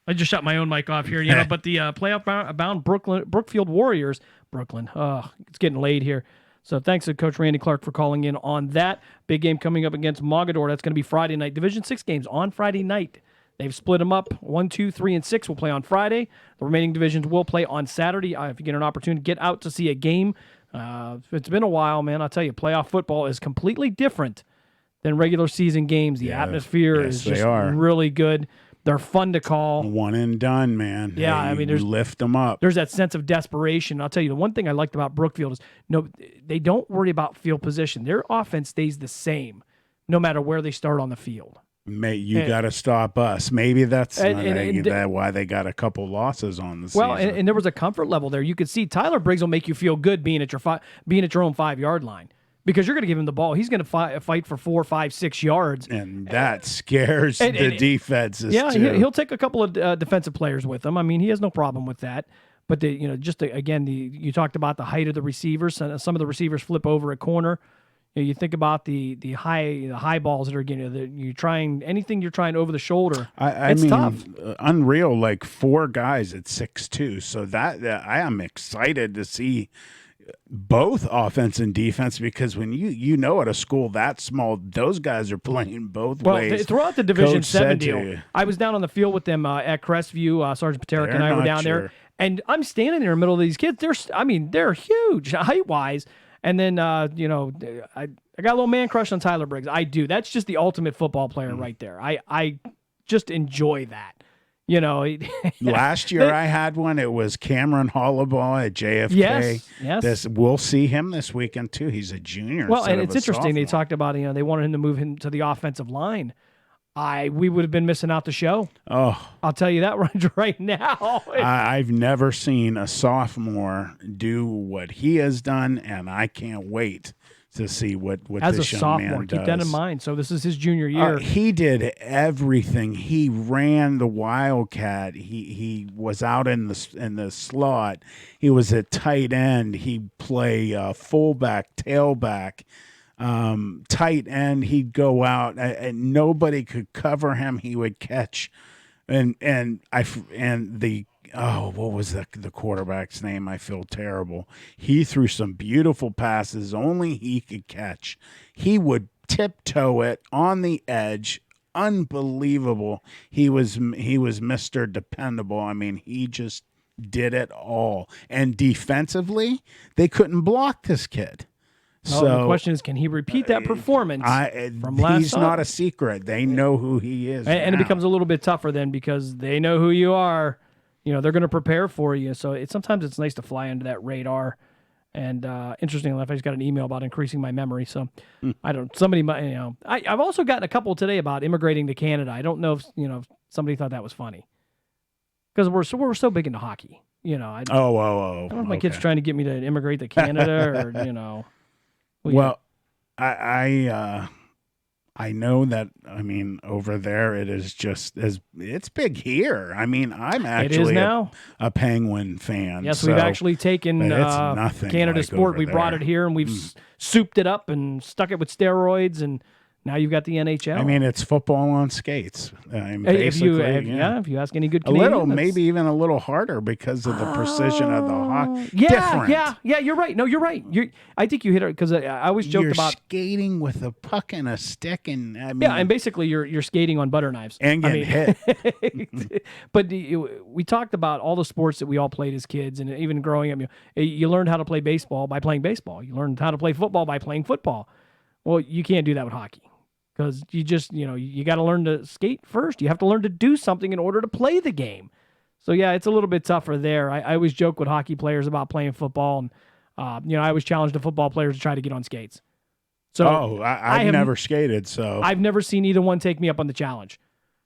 I just shut my own mic off here, but the playoff-bound Brookfield Warriors, Brooklyn, it's getting late here. So thanks to Coach Randy Clark for calling in on that. Big game coming up against Mogadore. That's going to be Friday night. Division 6 games on Friday night. They've split them up. 1, 2, 3, and 6 will play on Friday. The remaining divisions will play on Saturday. If you get an opportunity to get out to see a game, it's been a while, man. I'll tell you, playoff football is completely different than regular season games. The atmosphere is just really good. They're fun to call. One and done, man. Yeah, hey, there's lift them up. There's that sense of desperation. I'll tell you, the one thing I liked about Brookfield is they don't worry about field position. Their offense stays the same no matter where they start on the field. You got to stop us. Maybe that's why they got a couple losses on the season. Well, and there was a comfort level there. You could see Tyler Briggs will make you feel good being at your own 5-yard line. Because you're going to give him the ball. He's going to fight for 4, 5, 6 yards. And that scares the defenses, too. He'll take a couple of defensive players with him. I mean, he has no problem with that. But, you talked about the height of the receivers. Some of the receivers flip over a corner. You think about the high balls that are getting anything you're trying over the shoulder. It's tough. Unreal, like 4 guys at 6'2". So that I am excited to see both offense and defense, because when at a school that small, those guys are playing both ways. Throughout the Division 7 deal, I was down on the field with them at Crestview. Sergeant Paterick and I were down there, and I'm standing there in the middle of these kids. They're huge height wise, and then I got a little man crush on Tyler Briggs. I do. That's just the ultimate football player right there. I just enjoy that. Last year I had one. It was Cameron Hollabaugh at JFK. Yes. We'll see him this weekend too. He's a junior. Well, and it's interesting. Sophomore. They talked about they wanted him to move him to the offensive line. We would have been missing out the show. Oh, I'll tell you that right now. I've never seen a sophomore do what he has done, and I can't wait to see what as this a young sophomore, man does. Keep that in mind. So this is his junior year. He did everything. He ran the Wildcat. He was out in the slot. He was at tight end. He'd play fullback, tailback, tight end. He'd go out, and nobody could cover him. He would catch, what was the quarterback's name? I feel terrible. He threw some beautiful passes only he could catch. He would tiptoe it on the edge. Unbelievable. He was Mr. Dependable. I mean, he just did it all. And defensively, they couldn't block this kid. So the question is, can he repeat that performance from last He's not a secret. They know who he is. And it becomes a little bit tougher then, because they know who you are. They're going to prepare for you. So sometimes it's nice to fly under that radar. And interestingly enough, I just got an email about increasing my memory. So somebody might, I've also gotten a couple today about immigrating to Canada. I don't know if somebody thought that was funny, because we're so big into hockey. I don't know if my kid's trying to get me to immigrate to Canada or. Well, I I know that, I mean, over there it is just it's big here. I mean, I'm actually now. a Penguin fan. Yes, so, we've actually taken but it's nothing Canada like Sport. over We brought there. it here and we've souped it up and stuck it with steroids, and now you've got the NHL. I mean, it's football on skates. I mean, Hey, if you basically, if you ask any good a Canadian, little, that's- maybe even a little harder because of the precision of the hockey. Yeah, Different. yeah. You're right. No, you're right. I think you hit it because I always joked You're about skating with a puck and a stick, and I mean, yeah, and basically you're skating on butter knives and getting hit. But we talked about all the sports that we all played as kids, and even growing up, you learned how to play baseball by playing baseball. You learned how to play football by playing football. Well, you can't do that with hockey because you just you got to learn to skate first. You have to learn to do something in order to play the game. So yeah, it's a little bit tougher there. I always joke with hockey players about playing football, and I always challenge the football players to try to get on skates. So I've never skated, so I've never seen either one take me up on the challenge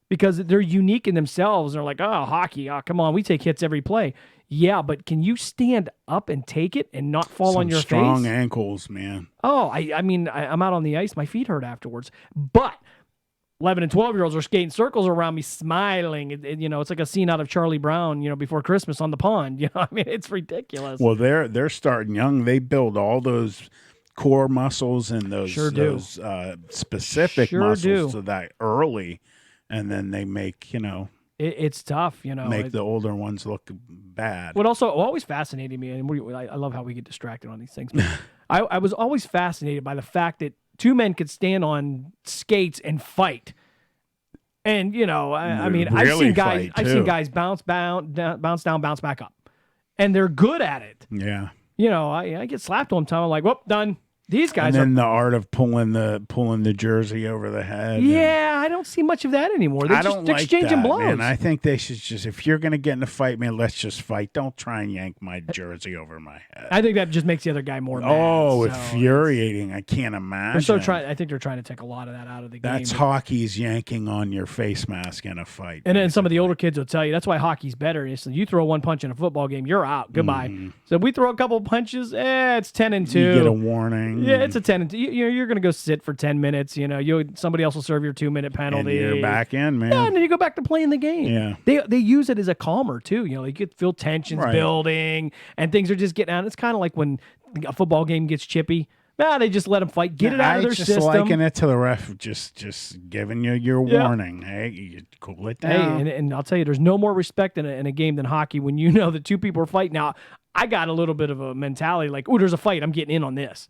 because they're unique in themselves. They're like, oh, hockey, come on, we take hits every play. Yeah, but can you stand up and take it and not fall on your strong face? ankles, man. Oh, I mean, I'm out on the ice, my feet hurt afterwards. But 11 and 12-year-olds are skating circles around me, smiling. It's like a scene out of Charlie Brown, before Christmas on the pond. I mean, it's ridiculous. Well, they're starting young. They build all those core muscles and those specific muscles to that early, and then they make it's tough. Make the older ones look bad. What also always fascinated me, and I love how we get distracted on these things. But I was always fascinated by the fact that two men could stand on skates and fight. And I mean, Really I've seen guys bounce down, bounce back up, and they're good at it. Yeah. I get slapped all the time. I'm like, whoop, done. These guys and then the art of pulling the jersey over the head. Yeah, I don't see much of that anymore. They're just exchanging blows. Man. I think they should just, if you're going to get in a fight, man, let's just fight. Don't try and yank my jersey over my head. I think that just makes the other guy more mad. Oh, infuriating. I can't imagine. I think they're trying to take a lot of that out of the game. That's hockey's yanking on your face mask in a fight. And then some of the older kids will tell you that's why hockey's better. Is you throw one punch in a football game, you're out. Goodbye. Mm-hmm. So if we throw a couple punches, it's 10-2. You get a warning. Yeah, it's a 10-2. You're going to go sit for 10 minutes. Somebody else will serve your 2-minute penalty. And you're back in, man. Yeah, and then you go back to playing the game. Yeah. They use it as a calmer too. You could feel tensions building and things are just getting out. It's kind of like when a football game gets chippy. They just let them fight, get it out of their system. I just liken it to the ref just giving you your warning. Hey, you cool it down. Hey, and I'll tell you, there's no more respect in a game than hockey when you know that two people are fighting. Now, I got a little bit of a mentality like, oh, there's a fight. I'm getting in on this.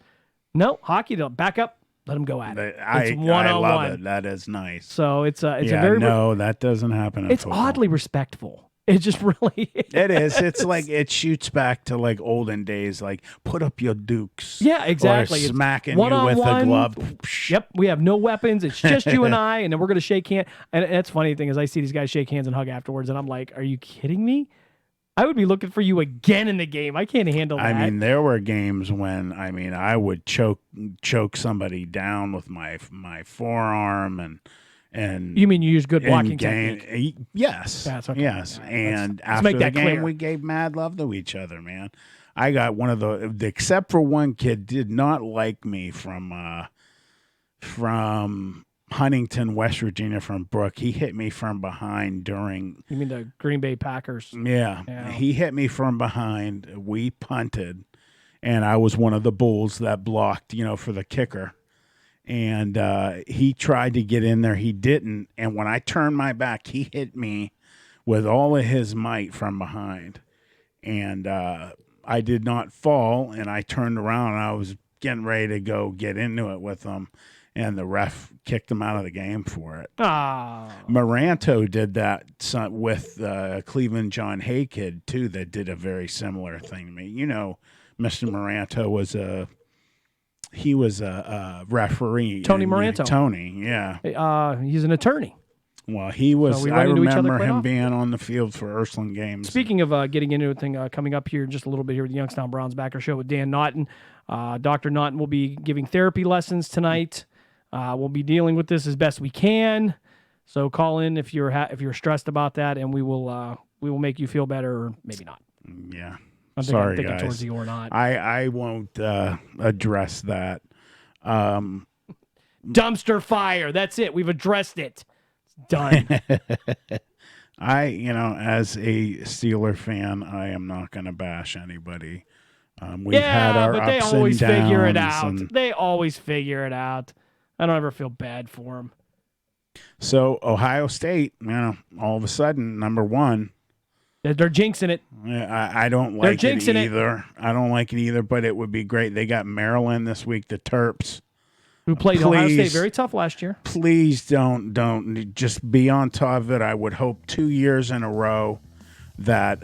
No, hockey, they'll back up, let them go at it. It's one-on-one. I love it. That is nice. So it's a very... No, that doesn't happen in It's football. oddly respectful. It just really is. It is. It's like it shoots back to like olden days, like put up your dukes. Yeah, exactly. Or smacking you with a glove. Yep, we have no weapons. It's just you and I, and then we're going to shake hands. And that's funny thing is I see these guys shake hands and hug afterwards, and I'm like, are you kidding me? I would be looking for you again in the game. I can't handle that. I mean, there were games when I would choke somebody down with my forearm and you mean you use good blocking technique? Yes. That's okay. Yes. Yeah, and let's after make the that game, clear. we gave mad love to each other, man. I got one of the except for one kid did not like me from Huntington, West Virginia, from Brook. He hit me from behind during... You mean the Green Bay Packers? Yeah. He hit me from behind. We punted, and I was one of the Bulls that blocked, for the kicker. And he tried to get in there. He didn't. And when I turned my back, he hit me with all of his might from behind. And I did not fall, and I turned around, and I was getting ready to go get into it with him. And the ref kicked him out of the game for it. Maranto did that with Cleveland John Hay kid, too, that did a very similar thing to me. Mr. Maranto was a referee. Tony Maranto. Tony, yeah. He's an attorney. Well, he was. So we I run into each other remember quite him often. being on the field for Ursuline games. Speaking of getting into a thing coming up here in just a little bit here with the Youngstown Browns Backer Show with Dan Naughton. Dr. Naughton will be giving therapy lessons tonight. We'll be dealing with this as best we can. So call in if you're stressed about that, and we will make you feel better, or maybe not. Yeah. I'm Sorry, thinking guys. towards you or not. I won't address that. Dumpster fire. That's it. We've addressed it. It's done. As a Steeler fan, I am not going to bash anybody. We've had our but they ups always and downs. figure it out. And They always figure it out. I don't ever feel bad for them. so Ohio State, all of a sudden, number one. They're jinxing it. I don't like it jinxing it. either. I don't like it either, but it would be great. They got Maryland this week, the Terps. Who played Ohio State very tough last year. Please don't just be on top of it. I would hope 2 years in a row that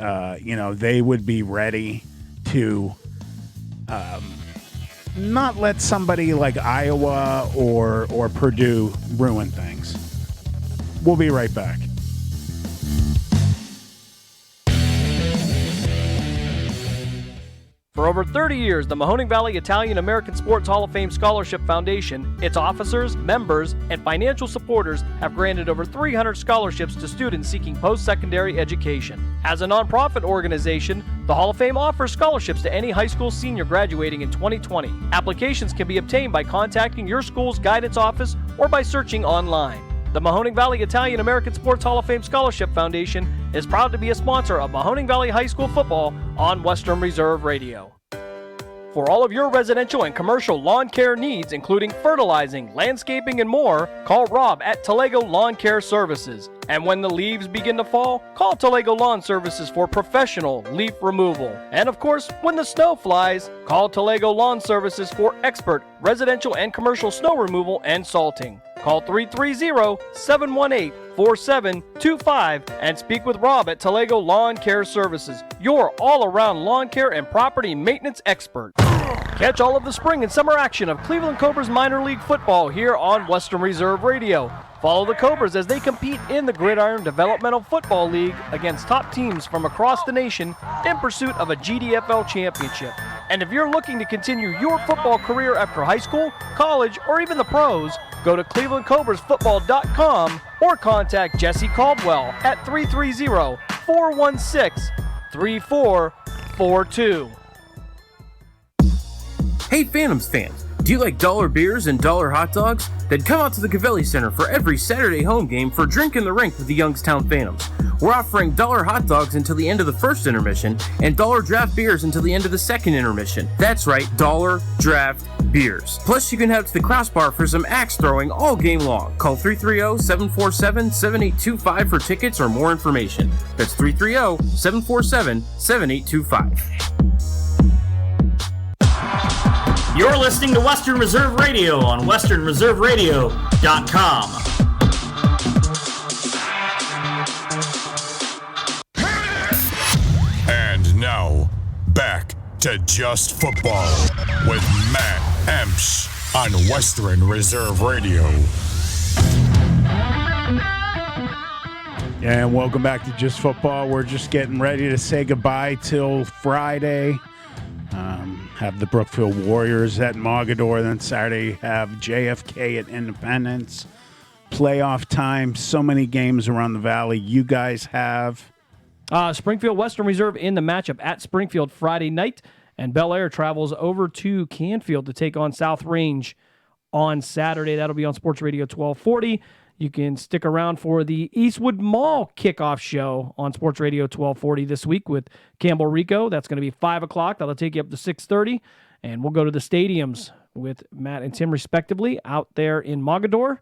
they would be ready to not let somebody like Iowa or Purdue ruin things. We'll be right back. For over 30 years, the Mahoning Valley Italian American Sports Hall of Fame Scholarship Foundation, its officers, members, and financial supporters have granted over 300 scholarships to students seeking post-secondary education. As a nonprofit organization, the Hall of Fame offers scholarships to any high school senior graduating in 2020. Applications can be obtained by contacting your school's guidance office or by searching online. The Mahoning Valley Italian American Sports Hall of Fame Scholarship Foundation is proud to be a sponsor of Mahoning Valley High School football on Western Reserve Radio. For all of your residential and commercial lawn care needs, including fertilizing, landscaping, and more, call Rob at Talego Lawn Care Services. And when the leaves begin to fall, call Talego Lawn Services for professional leaf removal. And of course, when the snow flies, call Talego Lawn Services for expert residential and commercial snow removal and salting. Call 330-718-4725 and speak with Rob at Talego Lawn Care Services, your all-around lawn care and property maintenance expert. Catch all of the spring and summer action of Cleveland Cobras minor league football here on Western Reserve Radio. Follow the Cobras as they compete in the Gridiron Developmental Football League against top teams from across the nation in pursuit of a GDFL championship. And if you're looking to continue your football career after high school, college, or even the pros, go to clevelandcobrasfootball.com or contact Jesse Caldwell at 330-416-3442. Hey Phantoms fans, do you like dollar beers and dollar hot dogs? Then come out to the Cavelli Center for every Saturday home game for Drink in the Rink with the Youngstown Phantoms. We're offering dollar hot dogs until the end of the first intermission and dollar draft beers until the end of the second intermission. That's right, dollar draft beers. Plus, you can head to the Crossbar for some axe throwing all game long. Call 330-747-7825 for tickets or more information. That's 330-747-7825. You're listening to Western Reserve Radio on westernreserveradio.com. And now, back to Just Football with Matt Emsch on Western Reserve Radio. And welcome back to Just Football. We're just getting ready to say goodbye till Friday. Have the Brookfield Warriors at Mogador. Then Saturday have JFK at Independence. Playoff time. So many games around the valley. You guys have Springfield Western Reserve in the matchup at Springfield Friday night. And Bel Air travels over to Canfield to take on South Range on Saturday. That'll be on Sports Radio 1240. You can stick around for the Eastwood Mall kickoff show on Sports Radio 1240 this week with Campbell Rico. That's going to be 5 o'clock. That'll take you up to 6:30. And we'll go to the stadiums with Matt and Tim, respectively, out there in Mogador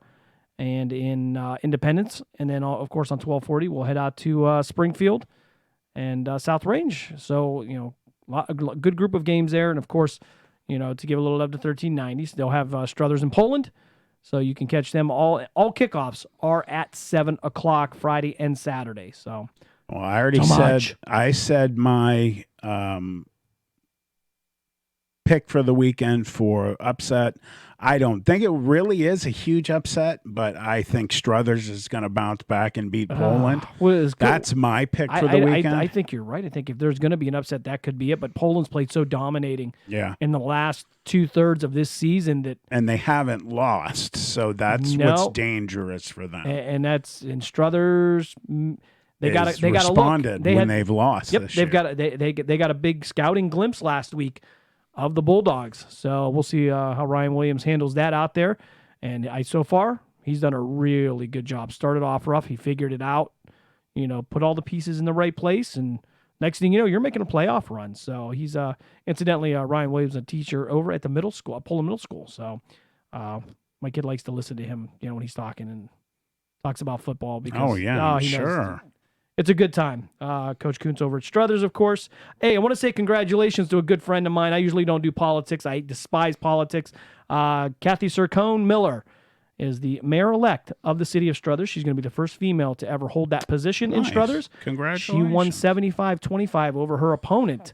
and in Independence. And then, of course, on 1240, we'll head out to Springfield and South Range. So, a good group of games there. And, of course, to give a little love to 1390s, they'll have Struthers in Poland. So you can catch them all. All kickoffs are at 7 o'clock Friday and Saturday. So, well, I already said I said my pick for the weekend for upset. I don't think it really is a huge upset, but I think Struthers is going to bounce back and beat Poland. That's my pick for the weekend. I think you're right. I think if there's going to be an upset, that could be it. But Poland's played so dominating in the last 2/3 of this season and they haven't lost, so that's what's dangerous for them. And Struthers, they got to responded look. They've lost. Yep, this they've year. they got a big scouting glimpse last week of the Bulldogs. So we'll see how Ryan Williams handles that out there. And so far, he's done a really good job. Started off rough. He figured it out, put all the pieces in the right place. And next thing you know, you're making a playoff run. So he's, incidentally, Ryan Williams, a teacher over at the middle school, Apollo Middle School. So my kid likes to listen to him, when he's talking and talks about football. Because, he knows. It's a good time. Coach Kuntz over at Struthers, of course. Hey, I want to say congratulations to a good friend of mine. I usually don't do politics. I despise politics. Kathy Sircone Miller is the mayor-elect of the city of Struthers. She's going to be the first female to ever hold that position in Struthers. Congratulations. She won 75-25 over her opponent.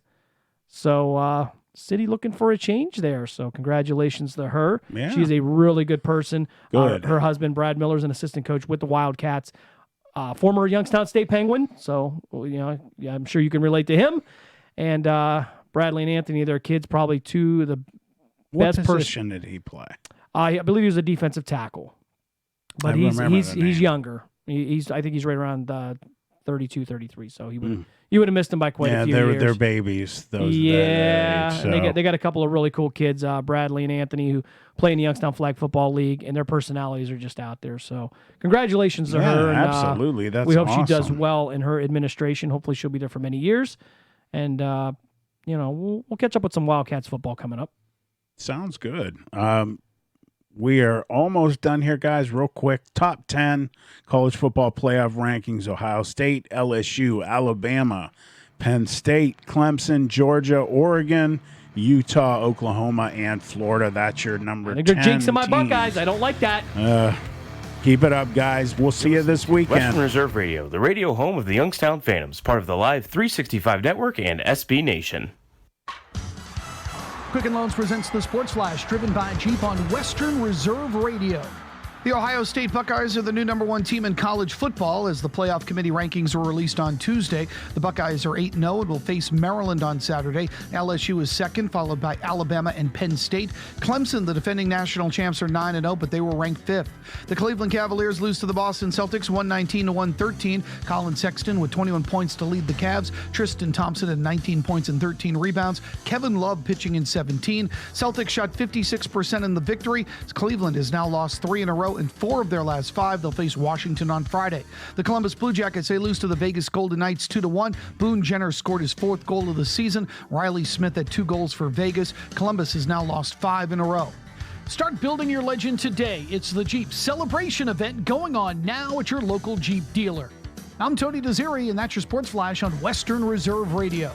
So, city looking for a change there. So, congratulations to her. Yeah. She's a really good person. Good. Her husband, Brad Miller, is an assistant coach with the Wildcats. Former Youngstown State Penguin, so I'm sure you can relate to him. And Bradley and Anthony, their kids, probably two of the best. What position did he play? I believe he was a defensive tackle, but he's younger. I think he's right around 32, 33. So you would have missed him by quite a few years. They're babies. Those yeah, that age, and so. they got a couple of really cool kids, Bradley and Anthony, who play in the Youngstown Flag Football League, and their personalities are just out there. So congratulations to her. And, absolutely. That's we hope awesome. she does well in her administration. Hopefully she'll be there for many years. And, we'll catch up with some Wildcats football coming up. Sounds good. We are almost done here, guys. Real quick, top 10 college football playoff rankings: Ohio State, LSU, Alabama, Penn State, Clemson, Georgia, Oregon, Utah, Oklahoma, and Florida. That's your number 10 I think they're jinxing my teams. Buckeyes. I don't like that. Keep it up, guys. We'll see you this weekend. Western Reserve Radio, the radio home of the Youngstown Phantoms, part of the Live 365 Network and SB Nation. Quicken Loans presents the Sports Flash, driven by Jeep on Western Reserve Radio. The Ohio State Buckeyes are the new number 1 team in college football as the playoff committee rankings were released on Tuesday. The Buckeyes are 8-0 and will face Maryland on Saturday. LSU is second, followed by Alabama and Penn State. Clemson, the defending national champs, are 9-0, but they were ranked 5th. The Cleveland Cavaliers lose to the Boston Celtics 119-113. Colin Sexton with 21 points to lead the Cavs. Tristan Thompson had 19 points and 13 rebounds. Kevin Love pitching in 17. Celtics shot 56% in the victory. Cleveland has now lost 3 in a row in 4 of their last 5. They'll face Washington on Friday. The Columbus Blue Jackets, they lose to the Vegas Golden Knights 2-1. Boone Jenner scored his 4th goal of the season. Riley Smith had 2 goals for Vegas. Columbus has now lost 5 in a row. Start building your legend today. It's the Jeep Celebration event going on now at your local Jeep dealer. I'm Tony Desiri, and that's your Sports Flash on Western Reserve Radio.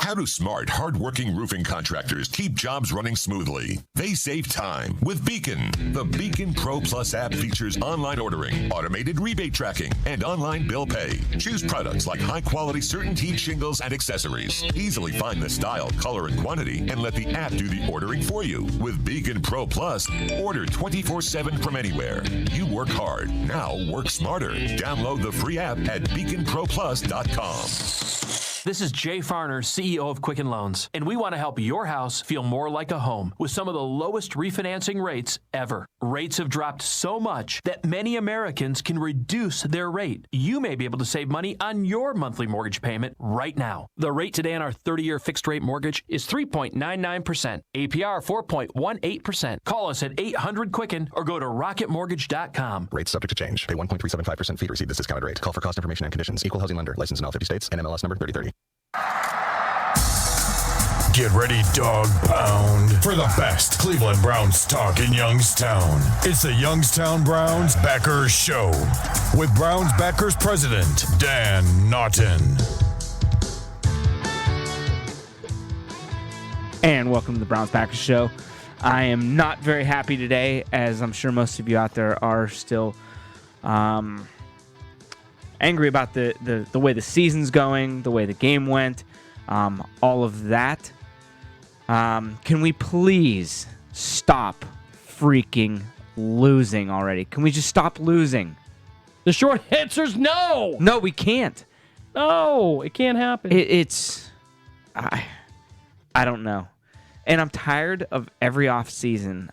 How do smart, hardworking roofing contractors keep jobs running smoothly? They save time with Beacon. The Beacon Pro Plus app features online ordering, automated rebate tracking, and online bill pay. Choose products like high-quality CertainTeed shingles and accessories. Easily find the style, color, and quantity, and let the app do the ordering for you. With Beacon Pro Plus, order 24/7 from anywhere. You work hard. Now work smarter. Download the free app at beaconproplus.com. This is Jay Farner, CEO of Quicken Loans, and we want to help your house feel more like a home with some of the lowest refinancing rates ever. Rates have dropped so much that many Americans can reduce their rate. You may be able to save money on your monthly mortgage payment right now. The rate today on our 30-year fixed-rate mortgage is 3.99%, APR 4.18%. Call us at 800-QUICKEN or go to rocketmortgage.com. Rates subject to change. Pay 1.375% fee to receive this discounted rate. Call for cost information and conditions. Equal housing lender. Licensed in all 50 states. NMLS number 3030. Get ready, dog pound, for the best Cleveland Browns talk in Youngstown. It's the Youngstown Browns Backers Show with Browns Backers President Dan Naughton. And welcome to the Browns Backers Show. I am not very happy today, as I'm sure most of you out there are still angry about the way the season's going, the way the game went, all of that. Can we please stop freaking losing already? Can we just stop losing? The short answer's no. No, we can't. No, it can't happen. I don't know. And I'm tired of every offseason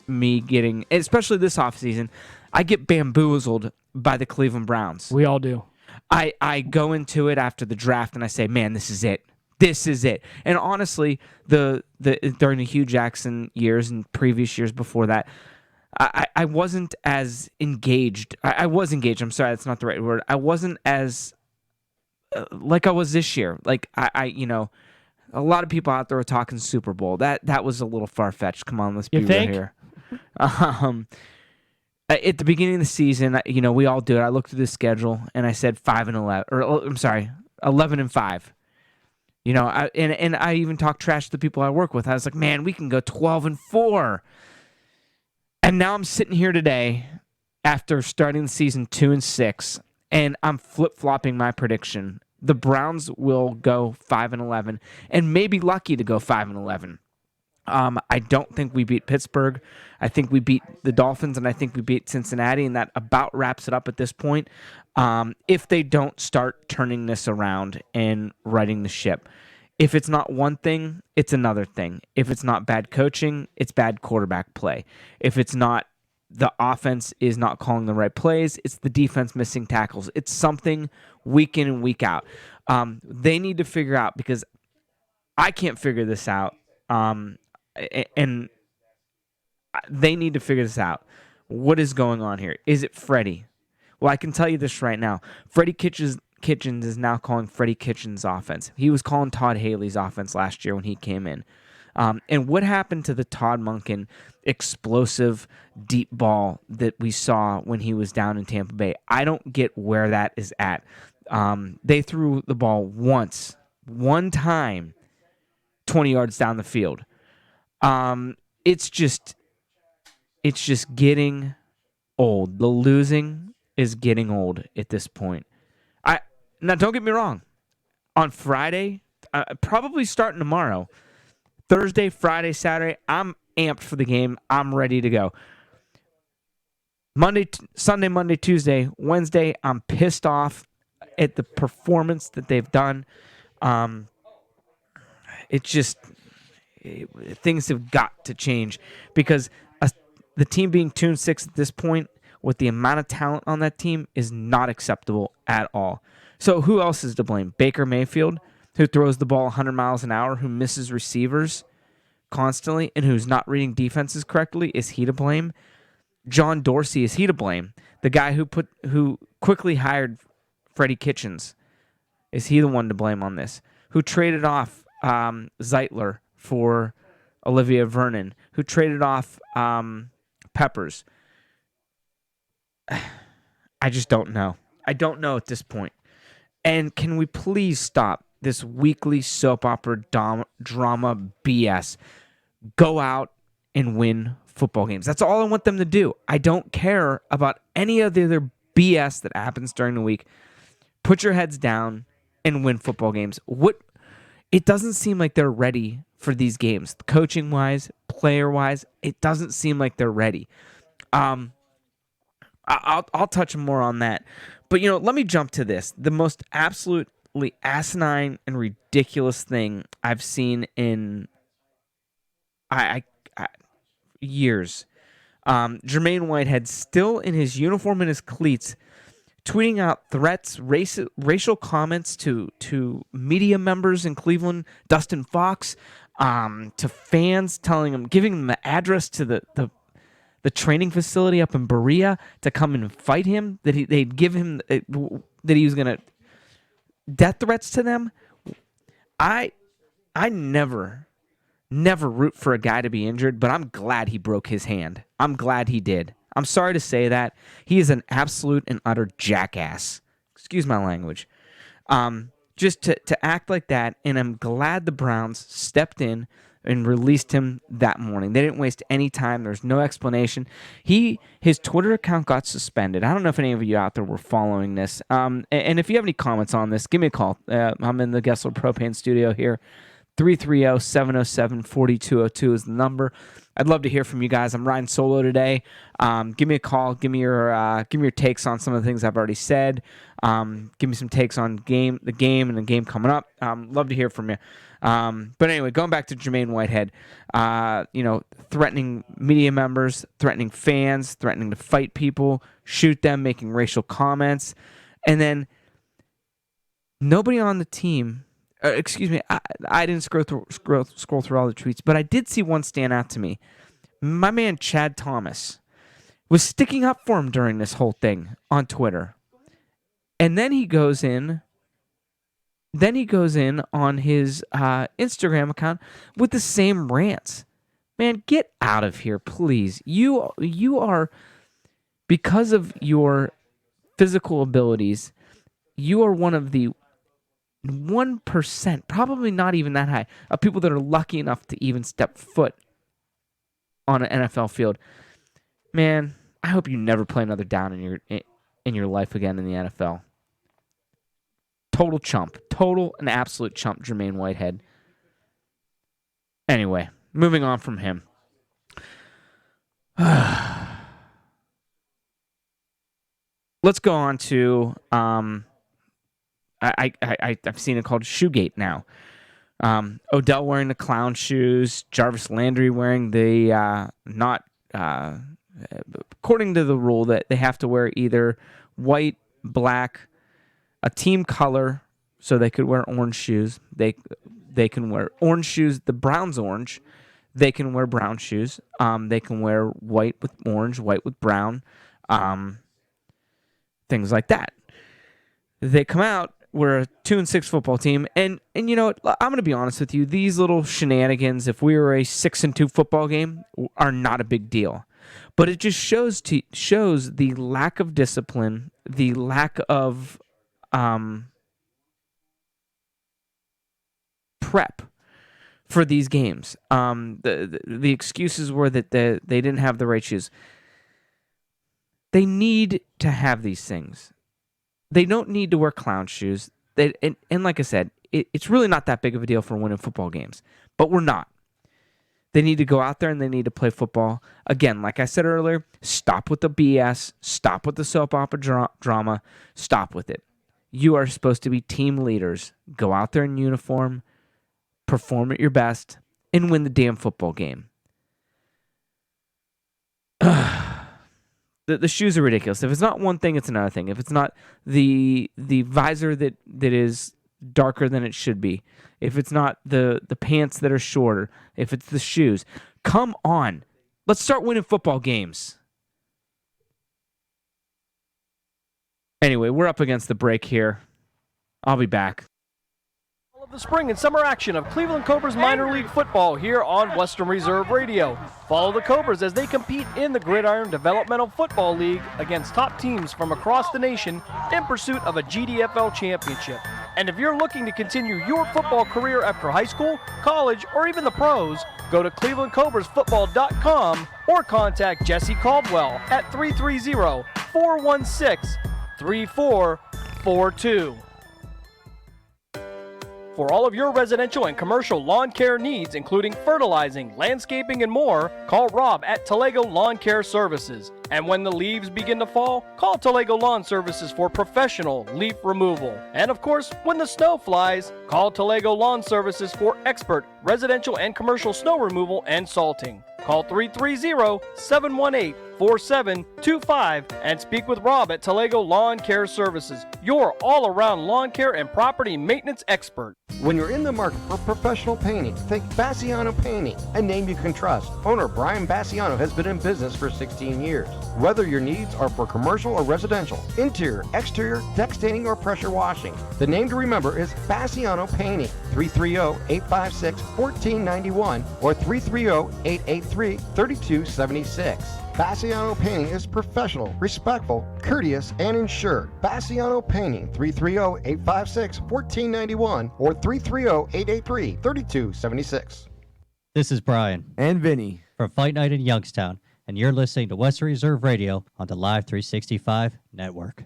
me getting, especially this offseason, I get bamboozled by the Cleveland Browns. We all do. I go into it after the draft and I say, man, this is it. This is it. And honestly, the during the Hugh Jackson years and previous years before that, I wasn't as engaged. I was engaged. I'm sorry, that's not the right word. I wasn't as like I was this year. Like I a lot of people out there are talking Super Bowl. That was a little far fetched. Come on, let's be real here. At the beginning of the season, we all do it. I looked at the schedule and I said 5-11, or I'm sorry, 11-5. And I even talked trash to the people I work with. I was like, man, we can go 12-4. And now I'm sitting here today after starting the season 2-6, and I'm flip-flopping my prediction. The Browns will go 5-11, and maybe lucky to go 5-11. I don't think we beat Pittsburgh. I think we beat the Dolphins, and I think we beat Cincinnati, and that about wraps it up at this point. If they don't start turning this around and righting the ship. If it's not one thing, it's another thing. If it's not bad coaching, it's bad quarterback play. If it's not the offense is not calling the right plays, it's the defense missing tackles. It's something week in and week out. They need to figure out, because I can't figure this out, and they need to figure this out. What is going on here? Is it Freddie? Well, I can tell you this right now. Freddie Kitchens is now calling Freddie Kitchens' offense. He was calling Todd Haley's offense last year when he came in. And what happened to the Todd Monken explosive deep ball that we saw when he was down in Tampa Bay? I don't get where that is at. They threw the ball one time, 20 yards down the field. It's just getting old. The losing is getting old at this point. Now, don't get me wrong. On Friday, probably starting tomorrow, Thursday, Friday, Saturday, I'm amped for the game. I'm ready to go. Sunday, Monday, Tuesday, Wednesday, I'm pissed off at the performance that they've done. Things have got to change, because the team being 2-6 at this point with the amount of talent on that team is not acceptable at all. So who else is to blame? Baker Mayfield, who throws the ball 100 miles an hour, who misses receivers constantly, and who's not reading defenses correctly? Is he to blame? John Dorsey, is he to blame? The guy who quickly hired Freddie Kitchens, is he the one to blame on this? Who traded off Zeitler for Olivia Vernon? Who traded off Peppers? I just don't know. I don't know at this point. And can we please stop this weekly soap opera drama BS? Go out and win football games. That's all I want them to do. I don't care about any of the other BS that happens during the week. Put your heads down and win football games. It doesn't seem like they're ready for these games. Coaching-wise, player-wise, it doesn't seem like they're ready. I'll touch more on that. But, let me jump to this. The most absolutely asinine and ridiculous thing I've seen in years. Jermaine Whitehead, still in his uniform and his cleats, tweeting out threats, racial comments to media members in Cleveland, Dustin Fox, to fans, giving them the address to the training facility up in Berea to come and fight him, that they'd give him, that he was going to, death threats to them. I never root for a guy to be injured, but I'm glad he broke his hand. I'm glad he did. I'm sorry to say that. He is an absolute and utter jackass. Excuse my language. Just to act like that, and I'm glad the Browns stepped in and released him that morning. They didn't waste any time. There's no explanation. His Twitter account got suspended. I don't know if any of you out there were following this. And if you have any comments on this, give me a call. I'm in the Gessler Propane studio here. 330-707-4202 is the number. I'd love to hear from you guys. I'm riding solo today. Give me a call. Give me your takes on some of the things I've already said. Give me some takes on the game and the game coming up. Love to hear from you. But anyway, going back to Jermaine Whitehead, threatening media members, threatening fans, threatening to fight people, shoot them, making racial comments, and then nobody on the team excuse me, I didn't scroll through all the tweets, but I did see one stand out to me. My man Chad Thomas was sticking up for him during this whole thing on Twitter. And then he goes in on his Instagram account with the same rants. Man, get out of here, please. You are, because of your physical abilities, you are one of the 1%, probably not even that high, of people that are lucky enough to even step foot on an NFL field. Man, I hope you never play another down in your life again in the NFL. Total chump. Total and absolute chump, Jermaine Whitehead. Anyway, moving on from him. Let's go on to I've seen it called Shoegate now. Odell wearing the clown shoes, Jarvis Landry wearing the according to the rule that they have to wear either white, black, a team color, so they could wear orange shoes. They can wear orange shoes. The Browns orange. They can wear brown shoes. They can wear white with orange, white with brown, things like that. They come out. We're a 2-6 football team, and you know what? I'm going to be honest with you. These little shenanigans, if we were a 6-2 football game, are not a big deal. But it just shows the lack of discipline, the lack of prep for these games. The excuses were that they didn't have the right shoes. They need to have these things. They don't need to wear clown shoes. And like I said, it's really not that big of a deal for winning football games. But we're not. They need to go out there and they need to play football. Again, like I said earlier, stop with the BS. Stop with the soap opera drama. Stop with it. You are supposed to be team leaders. Go out there in uniform, perform at your best, and win the damn football game. The shoes are ridiculous. If it's not one thing, it's another thing. If it's not the visor that is darker than it should be, if it's not the pants that are shorter, if it's the shoes, come on. Let's start winning football games. Anyway, we're up against the break here. I'll be back. The spring and summer action of Cleveland Cobras minor league football here on Western Reserve Radio. Follow the Cobras as they compete in the Gridiron Developmental Football League against top teams from across the nation in pursuit of a GDFL championship. And if you're looking to continue your football career after high school, college, or even the pros, go to clevelandcobrasfootball.com or contact Jesse Caldwell at 330-416-3442. For all of your residential and commercial lawn care needs, including fertilizing, landscaping, and more, call Rob at Talego Lawn Care Services. And when the leaves begin to fall, call Talego Lawn Services for professional leaf removal. And of course, when the snow flies, call Talego Lawn Services for expert residential and commercial snow removal and salting. Call 330-718-4725 and speak with Rob at Talego Lawn Care Services, your all-around lawn care and property maintenance expert. When you're in the market for professional painting, think Bassiano Painting, a name you can trust. Owner Brian Bassiano has been in business for 16 years. Whether your needs are for commercial or residential, interior, exterior, deck staining, or pressure washing, the name to remember is Bassiano Painting. 330-856-1491 or 330-883-3276. Bassiano Painting is professional, respectful, courteous, and insured. Bassiano Painting, 330-856-1491 or 330-883-3276. This is Brian. And Vinny. From Fight Night in Youngstown, and you're listening to Western Reserve Radio on the Live 365 Network.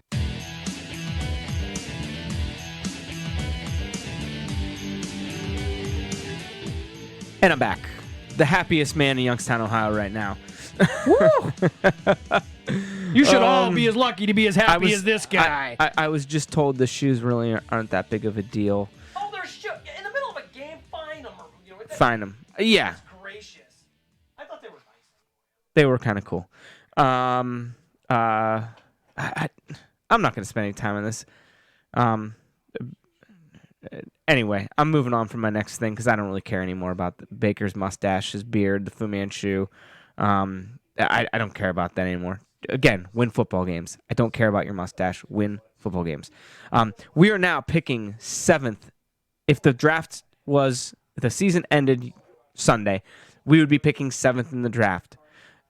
And I'm back. The happiest man in Youngstown, Ohio right now. You should all be as lucky to be as happy as this guy. I was just told the shoes really aren't that big of a deal. Oh, they're in the middle of a game. Find them. Find them. Yeah. Gracious. I thought they were nice. They were kind of cool. I'm not going to spend any time on this. Anyway, I'm moving on from my next thing because I don't really care anymore about Baker's mustache, his beard, the Fu Manchu. I don't care about that anymore. Again, win football games. I don't care about your mustache. Win football games. We are now picking 7th. If the season ended Sunday, we would be picking 7th in the draft.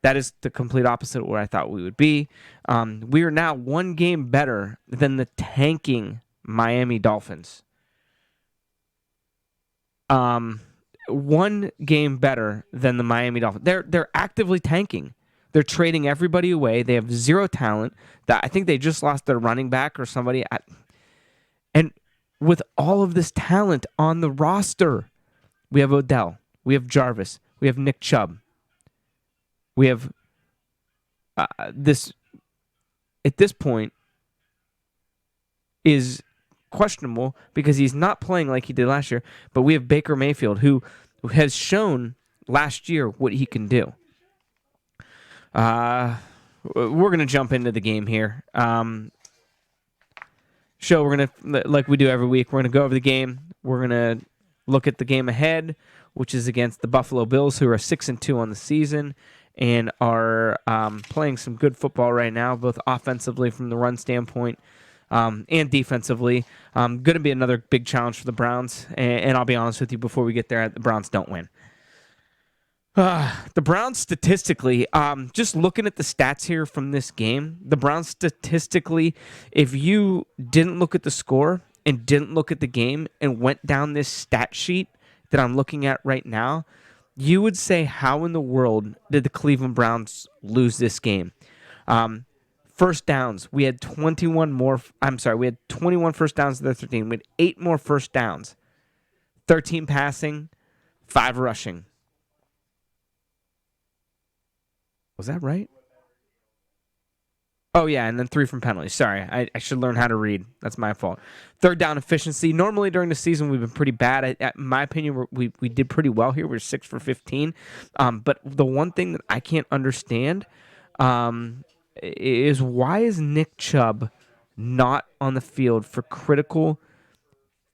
That is the complete opposite of where I thought we would be. We are now one game better than the tanking Miami Dolphins. One game better than the Miami Dolphins. They're actively tanking. They're trading everybody away. They have zero talent. I think they just lost their running back or somebody. And with all of this talent on the roster, we have Odell, we have Jarvis, we have Nick Chubb. We have this, at this point, is questionable because he's not playing like he did last year, but we have Baker Mayfield, who has shown last year what he can do. We're going to jump into the game here. We're going to, like we do every week, we're going to go over the game. We're going to look at the game ahead, which is against the Buffalo Bills, who are 6-2 on the season and are playing some good football right now, both offensively from the run standpoint and defensively. Going to be another big challenge for the Browns, and I'll be honest with you, before we get there, the Browns don't win. The Browns statistically, just looking at the stats here from this game, the Browns statistically, if you didn't look at the score and didn't look at the game and went down this stat sheet that I'm looking at right now, you would say, how in the world did the Cleveland Browns lose this game? First downs, we had 21 first downs to their 13. We had 8 more first downs. 13 passing, 5 rushing. Was that right? Oh, yeah, and then 3 from penalties. Sorry, I should learn how to read. That's my fault. Third down efficiency. Normally during the season, we've been pretty bad. In my opinion, we did pretty well here. We're 6 for 15. But the one thing that I can't understand is why is Nick Chubb not on the field for critical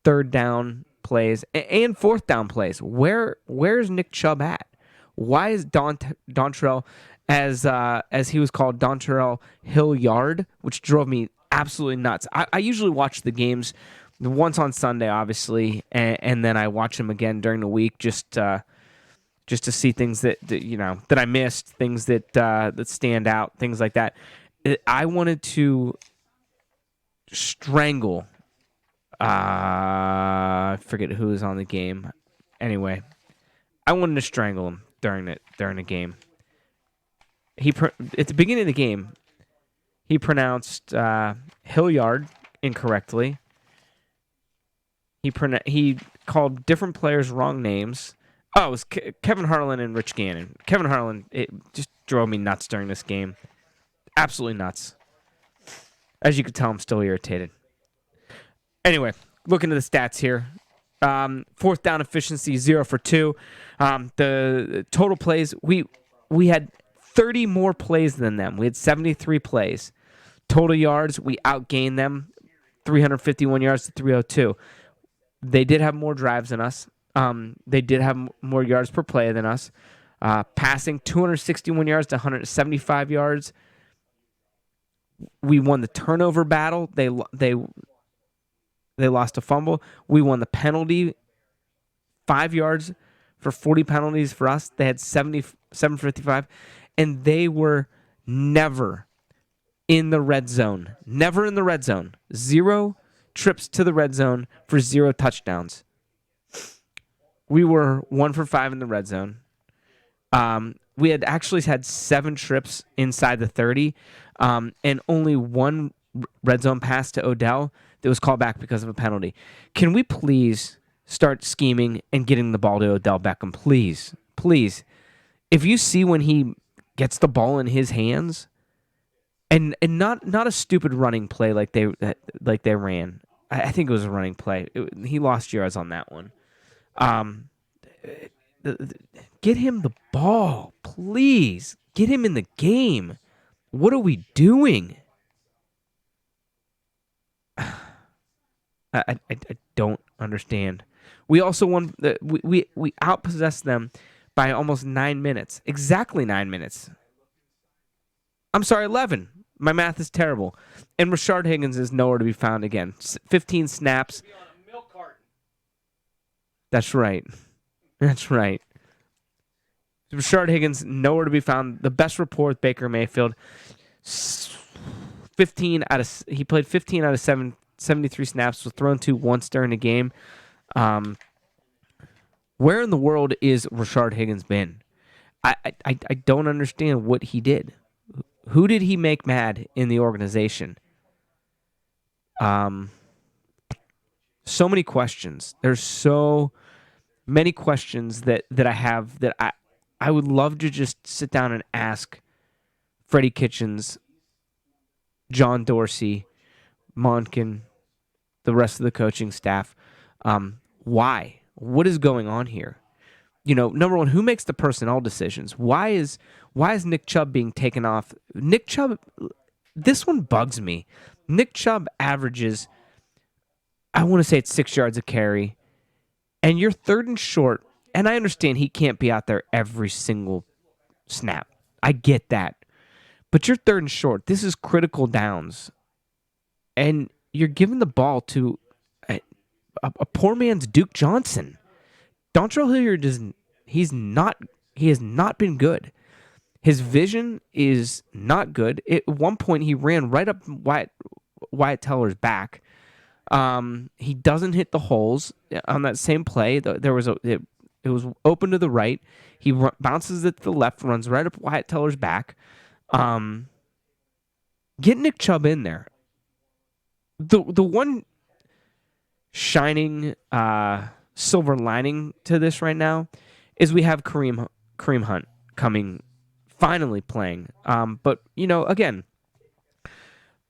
third down plays and fourth down plays? Where's Nick Chubb at? Why is Dontrell, as he was called, Dontrell Hilliard, which drove me absolutely nuts. I usually watch the games once on Sunday, obviously, and then I watch them again during the week just to see things that I missed, things that stand out, things like that. I wanted to strangle. I forget who was on the game. Anyway, I wanted to strangle him during the game. At the beginning of the game, he pronounced Hilliard incorrectly. He called different players wrong names. Oh, it was Kevin Harlan and Rich Gannon. Kevin Harlan, it just drove me nuts during this game. Absolutely nuts. As you can tell, I'm still irritated. Anyway, looking at the stats here. Fourth down efficiency, 0 for 2. The total plays, we had 30 more plays than them. We had 73 plays. Total yards, we outgained them, 351 yards to 302. They did have more drives than us. They did have more yards per play than us. Passing, 261 yards to 175 yards. We won the turnover battle. They lost a fumble. We won the penalty, 5 yards for 40 penalties for us. They had 755, and they were never in the red zone. Never in the red zone. 0 trips to the red zone for 0 touchdowns. We were 1 for 5 in the red zone. We had actually had 7 trips inside the 30, and only 1 red zone pass to Odell that was called back because of a penalty. Can we please start scheming and getting the ball to Odell Beckham? Please. Please. If you see when he gets the ball in his hands, and not a stupid running play like they ran. I think it was a running play. He lost yards on that one. Get him the ball, please. Get him in the game. What are we doing? I don't understand. We also won. We outpossessed them by almost 9 minutes. Exactly 9 minutes. I'm sorry, 11. My math is terrible. And Rashard Higgins is nowhere to be found again. 15 snaps. That's right. That's right. Rashard Higgins nowhere to be found. The best rapport with Baker Mayfield. He played 15 out of 73 snaps, was thrown to once during the game. Where in the world is Rashard Higgins been? I don't understand what he did. Who did he make mad in the organization? So many questions. There's so many questions that I have that I would love to just sit down and ask Freddie Kitchens, John Dorsey, Monken, the rest of the coaching staff. Why? What is going on here? Number one, who makes the personnel decisions? Why is Nick Chubb being taken off? Nick Chubb, this one bugs me. Nick Chubb averages, I want to say it's 6 yards a carry, and you're 3rd and short, and I understand he can't be out there every single snap. I get that. But you're 3rd and short. This is critical downs. And you're giving the ball to a poor man's Duke Johnson. Dontrell Hilliard he has not been good. His vision is not good. At one point, he ran right up Wyatt Teller's back. He doesn't hit the holes on that same play. It was open to the right. He bounces it to the left, runs right up Wyatt Teller's back. Get Nick Chubb in there. The one shining silver lining to this right now is we have Kareem Hunt finally playing. But again,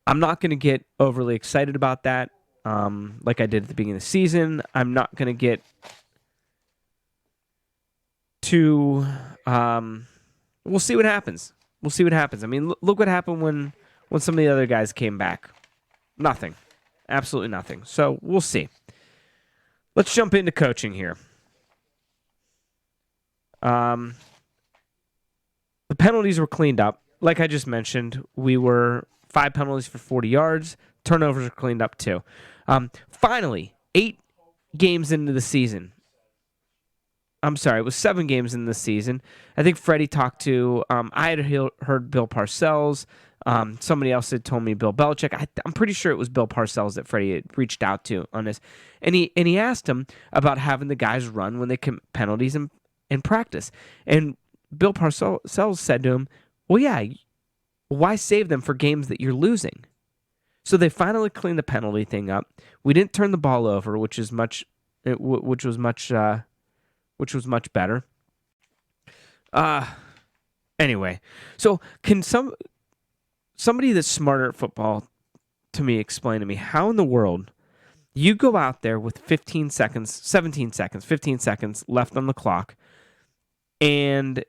I'm not going to get overly excited about that. Like I did at the beginning of the season, I'm not going to get too. We'll see what happens. I mean, look what happened when some of the other guys came back. Nothing. Absolutely nothing. So we'll see. Let's jump into coaching here. The penalties were cleaned up. Like I just mentioned, we were 5 penalties for 40 yards. Turnovers are cleaned up too. Finally, 8 games into the season. I'm sorry, it was 7 games in the season. I think Freddie talked to, I had heard Bill Parcells. Somebody else had told me Bill Belichick. I'm pretty sure it was Bill Parcells that Freddie had reached out to on this. And he asked him about having the guys run when they commit penalties in practice. And Bill Parcells said to him, well, yeah, why save them for games that you're losing? So they finally cleaned the penalty thing up. We didn't turn the ball over, which was much better. Anyway, so can somebody that's smarter at football to me explain to me how in the world you go out there with 15 seconds left on the clock, and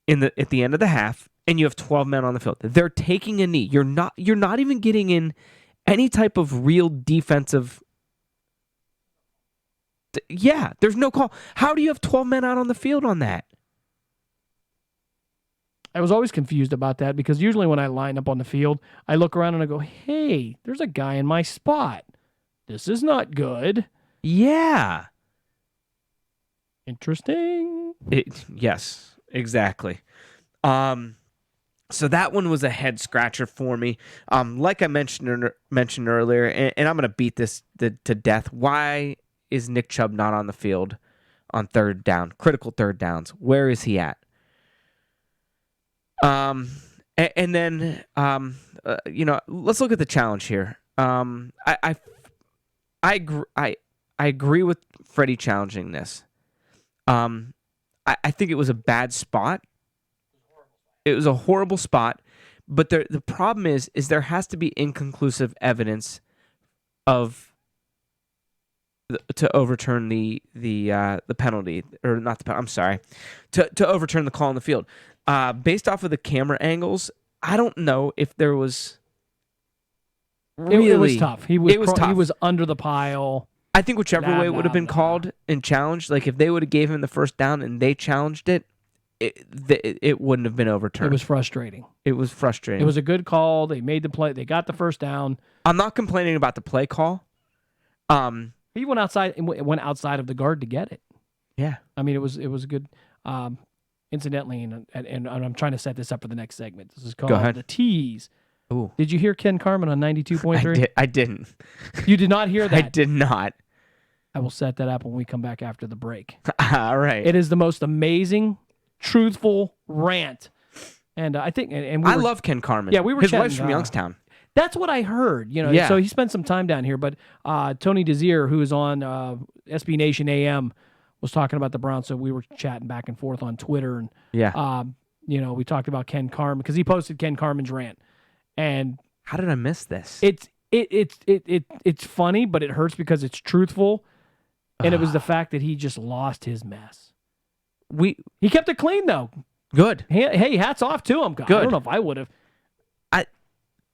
at the end of the half, and you have 12 men on the field. They're taking a knee. You're not even getting in any type of real defensive. Yeah, there's no call. How do you have 12 men out on the field on that? I was always confused about that because usually when I line up on the field, I look around and I go, hey, there's a guy in my spot. This is not good. Yeah. Interesting. Yes, exactly. So that one was a head scratcher for me. Like I mentioned earlier, and I'm going to beat this to death. Why is Nick Chubb not on the field on third down, critical third downs? Where is he at? And then, let's look at the challenge here. I agree with Freddie challenging this. I think it was a bad spot. It was a horrible spot, but the problem is there has to be inconclusive evidence to overturn the penalty, or not the. I'm sorry, to overturn the call on the field. Based off of the camera angles, I don't know if there was. Really, it was tough. He was tough. He was under the pile. I think whichever way it would have been called and challenged, like if they would have gave him the first down and they challenged it, it wouldn't have been overturned. It was frustrating. It was frustrating. It was a good call. They made the play. They got the first down. I'm not complaining about the play call. He went outside of the guard to get it. Yeah. I mean, it was good. Incidentally, and I'm trying to set this up for the next segment. This is called The Tease. Ooh. Did you hear Ken Carman on 92.3? I didn't. You did not hear that? I did not. I will set that up when we come back after the break. All right. It is the most amazing, truthful rant. And I think, I love Ken Carman. Yeah, we were His chatting, wife's from Youngstown. That's what I heard. Yeah. So he spent some time down here. But Tony Desir, who is on SB Nation AM, was talking about the Browns. So we were chatting back and forth on Twitter, and we talked about Ken Carman because he posted Ken Carman's rant. And how did I miss this? It's funny, but it hurts because it's truthful, and it was the fact that he just lost his mess. He kept it clean though. Good. Hey, hats off to him. God, Good. I don't know if I would have.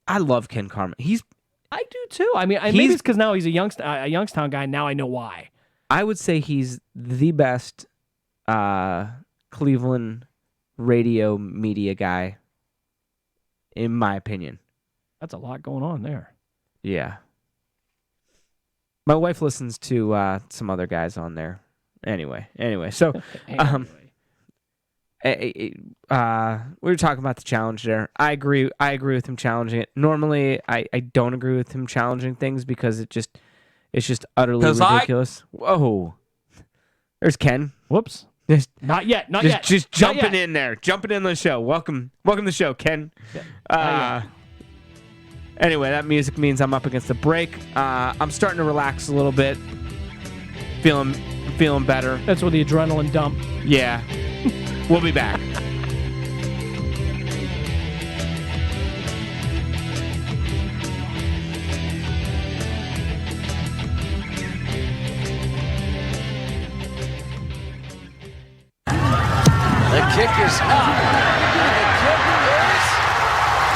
I love Ken Carman. I do too. I mean, maybe it's because now he's a Youngstown guy. Now I know why. I would say he's the best Cleveland radio media guy, in my opinion. That's a lot going on there. Yeah. My wife listens to some other guys on there. Anyway, so we were talking about the challenge there. I agree with him challenging it. Normally, I don't agree with him challenging things because it's just utterly ridiculous. Whoa. There's Ken. Whoops. Not yet. Just jumping in there. Jumping in the show. Welcome to the show, Ken. Anyway, that music means I'm up against the break. I'm starting to relax a little bit. Feeling better. That's with the adrenaline dump. Yeah. We'll be back. The kick is up. And the kick is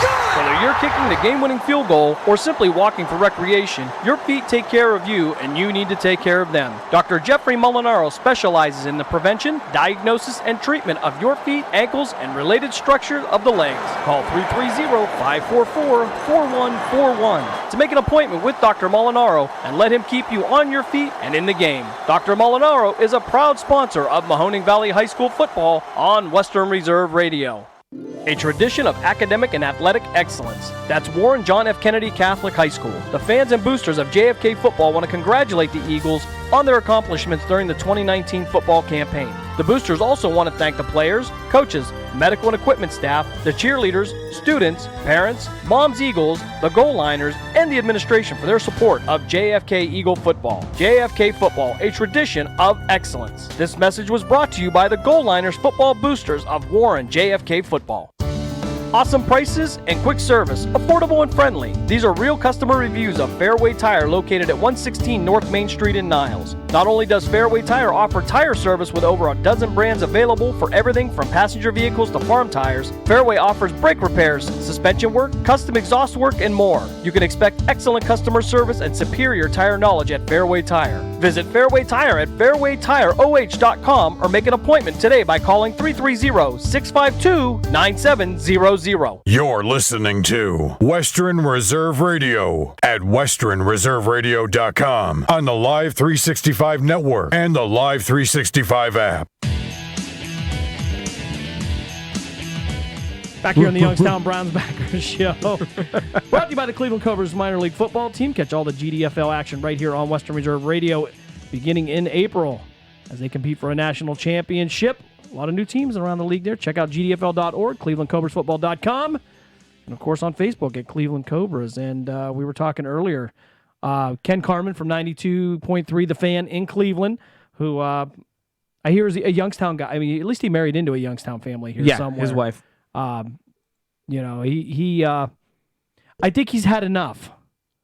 good. Whether you're kicking the game-winning field goal or simply walking for recreation, your feet take care of you, and you need to take care of them. Dr. Jeffrey Molinaro specializes in the prevention, diagnosis, and treatment of your feet, ankles, and related structure of the legs. Call 330-544-4141 to make an appointment with Dr. Molinaro and let him keep you on your feet and in the game. Dr. Molinaro is a proud sponsor of Mahoning Valley High School football on Western Reserve Radio. A tradition of academic and athletic excellence. That's Warren John F. Kennedy Catholic High School. The fans and boosters of JFK football want to congratulate the Eagles on their accomplishments during the 2019 football campaign. The boosters also want to thank the players, coaches, medical and equipment staff, the cheerleaders, students, parents, Moms Eagles, the goal liners, and the administration for their support of JFK Eagle football. JFK football, a tradition of excellence. This message was brought to you by the goal liners football boosters of Warren JFK football. Awesome prices and quick service, affordable and friendly. These are real customer reviews of Fairway Tire located at 116 North Main Street in Niles. Not only does Fairway Tire offer tire service with over a dozen brands available for everything from passenger vehicles to farm tires, Fairway offers brake repairs, suspension work, custom exhaust work, and more. You can expect excellent customer service and superior tire knowledge at Fairway Tire. Visit Fairway Tire at fairwaytireoh.com or make an appointment today by calling 330-652-9700. You're listening to Western Reserve Radio at westernreserveradio.com on the Live 365 network and the Live 365 app. Back here on the Youngstown Browns Backers Show. Brought to you by the Cleveland Cobras minor league football team. Catch all the GDFL action right here on Western Reserve Radio beginning in April as they compete for a national championship. A lot of new teams around the league there. Check out GDFL.org, ClevelandCobrasFootball.com, and, of course, on Facebook at Cleveland Cobras. And we were talking earlier, Ken Carman from 92.3, The Fan in Cleveland, who I hear is a Youngstown guy. I mean, at least he married into a Youngstown family here somewhere. His wife. I think he's had enough.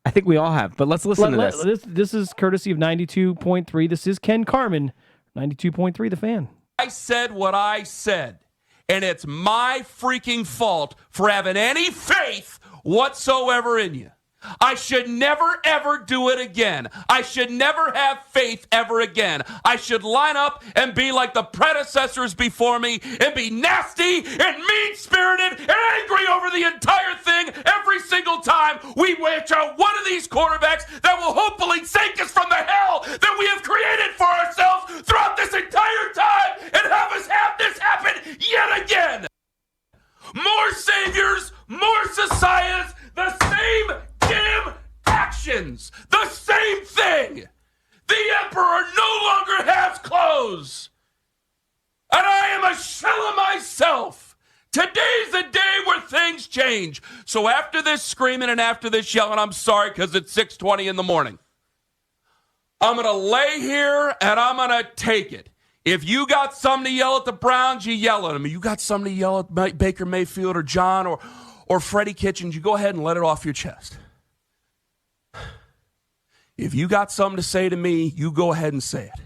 I think we all have, but let's listen to this. This is courtesy of 92.3. This is Ken Carman, 92.3, The Fan. I said what I said, and it's my freaking fault for having any faith whatsoever in you. I should never, ever do it again. I should never have faith ever again. I should line up and be like the predecessors before me and be nasty and mean-spirited and angry over the entire thing every single time we watch out one of these quarterbacks that will hopefully save us from the hell that we have created for ourselves throughout this entire time and have us have this happen yet again. More saviors, more societas, the same damn actions, the same thing. The emperor no longer has clothes, and I am a shell of myself. Today's the day where things change. So after this screaming and after this yelling, I'm sorry because it's 6:20 in the morning. I'm going to lay here and I'm going to take it. If you got something to yell at the Browns, you yell at them. If you got something to yell at Baker Mayfield or John or Freddie Kitchens, you go ahead and let it off your chest. If you got something to say to me, you go ahead and say it.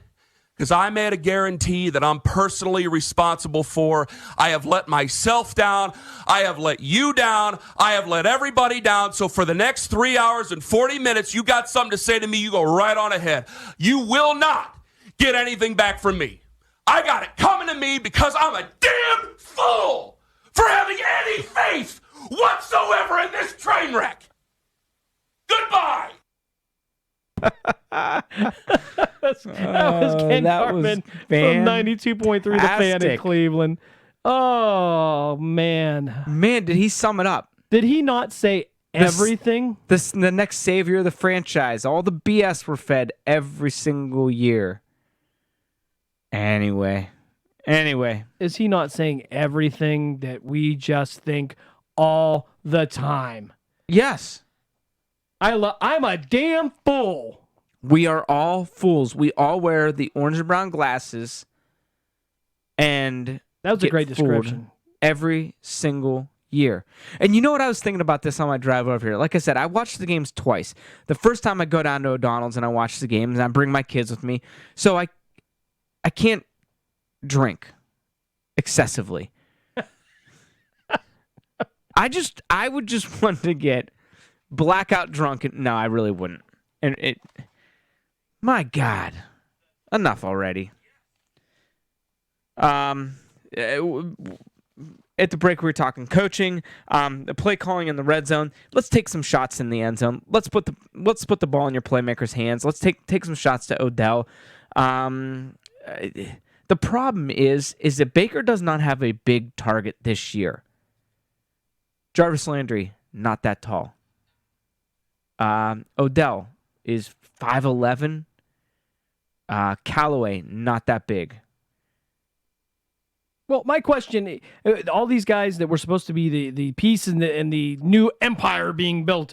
Because I made a guarantee that I'm personally responsible for. I have let myself down. I have let you down. I have let everybody down. So for the next 3 hours and 40 minutes, you got something to say to me, you go right on ahead. You will not get anything back from me. I got it coming to me because I'm a damn fool for having any faith whatsoever in this train wreck. Goodbye. that was Ken Carman from 92.3 The Fan in Cleveland. Oh, man. Man, did he sum it up? Did he not say everything? The next savior of the franchise. All the BS were fed every single year. Anyway. Is he not saying everything that we just think all the time? Yes. I'm a damn fool. We are all fools. We all wear the orange and brown glasses. And that was a great description. Every single year. And you know what I was thinking about this on my drive over here? Like I said, I watched the games twice. The first time I go down to O'Donnell's and I watch the games and I bring my kids with me. So I can't drink excessively. I would just want to get blackout drunk. No, I really wouldn't. And my God, enough already. At the break, we were talking coaching, the play calling in the red zone. Let's take some shots in the end zone. Let's put the ball in your playmakers' hands. Let's take some shots to Odell. The problem is that Baker does not have a big target this year. Jarvis Landry, not that tall. Odell is 5'11". Callaway, not that big. Well, my question, all these guys that were supposed to be the piece in the new empire being built,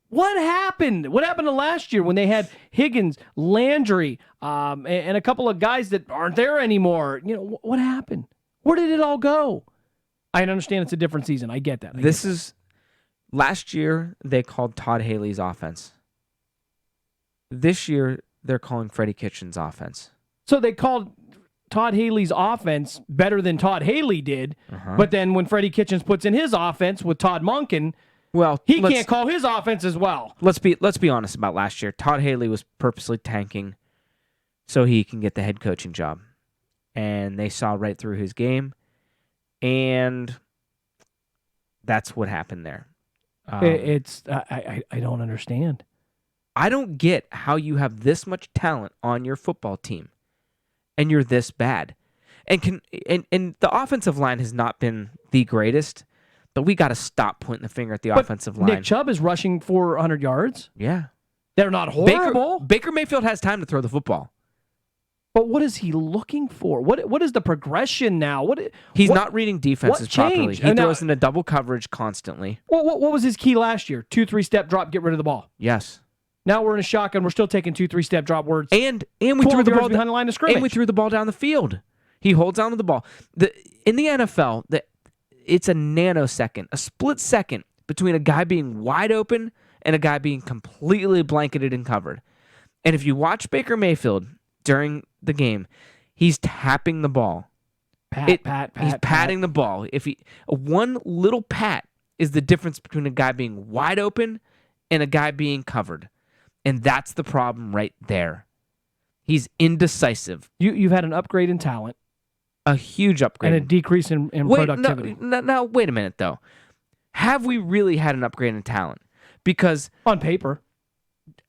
what happened? What happened to last year when they had Higgins, Landry, and a couple of guys that aren't there anymore? You know, what happened? Where did it all go? I understand it's a different season. I get that. Last year, they called Todd Haley's offense. This year, they're calling Freddie Kitchens' offense. So they called Todd Haley's offense better than Todd Haley did, but then when Freddie Kitchens puts in his offense with Todd Monken, he can't call his offense as well. Let's be honest about last year. Todd Haley was purposely tanking so he can get the head coaching job. And they saw right through his game, and that's what happened there. I don't understand. I don't get how you have this much talent on your football team and you're this bad. And the offensive line has not been the greatest, but we got to stop pointing the finger at the offensive line. Nick Chubb is rushing for 100 yards. Yeah. They're not horrible. Baker Mayfield has time to throw the football. But what is he looking for? What is the progression now? He's not reading defenses properly. He And now- throws into double coverage constantly. What was his key last year? 2-3 step drop, get rid of the ball. Yes. Now we're in a shotgun. We're still taking 2-3 step drop words. And we threw the ball behind the line of scrimmage. And we threw the ball down the field. He holds on to the ball. In the NFL, it's a nanosecond, a split second between a guy being wide open and a guy being completely blanketed and covered. And if you watch Baker Mayfield during the game, he's tapping the ball. He's patting the ball. One little pat is the difference between a guy being wide open and a guy being covered. And that's the problem right there. He's indecisive. You've had an upgrade in talent. A huge upgrade. And a decrease in productivity. Now, wait a minute, though. Have we really had an upgrade in talent? Because on paper,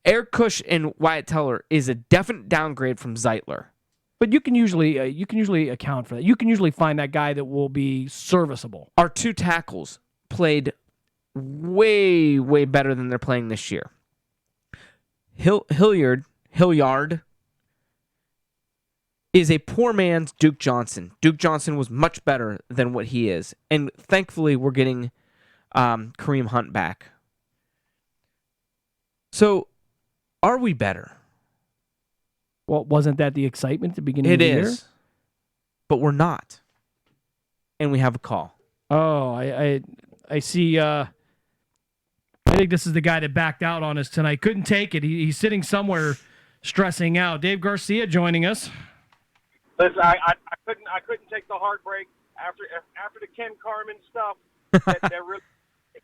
Eric Kush and Wyatt Teller is a definite downgrade from Zeitler. But you can usually account for that. You can usually find that guy that will be serviceable. Our two tackles played way, way better than they're playing this year. Hilliard is a poor man's Duke Johnson. Duke Johnson was much better than what he is. And thankfully, we're getting Kareem Hunt back. So, are we better? Well, wasn't that the excitement at the beginning of the year? It is. But we're not. And we have a call. Oh, I see. I think this is the guy that backed out on us tonight. Couldn't take it. He's sitting somewhere stressing out. Dave Garcia joining us. Listen, I couldn't take the heartbreak after the Ken Carman stuff. That really,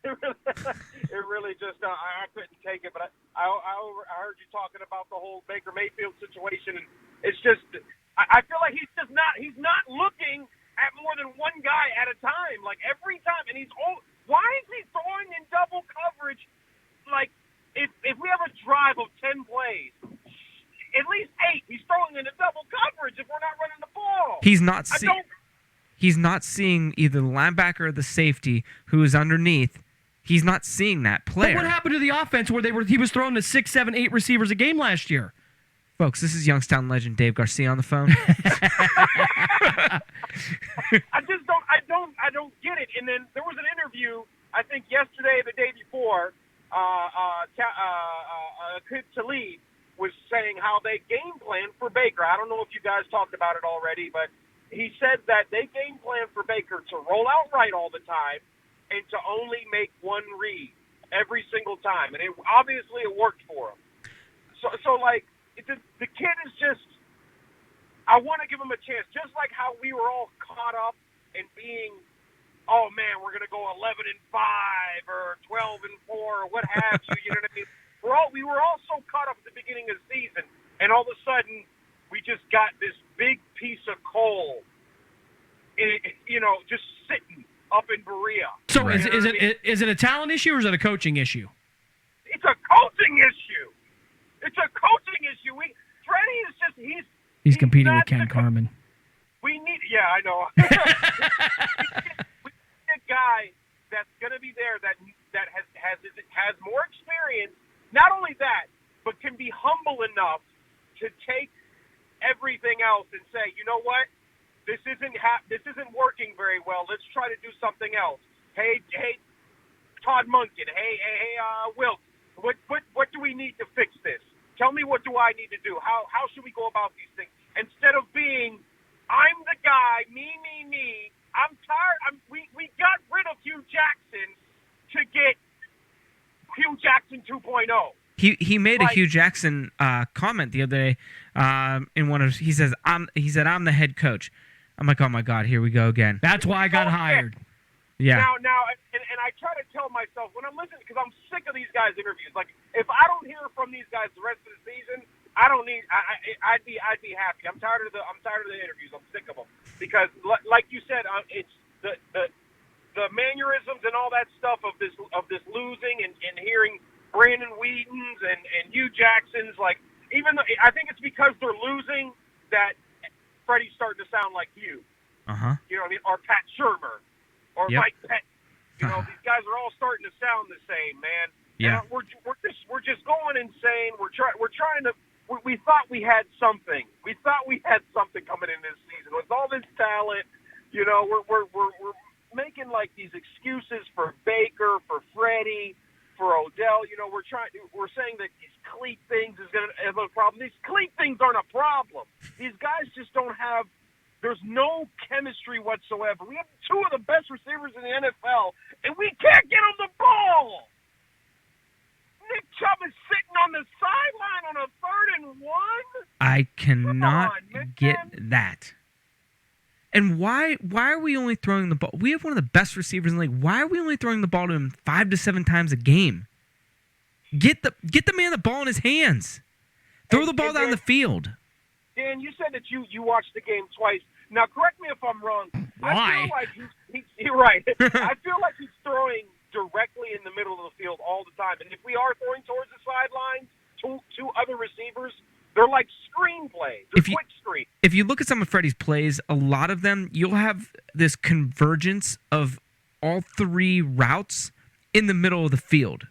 it really just I couldn't take it. But I heard you talking about the whole Baker Mayfield situation, and it's just I feel like he's not looking at more than one guy at a time. Like every time, and why is he throwing in double coverage? Like if we have a drive of 10 plays. At least 8. He's throwing into double coverage if we're not running the ball. He's not seeing either the linebacker or the safety who is underneath. He's not seeing that player. But what happened to the offense where he was throwing to 6, 7, 8 receivers a game last year? Folks, this is Youngstown legend Dave Garcia on the phone. I don't get it. And then there was an interview, I think yesterday or the day before, Aqib Talib was saying how they game plan for Baker. I don't know if you guys talked about it already, but he said that they game plan for Baker to roll out right all the time and to only make one read every single time. And obviously it worked for him. So like, the kid is just, I want to give him a chance. Just like how we were all caught up in being, oh man, we're going to go 11-5 or 12-4 or what have you, you know what I mean? We were all so caught up at the beginning of the season, and all of a sudden, we just got this big piece of coal, just sitting up in Berea. So is it a talent issue or is it a coaching issue? It's a coaching issue. It's a coaching issue. Freddie is just he's competing with Ken Carman. I know. We need a guy that's going to be there that has more experience. Not only that, but can be humble enough to take everything else and say, you know what, this isn't working very well. Let's try to do something else. Hey, Todd Monken. Hey, Wilt. What do we need to fix this? Tell me, what do I need to do? How should we go about these things? Instead of being, I'm the guy, me. I'm tired. We got rid of Hugh Jackson to get Hugh Jackson 2.0. He made a Hugh Jackson comment the other day in one of he said I'm the head coach. I'm like, oh my God, here we go again. That's why I got hired. Yeah. Now, and I try to tell myself when I'm listening, because I'm sick of these guys' interviews. Like, if I don't hear from these guys the rest of the season, I'd be happy. I'm tired of the interviews. I'm sick of them because, like you said, it's the mannerisms and all that stuff of this losing and hearing Brandon Whedon's and Hugh Jackson's, like, even though I think it's because they're losing that Freddie's starting to sound like Hugh. You know what I mean? Or Pat Shurmur or Mike Pett. You know, these guys are all starting to sound the same, man. Yeah. And we're just going insane. We thought we had something. We thought we had something coming in this season with all this talent. You know, we're making like these excuses for Baker, for Freddie, for Odell. You know, we're saying that these cleat things is going to have a problem. These cleat things aren't a problem. These guys just don't have. There's no chemistry whatsoever. We have two of the best receivers in the NFL, and we can't get them the ball. Nick Chubb is sitting on the sideline on a 3rd and 1. I cannot get that. And why are we only throwing the ball? We have one of the best receivers in the league. Why are we only throwing the ball to him 5 to 7 times a game? Get the man the ball in his hands. Throw the ball down the field. Dan, you said that you watched the game twice. Now, correct me if I'm wrong. Why? I feel like you're right. I feel like he's throwing directly in the middle of the field all the time. And if we are throwing towards the sidelines, two other receivers, they're like screenplays. They're quick screen. If you look at some of Freddie's plays, a lot of them, you'll have this convergence of all three routes in the middle of the field.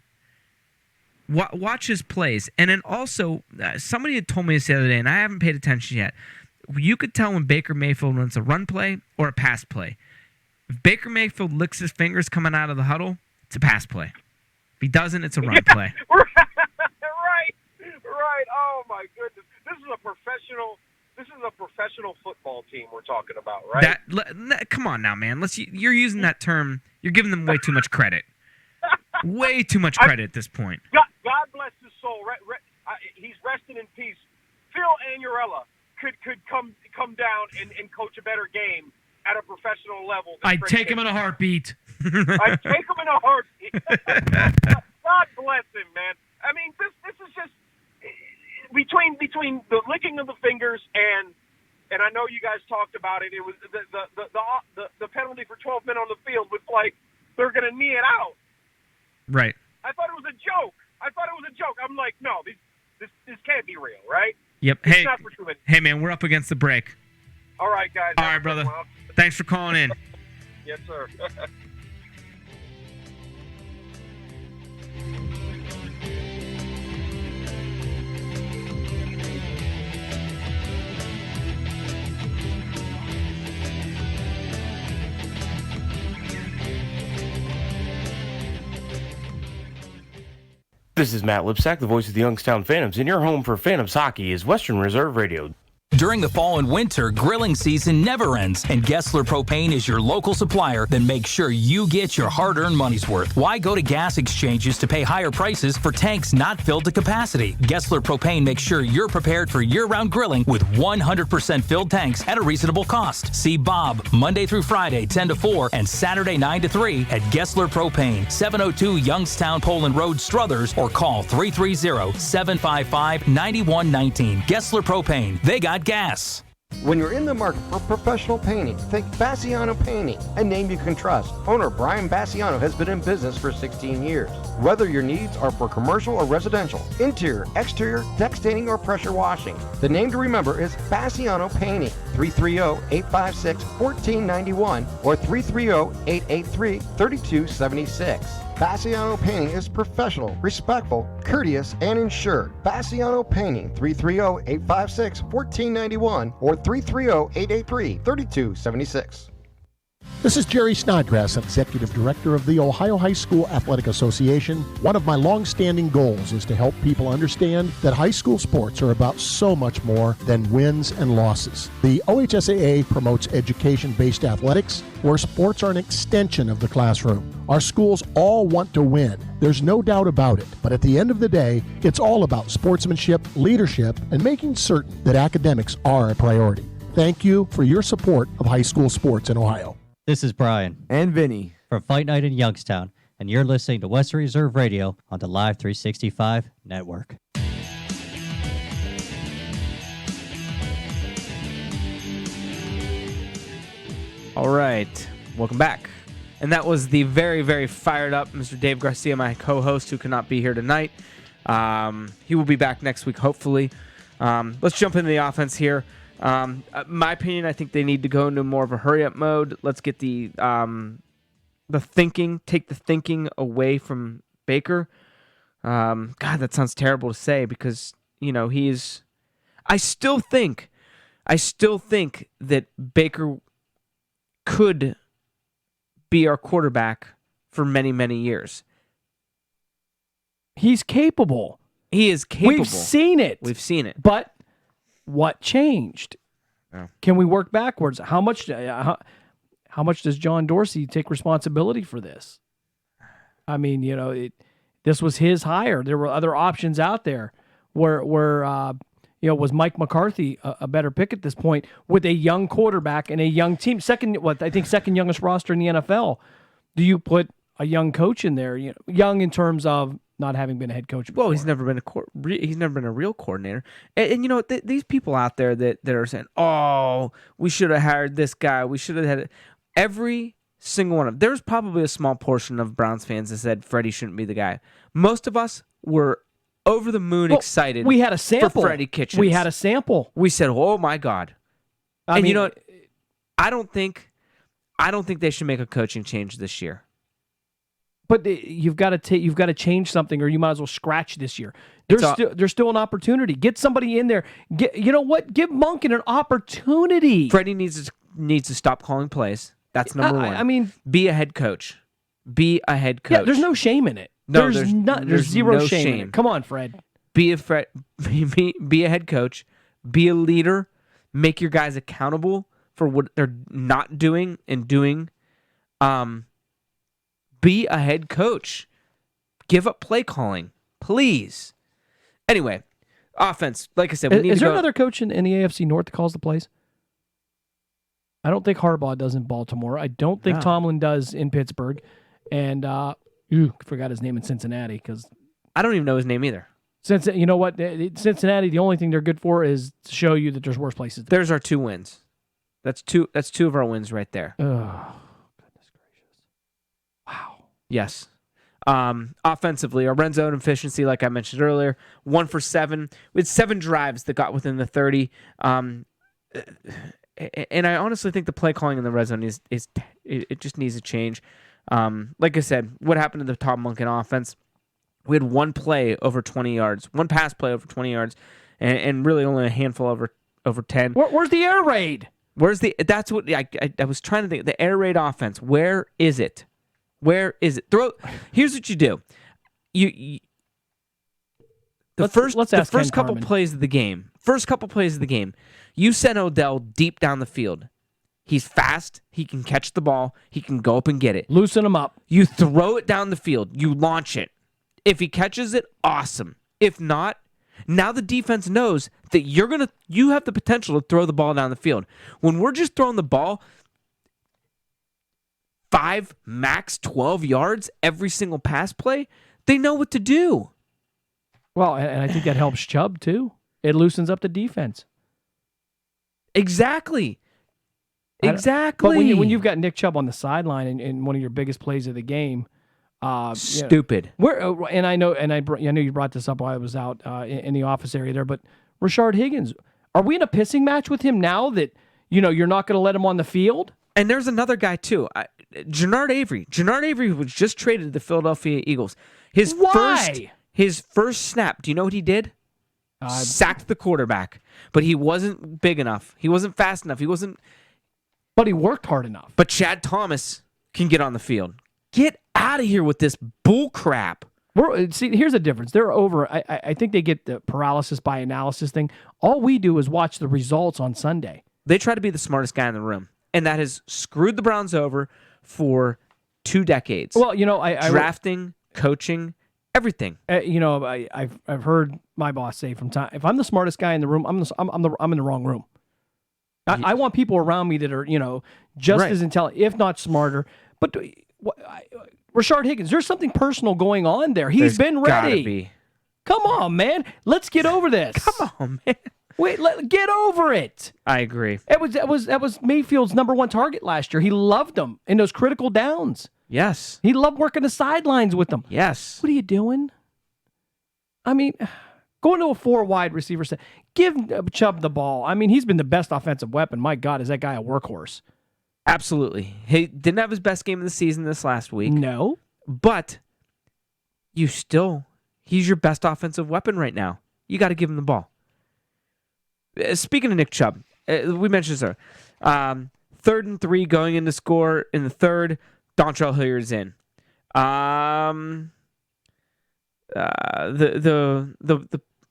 Watch his plays. And then also, somebody had told me this the other day, and I haven't paid attention yet. You could tell when Baker Mayfield runs a run play or a pass play. If Baker Mayfield licks his fingers coming out of the huddle, it's a pass play. If he doesn't, it's a run play. Right. Oh my goodness. This is a professional football team we're talking about, right? Come on now, man. You're using that term. You're giving them way too much credit. Way too much credit at this point. God bless his soul. He's resting in peace. Phil Anurella could come down and coach a better game at a professional level. I'd take him in a heartbeat. I'd take him in a heartbeat. God bless him, man. I mean, this is just between the licking of the fingers and I know you guys talked about it. It was the penalty for 12 men on the field was like they're going to knee it out. Right. I thought it was a joke. I'm like, no, this can't be real, right? Yep. It's not for 2 minutes. Hey, man, we're up against the break. All right, guys. All right, brother. Thanks for calling in. Yes, sir. This is Matt Lipsack, the voice of the Youngstown Phantoms, and your home for Phantoms hockey is Western Reserve Radio. During the fall and winter, grilling season never ends, and Gessler Propane is your local supplier that makes sure you get your hard-earned money's worth. Why go to gas exchanges to pay higher prices for tanks not filled to capacity? Gessler Propane makes sure you're prepared for year-round grilling with 100% filled tanks at a reasonable cost. See Bob Monday through Friday, 10 to 4, and Saturday, 9 to 3 at Gessler Propane, 702 Youngstown Poland Road, Struthers, or call 330-755-9119. Gessler Propane. They got gas. When you're in the market for professional painting, think Bassiano Painting, a name you can trust. Owner Brian Bassiano has been in business for 16 years. Whether your needs are for commercial or residential, interior, exterior, deck staining, or pressure washing, the name to remember is Bassiano Painting. 330-856-1491 or 330-883-3276. Bassiano Painting is professional, respectful, courteous, and insured. Bassiano Painting, 330-856-1491 or 330-883-3276. This is Jerry Snodgrass, Executive Director of the Ohio High School Athletic Association. One of my long-standing goals is to help people understand that high school sports are about so much more than wins and losses. The OHSAA promotes education-based athletics, where sports are an extension of the classroom. Our schools all want to win. There's no doubt about it. But at the end of the day, it's all about sportsmanship, leadership, and making certain that academics are a priority. Thank you for your support of high school sports in Ohio. This is Brian. And Vinny. From Fight Night in Youngstown, and you're listening to Western Reserve Radio on the Live 365 Network. All right. Welcome back. And that was the very, very fired up Mr. Dave Garcia, my co-host, who could not be here tonight. He will be back next week, hopefully. Let's jump into the offense here. My opinion, I think they need to go into more of a hurry-up mode. Let's get the thinking, take the thinking away from Baker. God, that sounds terrible to say because, you know, I still think that Baker could be our quarterback for many, many years. He's capable. He is capable. We've seen it. But what changed? Oh. Can we work backwards? How much does John Dorsey take responsibility for this? I mean, you know, this was his hire. There were other options out there. Where was Mike McCarthy a better pick at this point with a young quarterback and a young team? Second youngest roster in the NFL. Do you put a young coach in there? You know, young in terms of not having been a head coach. Well, he's never been a real coordinator. And you know, these people out there that are saying, "Oh, we should have hired this guy. We should have had it." Every single one of them. There's probably a small portion of Browns fans that said Freddie shouldn't be the guy. Most of us were over the moon excited. We had a sample. For Freddie Kitchens. We had a sample. We said, "Oh my God!" And you know what? I don't think they should make a coaching change this year. But you've got to change something, or you might as well scratch this year. There's still an opportunity. Get somebody in there. You know what? Give Monken an opportunity. Freddie needs to stop calling plays. That's number one. I mean, be a head coach. Be a head coach. Yeah, there's no shame in it. No, there's zero shame in it. Come on, Fred. Be a head coach. Be a leader. Make your guys accountable for what they're not doing and doing. Be a head coach. Give up play calling, please. Anyway, offense. Like I said, is there another coach in the AFC North that calls the plays? I don't think Harbaugh does in Baltimore. I don't think Tomlin does in Pittsburgh. And forgot his name in Cincinnati because I don't even know his name either. Since you know what, Cincinnati, the only thing they're good for is to show you that there's worse places. There's our 2 wins. That's two of our wins right there. Oh, goodness gracious! Wow. Yes. Offensively, our red zone efficiency, like I mentioned earlier, 1 for 7. We had 7 drives that got within the 30. And I honestly think the play calling in the red zone it just needs to change. Like I said, what happened to the Todd Monken offense? We had 1 play over 20 yards, 1 pass play over 20 yards, and really only a handful over 10. Where's the air raid? That's what I was trying to think. The air raid offense. Where is it? Where is it? Here's what you do. The first couple plays of the game. You send Odell deep down the field. He's fast. He can catch the ball. He can go up and get it. Loosen him up. You throw it down the field. You launch it. If he catches it, awesome. If not, now the defense knows that you have the potential to throw the ball down the field. When we're just throwing the ball 5, max 12 yards every single pass play, they know what to do. Well, and I think that helps Chubb too. It loosens up the defense. Exactly. But when you've got Nick Chubb on the sideline in one of your biggest plays of the game, stupid. I know you brought this up while I was out in the office area there, but Rashard Higgins, are we in a pissing match with him now that you're not going to let him on the field? And there's another guy too, Jernard Avery. Jernard Avery was just traded to the Philadelphia Eagles. His first snap. Do you know what he did? Sacked the quarterback, but he wasn't big enough. He wasn't fast enough. But he worked hard enough. But Chad Thomas can get on the field. Get out of here with this bull crap. See, here's the difference. They're over. I think they get the paralysis by analysis thing. All we do is watch the results on Sunday. They try to be the smartest guy in the room, and that has screwed the Browns over for 2 decades. Well, drafting, coaching, everything. I've heard my boss say from time, if I'm the smartest guy in the room, I'm in the wrong room. I want people around me that are, just as intelligent, if not smarter. But Rashard Higgins, there's something personal going on there. He's been ready. Come on, man. Let's get over this. Come on, man. Wait, get over it. I agree. That was Mayfield's number 1 target last year. He loved them in those critical downs. Yes. He loved working the sidelines with them. Yes. What are you doing? I mean, going to a 4 wide receiver set. Give Chubb the ball. I mean, he's been the best offensive weapon. My God, is that guy a workhorse? Absolutely. He didn't have his best game of the season this last week. No. But he's your best offensive weapon right now. You got to give him the ball. Speaking of Nick Chubb, we mentioned this earlier. 3rd and 3 going in to score in the 3rd. Dontrell Hilliard's in.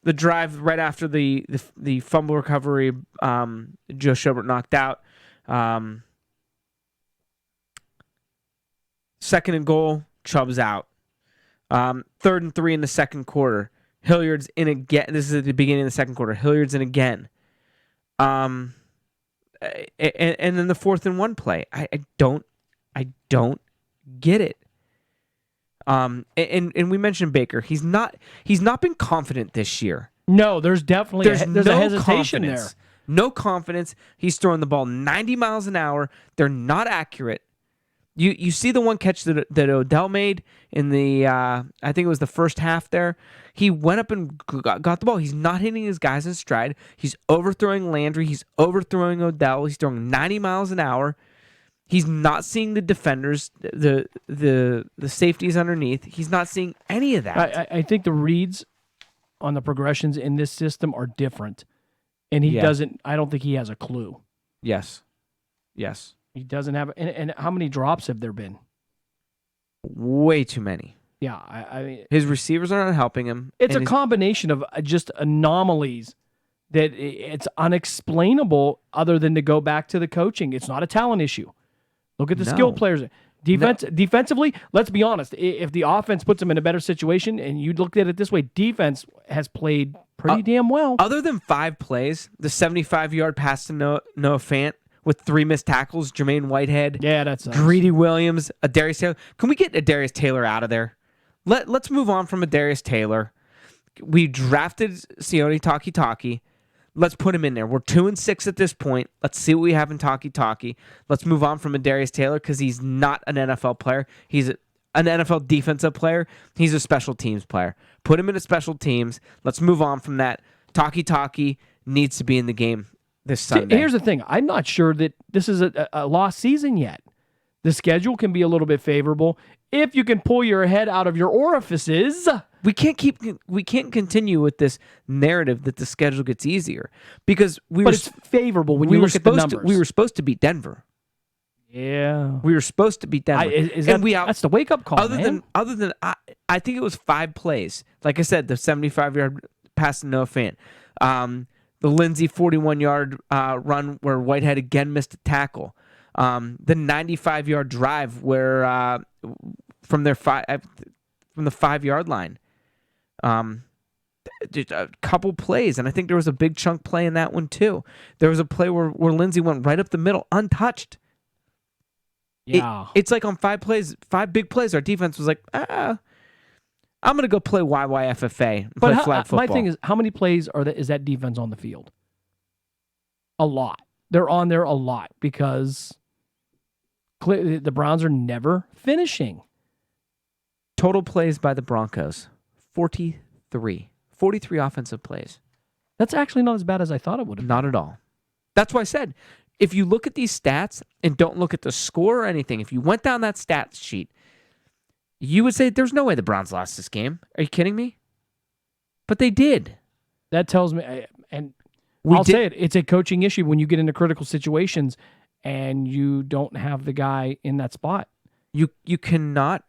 The drive right after the fumble recovery, Joe Schobert knocked out. 2nd and goal, Chubb's out. 3rd and 3 in the 2nd quarter. Hilliard's in again. This is at the beginning of the 2nd quarter. Hilliard's in again. And then the 4th and 1 play. I don't get it. And we mentioned Baker. He's not been confident this year. No, there's definitely there's no a hesitation confidence. there. No confidence. He's throwing the ball 90 miles an hour. They're not accurate. You see the one catch that Odell made in the I think it was the first half there. He went up and got the ball. He's not hitting his guys in stride. He's overthrowing Landry. He's overthrowing Odell. He's throwing 90 miles an hour. He's not seeing the defenders, the safeties underneath. He's not seeing any of that. I think the reads on the progressions in this system are different. And he doesn't, I don't think he has a clue. Yes. He doesn't have, and how many drops have there been? Way too many. Yeah, I mean. His receivers are not helping him. It's a combination of just anomalies that it's unexplainable other than to go back to the coaching. It's not a talent issue. Look at the skill players. Defensively, let's be honest. If the offense puts them in a better situation, and you looked at it this way, defense has played pretty damn well. Other than 5 plays, the 75-yard pass to Noah Fant with 3 missed tackles, Jermaine Whitehead, Greedy Williams, Adarius Taylor. Can we get Adarius Taylor out of there? Let's move on from Adarius Taylor. We drafted Sione Takitaki. Let's put him in there. We're 2-6 at this point. Let's see what we have in Takitaki. Let's move on from Adarius Taylor because he's not an NFL player. He's an NFL defensive player. He's a special teams player. Put him into special teams. Let's move on from that. Takitaki needs to be in the game this Sunday. Here's the thing. I'm not sure that this is a lost season yet. The schedule can be a little bit favorable if you can pull your head out of your orifices. We can't continue with this narrative that the schedule gets easier because it's favorable when you look at the numbers. We were supposed to beat Denver. Yeah, we were supposed to beat Denver. That's the wake up call. Other than I think it was 5 plays. Like I said, the 75-yard pass to Noah Fant, the Lindsey 41-yard run where Whitehead again missed a tackle, the 95-yard drive where from the 5-yard line. Just a couple plays, and I think there was a big chunk play in that one too. There was a play where Lindsey went right up the middle, untouched. Yeah, it's like on 5 plays, 5 big plays, our defense was like, I'm gonna go play YYFFA and play flag football. My thing is, how many plays is that defense on the field? A lot. They're on there a lot because the Browns are never finishing. Total plays by the Broncos, 43. 43 offensive plays. That's actually not as bad as I thought it would have been. Not at all. That's why I said, if you look at these stats and don't look at the score or anything, if you went down that stats sheet, you would say there's no way the Browns lost this game. Are you kidding me? But they did. That tells me, and I'll say it, it's a coaching issue when you get into critical situations and you don't have the guy in that spot. You cannot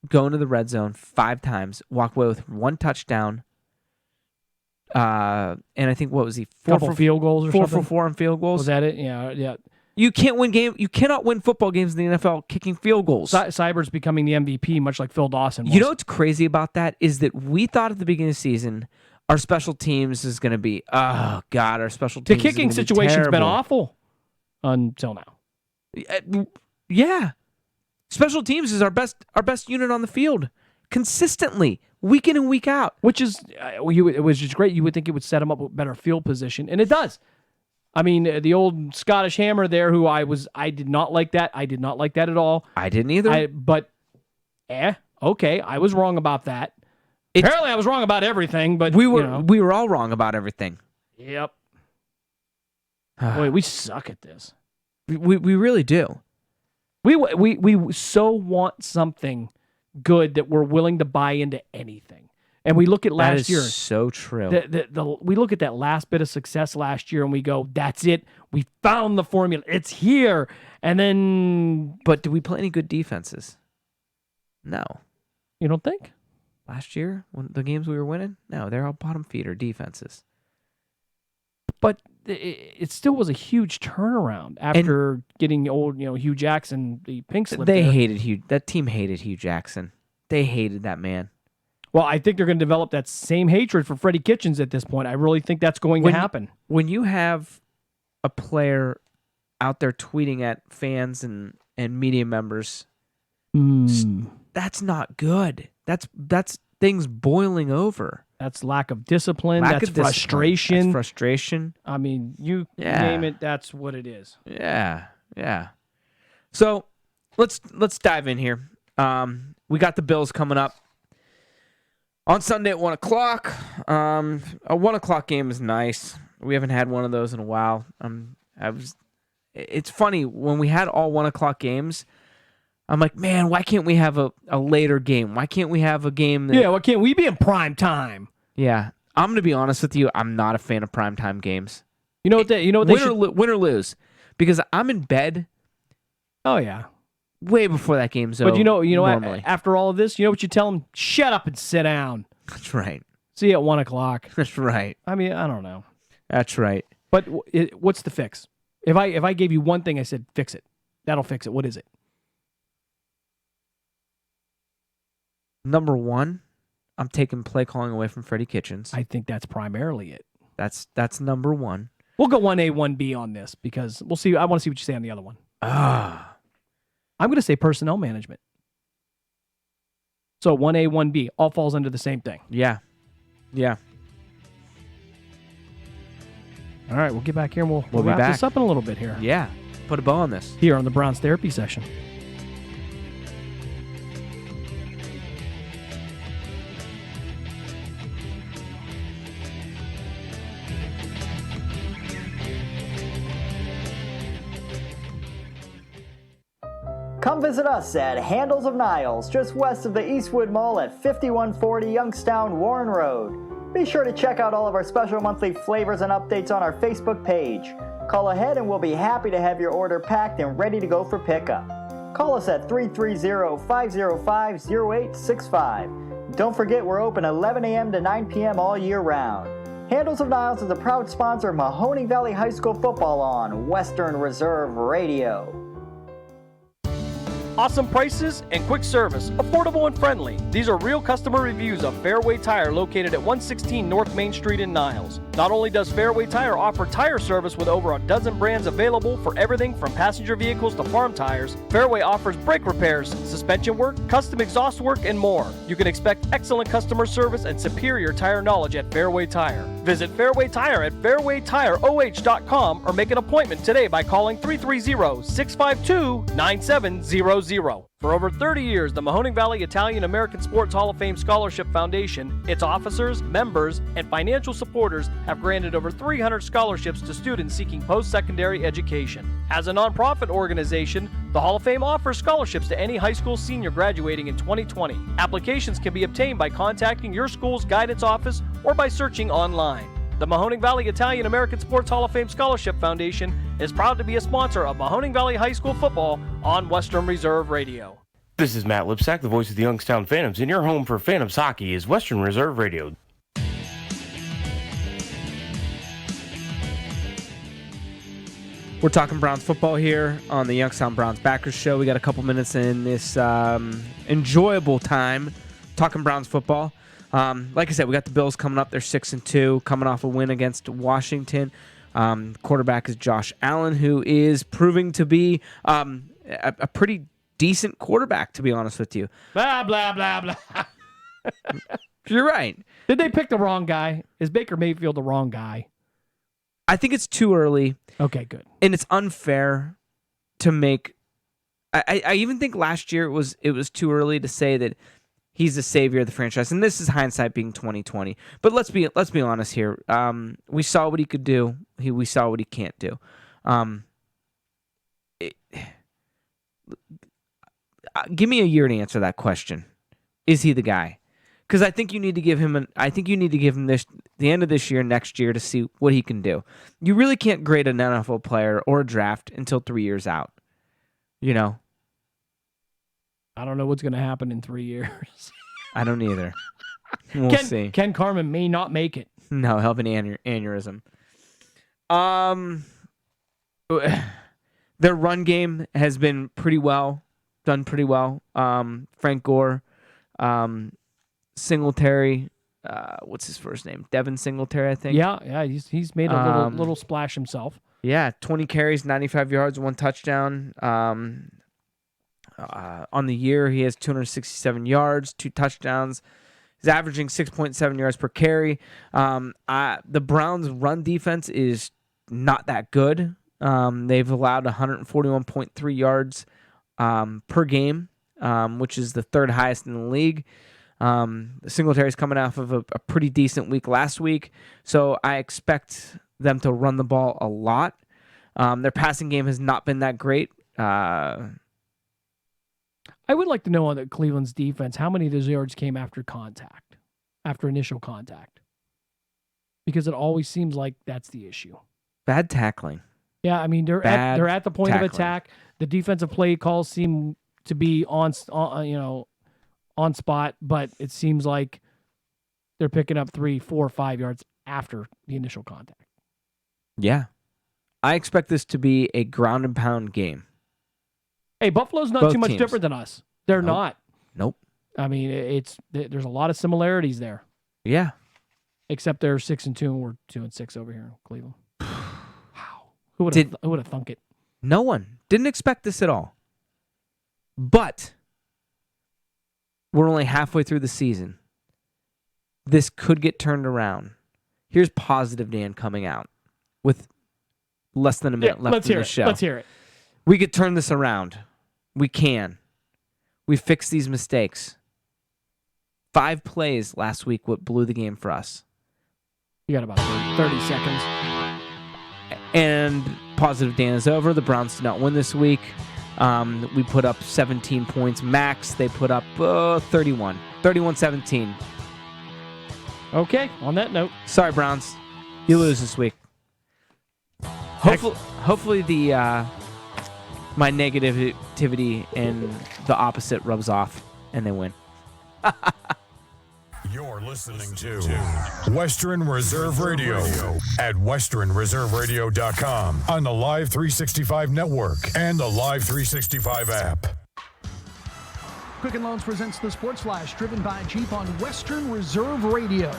go into the red zone 5 times, walk away with 1 touchdown, and I think, what was he? 4 for field goals or 4 something? 4 for 4 on field goals. Was that it? Yeah. You can't win game. You cannot win football games in the NFL kicking field goals. Cyber's becoming the MVP, much like Phil Dawson was. You know what's crazy about that is that we thought at the beginning of the season our special teams is going to be, oh God, our special teams. The kicking situation's been awful until now. Yeah. Special teams is our best unit on the field consistently, week in and week out. Which is, it was just great. You would think it would set them up with better field position, and it does. I mean, the old Scottish Hammer there, who I did not like that. I did not like that at all. I didn't either. Okay, I was wrong about that. Apparently, I was wrong about everything, but we were all wrong about everything. Yep. Boy, we suck at this. We really do. We so want something good that we're willing to buy into anything. And we look at last year. That is so true. We look at that last bit of success last year and we go, that's it. We found the formula. It's here. And then... But do we play any good defenses? No. You don't think? Last year, when the games we were winning? No, they're all bottom feeder defenses. But it still was a huge turnaround after getting old, Hugh Jackson, the pink slip. Hated Hugh. That team hated Hugh Jackson. They hated that man. Well, I think they're going to develop that same hatred for Freddie Kitchens at this point. I really think that's going to happen. When you have a player out there tweeting at fans and media members, that's not good. That's things boiling over. That's lack of discipline. That's frustration. That's frustration. I mean, you name it. That's what it is. Yeah. So let's dive in here. We got the Bills coming up on Sunday at 1:00. A 1:00 game is nice. We haven't had one of those in a while. It's funny when we had all 1:00 games. I'm like, man, why can't we have a later game? Why can't we have a game? Why can't we be in prime time? Yeah, I'm gonna be honest with you. I'm not a fan of primetime games. You know what? Win or lose, because I'm in bed. Oh yeah, way before that game's over. But you know, normally. after all of this, you know what you tell them? Shut up and sit down. That's right. See you at 1:00. That's right. I mean, I don't know. That's right. But what's the fix? If I gave you one thing, I said fix it. That'll fix it. What is it? Number one, I'm taking play calling away from Freddie Kitchens. I think that's primarily it. That's number one. We'll go 1A, 1B on this because we'll see. I want to see what you say on the other one. I'm going to say personnel management. So 1A, 1B all falls under the same thing. Yeah. All right, we'll get back here and we'll be wrap back. this up in a little bit here. Yeah. Put a bow on this. Here on the Browns Therapy Session. Come visit us at Handles of Niles, just west of the Eastwood Mall at 5140 Youngstown Warren Road. Be sure to check out all of our special monthly flavors and updates on our Facebook page. Call ahead and we'll be happy to have your order packed and ready to go for pickup. Call us at 330-505-0865. Don't forget we're open 11 a.m. to 9 p.m. all year round. Handles of Niles is a proud sponsor of Mahoning Valley High School football on Western Reserve Radio. Awesome prices and quick service, affordable and friendly. These are real customer reviews of Fairway Tire located at 116 North Main Street in Niles. Not only does Fairway Tire offer tire service with over a dozen brands available for everything from passenger vehicles to farm tires, Fairway offers brake repairs, suspension work, custom exhaust work, and more. You can expect excellent customer service and superior tire knowledge at Fairway Tire. Visit Fairway Tire at fairwaytireoh.com or make an appointment today by calling 330-652-9700. For over 30 years, the Mahoning Valley Italian American Sports Hall of Fame Scholarship Foundation, its officers, members, and financial supporters have granted over 300 scholarships to students seeking post-secondary education. As a nonprofit organization, the Hall of Fame offers scholarships to any high school senior graduating in 2020. Applications can be obtained by contacting your school's guidance office or by searching online. The Mahoning Valley Italian American Sports Hall of Fame Scholarship Foundation is proud to be a sponsor of Mahoning Valley High School football on Western Reserve Radio. This is Matt Lipsack, the voice of the Youngstown Phantoms, and your home for Phantoms hockey is Western Reserve Radio. We're talking Browns football here on the Youngstown Browns Backers Show. We got a couple minutes in this enjoyable time talking Browns football. Like I said, we got the Bills coming up. They're 6-2, coming off a win against Washington. Quarterback is Josh Allen, who is proving to be a pretty decent quarterback, to be honest with you. Blah, blah, blah, blah. You're right. Did they pick the wrong guy? Is Baker Mayfield the wrong guy? I think it's too early. Okay, good. And it's unfair to make... I even think last year it was too early to say that he's the savior of the franchise, and this is hindsight being 2020. But let's be honest here. We saw what he could do. We saw what he can't do. Give me a year to answer that question. Is he the guy? Because I think you need to give him the end of this year, next year, to see what he can do. You really can't grade an NFL player or a draft until 3 years out. You know. I don't know what's going to happen in 3 years. I don't either. We'll see. Ken Carman may not make it. No, he'll have an aneurysm. Their run game has been done pretty well. Frank Gore, Singletary, what's his first name? Devin Singletary, I think. Yeah, he's made a little splash himself. Yeah, 20 carries, 95 yards, 1 touchdown. On the year, he has 267 yards, 2 touchdowns. He's averaging 6.7 yards per carry. The Browns' run defense is not that good. They've allowed 141.3 yards per game, which is the 3rd highest in the league. Singletary's coming off of a pretty decent week last week, so I expect them to run the ball a lot. Their passing game has not been that great. I would like to know on the Cleveland's defense, how many of those yards came after initial contact? Because it always seems like that's the issue. Bad tackling. Yeah, I mean, they're at the point tackling. of attack. The defensive play calls seem to be on spot, but it seems like they're picking up 3, 4, 5 yards after the initial contact. Yeah. I expect this to be a ground and pound game. Hey, Buffalo's not Both too much teams. different than us. They're Nope. not. Nope. I mean, there's a lot of similarities there. Yeah. Except they're 6-2 and we're 2-6 over here in Cleveland. Wow. Who would have thunk it? No one. Didn't expect this at all. But we're only halfway through the season. This could get turned around. Here's positive Dan coming out with less than a minute left in the show. Let's hear it. We could turn this around. We can. We fixed these mistakes. 5 plays last week what blew the game for us. You got about 30 seconds. And positive Dan is over. The Browns did not win this week. We put up 17 points max. They put up 31. 31-17. Okay, on that note. Sorry, Browns. You lose this week. Hopefully the my negativity and the opposite rubs off and they win. You're listening to Western Reserve Radio at westernreserveradio.com on the Live 365 network and the Live 365 app. Quicken Loans presents the Sports Flash, driven by Jeep on Western Reserve Radio.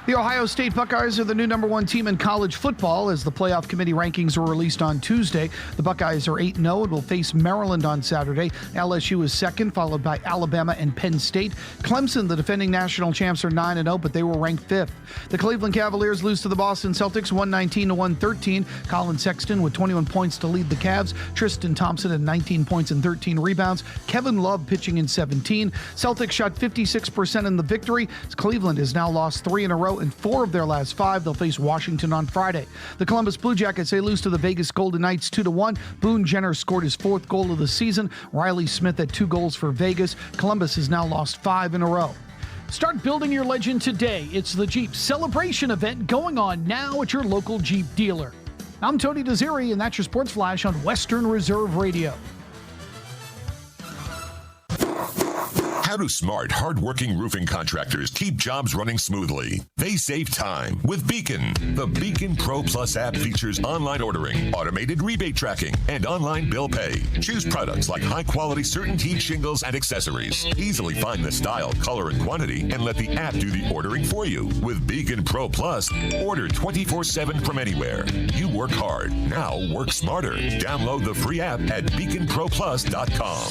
The Ohio State Buckeyes are the new #1 team in college football as the playoff committee rankings were released on Tuesday. The Buckeyes are 8-0 and will face Maryland on Saturday. LSU is second, followed by Alabama and Penn State. Clemson, the defending national champs, are 9-0, but they were ranked 5th. The Cleveland Cavaliers lose to the Boston Celtics 119-113. Colin Sexton with 21 points to lead the Cavs. Tristan Thompson had 19 points and 13 rebounds. Kevin Love pitching in 17. Celtics shot 56% in the victory. Cleveland has now lost 3 in a row in 4 of their last 5. They'll face Washington on Friday. The Columbus Blue Jackets, they lose to the Vegas Golden Knights 2-1. Boone Jenner scored his 4th goal of the season. Riley Smith had 2 goals for Vegas. Columbus has now lost 5 in a row. Start building your legend today. It's the Jeep Celebration event going on now at your local Jeep dealer. I'm Tony Desiri, and that's your Sports Flash on Western Reserve Radio. How do smart, hardworking roofing contractors keep jobs running smoothly? They save time with Beacon. The Beacon Pro Plus app features online ordering, automated rebate tracking, and online bill pay. Choose products like high-quality CertainTeed shingles and accessories. Easily find the style, color, and quantity, and let the app do the ordering for you. With Beacon Pro Plus, order 24/7 from anywhere. You work hard, now work smarter. Download the free app at beaconproplus.com.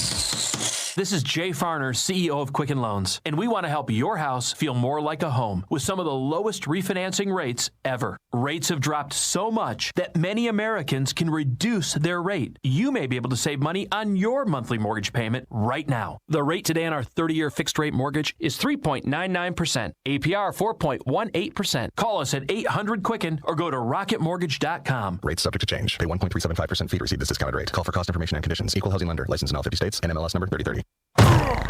This is Jay Farner, CEO of Quicken Loans, and we want to help your house feel more like a home with some of the lowest refinancing rates ever. Rates have dropped so much that many Americans can reduce their rate. You may be able to save money on your monthly mortgage payment right now. The rate today on our 30-year fixed-rate mortgage is 3.99%, APR 4.18%. Call us at 800-QUICKEN or go to rocketmortgage.com. Rates subject to change. Pay 1.375% fee to receive this discounted rate. Call for cost information and conditions. Equal housing lender. Licensed in all 50 states. NMLS number 3030.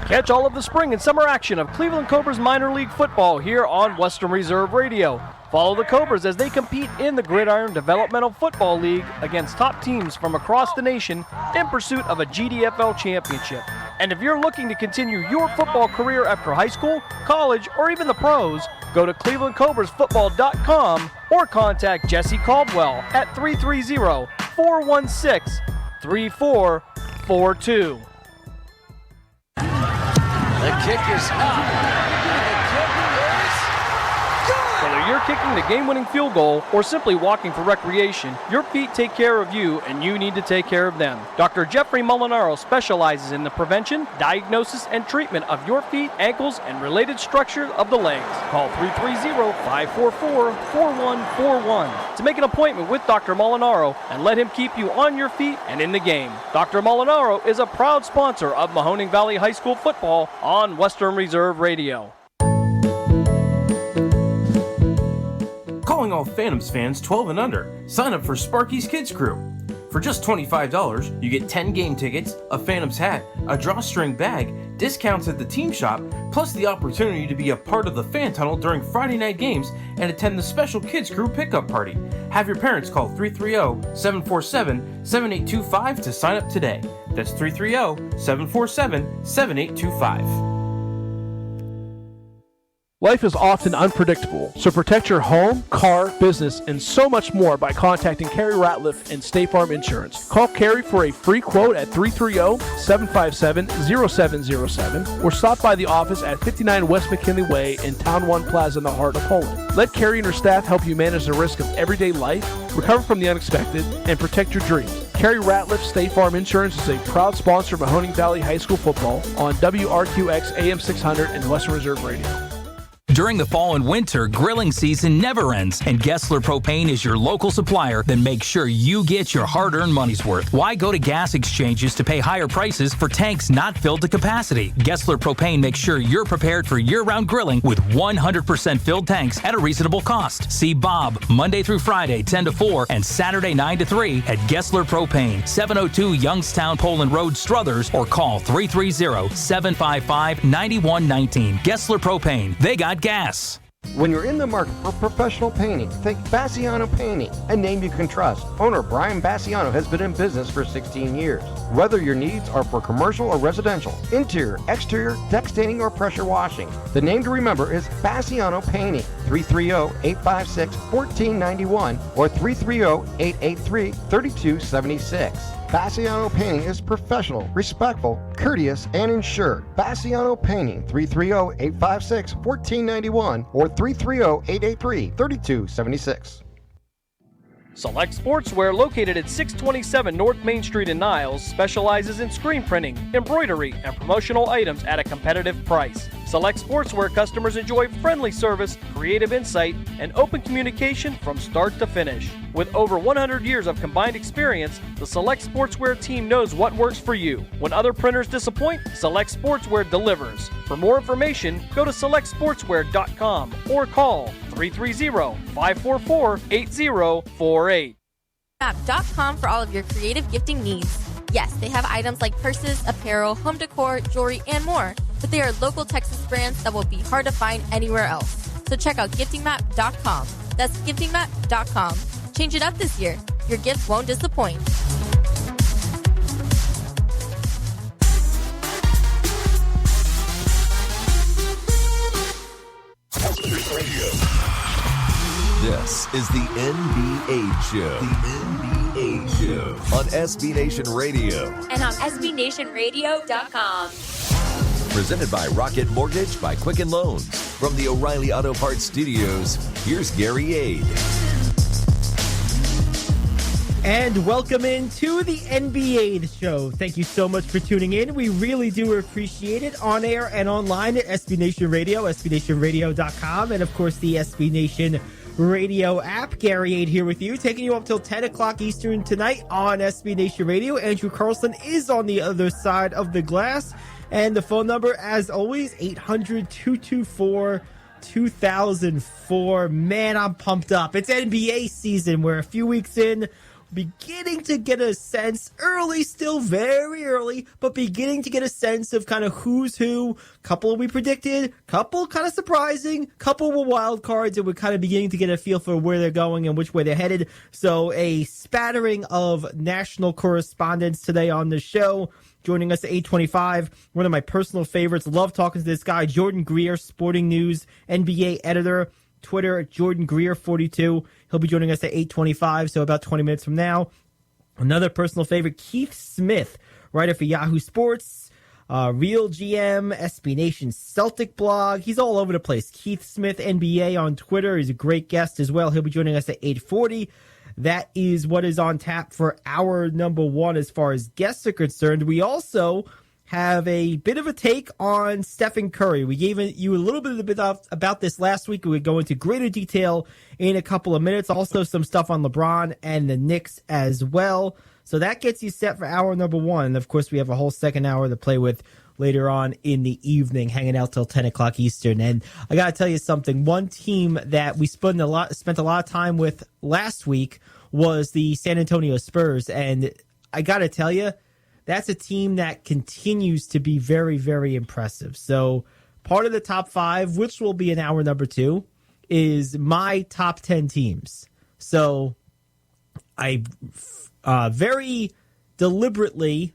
Catch all of the spring and summer action of Cleveland Cobras minor league football here on Western Reserve Radio. Follow the Cobras as they compete in the Gridiron Developmental Football League against top teams from across the nation in pursuit of a GDFL championship. And if you're looking to continue your football career after high school, college, or even the pros, go to clevelandcobrasfootball.com or contact Jesse Caldwell at 330-416-3442. The kick is up, and the kick is good! Whether you're kicking the game-winning field goal, or simply walking for recreation, your feet take care of you and you need to take care of them. Dr. Jeffrey Molinaro specializes in the prevention, diagnosis, and treatment of your feet, ankles, and related structures of the legs. Call 330-544-4141 to make an appointment with Dr. Molinaro and let him keep you on your feet and in the game. Dr. Molinaro is a proud sponsor of Mahoning Valley High School football on Western Reserve Radio. Calling all Phantoms fans 12 and under. Sign up for Sparky's Kids Crew. For just $25, you get 10 game tickets, a Phantoms hat, a drawstring bag, discounts at the team shop, plus the opportunity to be a part of the fan tunnel during Friday night games and attend the special Kids Crew pickup party. Have your parents call 330-747-7825 to sign up today. That's 330-747-7825. Life is often unpredictable, so protect your home, car, business, and so much more by contacting Carrie Ratliff and State Farm Insurance. Call Carrie for a free quote at 330-757-0707 or stop by the office at 59 West McKinley Way in Town One Plaza in the heart of Poland. Let Carrie and her staff help you manage the risk of everyday life, recover from the unexpected, and protect your dreams. Carrie Ratliff State Farm Insurance is a proud sponsor of Mahoning Valley High School football on WRQX AM 600 and Western Reserve Radio. During the fall and winter, grilling season never ends, and Gessler Propane is your local supplier. Then make sure you get your hard-earned money's worth. Why go to gas exchanges to pay higher prices for tanks not filled to capacity? Gessler Propane makes sure you're prepared for year-round grilling with 100% filled tanks at a reasonable cost. See Bob Monday through Friday 10 to 4 and Saturday 9 to 3 at Gessler Propane, 702 Youngstown Poland Road, Struthers, or call 330-755-9119. Gessler Propane. They got gas. When you're in the market for professional painting, think Bassiano Painting, a name you can trust. Owner Brian Bassiano has been in business for 16 years. Whether your needs are for commercial or residential, interior, exterior, deck staining, or pressure washing, the name to remember is Bassiano Painting. 330-856-1491 or 330-883-3276. Bassiano Painting is professional, respectful, courteous, and insured. Bassiano Painting, 330-856-1491 or 330-883-3276. Select Sportswear, located at 627 North Main Street in Niles, specializes in screen printing, embroidery, and promotional items at a competitive price. Select Sportswear customers enjoy friendly service, creative insight, and open communication from start to finish. With over 100 years of combined experience, the Select Sportswear team knows what works for you. When other printers disappoint, Select Sportswear delivers. For more information, go to selectsportswear.com or call 330-544-8048. App.com for all of your creative gifting needs. Yes, they have items like purses, apparel, home decor, jewelry, and more, but they are local Texas brands that will be hard to find anywhere else. So check out giftingmap.com. That's giftingmap.com. Change it up this year. Your gift won't disappoint. This is the NBA Show. The NBA Show on SB Nation Radio. And on SBNationRadio.com. Presented by Rocket Mortgage by Quicken Loans. From the O'Reilly Auto Parts Studios, here's Gary Aid. And welcome into the NBA Show. Thank you so much for tuning in. We really do appreciate it, on air and online at SB Nation Radio, SBNationRadio.com, and of course the SB Nation Radio app. Gary Aid here with you, taking you up till 10 o'clock Eastern tonight on SB Nation Radio. Andrew Carlson is on the other side of the glass. And the phone number, as always, 800-224-2004. Man, I'm pumped up. It's NBA season. We're a few weeks in, beginning to get a sense, early, still very early, but beginning to get a sense of kind of who's who. Couple we predicted, couple kind of surprising, couple were wild cards, and we're kind of beginning to get a feel for where they're going and which way they're headed. So a spattering of national correspondents today on the show. Joining us at 8:25, one of my personal favorites. Love talking to this guy, Jordan Greer, Sporting News NBA editor. Twitter at Jordan Greer 42. He'll be joining us at 8:25, so about 20 minutes from now. Another personal favorite, Keith Smith, writer for Yahoo Sports. Real GM, SB Nation Celtic blog. He's all over the place. Keith Smith, NBA on Twitter. He's a great guest as well. He'll be joining us at 8:40. That is what is on tap for hour number one as far as guests are concerned. We also have a bit of a take on Stephen Curry. We gave you a little bit about this last week. We would go into greater detail in a couple of minutes. Also some stuff on LeBron and the Knicks as well. So that gets you set for hour number one. And of course, we have a whole second hour to play with later on in the evening, hanging out till 10 o'clock Eastern. And I got to tell you something. One team that we spent a lot of time with last week was the San Antonio Spurs. And I got to tell you, that's a team that continues to be very, very impressive. So part of the top five, which will be in hour number two, is my top 10 teams. So I very deliberately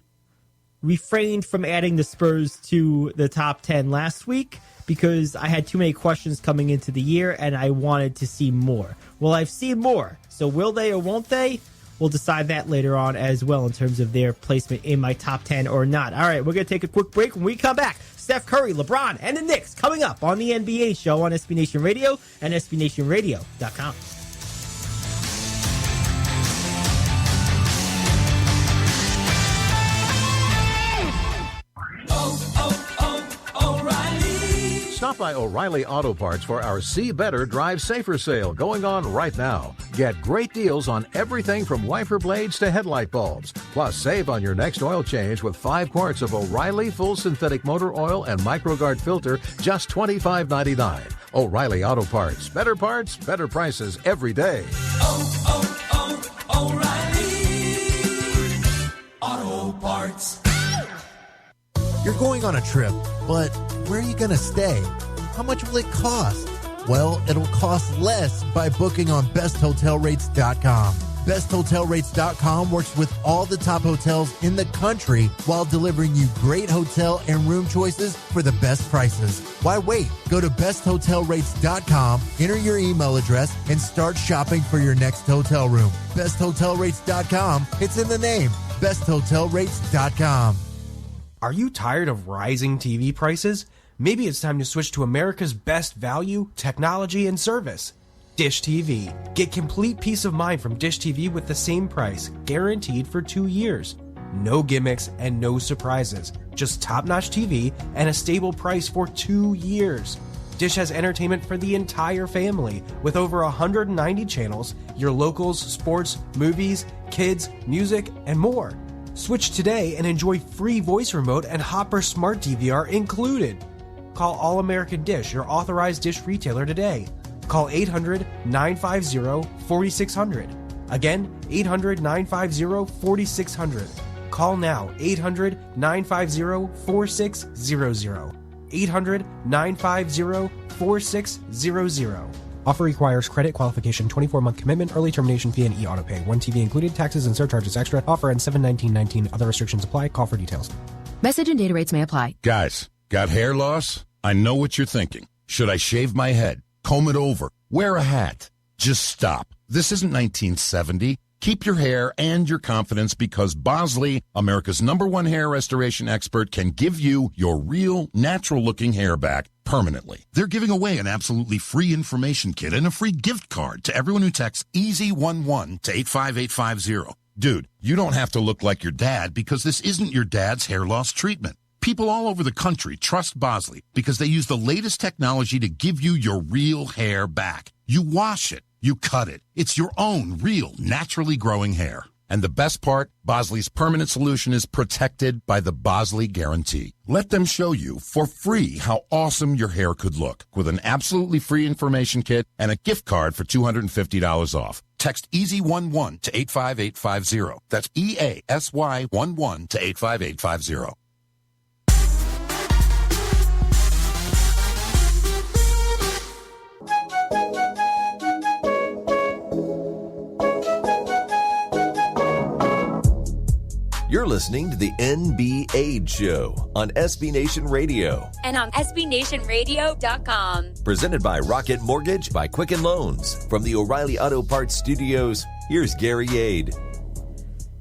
refrained from adding the Spurs to the top 10 last week because I had too many questions coming into the year and I wanted to see more. Well, I've seen more. So will they or won't they? We'll decide that later on as well in terms of their placement in my top 10 or not. All right, we're going to take a quick break. When we come back, Steph Curry, LeBron, and the Knicks coming up on the NBA show on SB Nation Radio and SBNationRadio.com. Stop by O'Reilly Auto Parts for our See Better, Drive Safer sale going on right now. Get great deals on everything from wiper blades to headlight bulbs. Plus, save on your next oil change with 5 quarts of O'Reilly Full Synthetic Motor Oil and MicroGuard Filter, just $25.99. O'Reilly Auto Parts. Better prices every day. O'Reilly Auto Parts. You're going on a trip, but where are you going to stay? How much will it cost? Well, it'll cost less by booking on BestHotelRates.com. BestHotelRates.com works with all the top hotels in the country while delivering you great hotel and room choices for the best prices. Why wait? Go to BestHotelRates.com, enter your email address, and start shopping for your next hotel room. BestHotelRates.com, it's in the name. BestHotelRates.com. Are you tired of rising TV prices? Maybe it's time to switch to America's best value, technology, and service. Dish TV. Get complete peace of mind from Dish TV with the same price, guaranteed for 2 years. No gimmicks and no surprises. Just top-notch TV and a stable price for 2 years. Dish has entertainment for the entire family with over 190 channels, your locals, sports, movies, kids, music, and more. Switch today and enjoy free voice remote and Hopper Smart DVR included. Call All American Dish, your authorized Dish retailer today. Call 800-950-4600. Again, 800-950-4600. Call now, 800-950-4600. 800-950-4600. Offer requires credit qualification, 24-month commitment, early termination fee, and e-auto pay. 1 TV included, taxes and surcharges extra. Offer ends 7/19/19. Other restrictions apply. Call for details. Message and data rates may apply. Guys, got hair loss? I know what you're thinking. Should I shave my head? Comb it over? Wear a hat? Just stop. This isn't 1970. Keep your hair and your confidence because Bosley, America's #1 hair restoration expert, can give you your real, natural-looking hair back permanently. They're giving away an absolutely free information kit and a free gift card to everyone who texts EASY11 to 85850. Dude, you don't have to look like your dad because this isn't your dad's hair loss treatment. People all over the country trust Bosley because they use the latest technology to give you your real hair back. You wash it. You cut it. It's your own real, naturally growing hair. And the best part, Bosley's permanent solution is protected by the Bosley Guarantee. Let them show you for free how awesome your hair could look with an absolutely free information kit and a gift card for $250 off. Text EASY11 to 85850. That's EASY11 to 85850. You're listening to the NBA Show on SB Nation Radio. And on SBNationRadio.com. Presented by Rocket Mortgage by Quicken Loans. From the O'Reilly Auto Parts Studios, here's Gary Yade.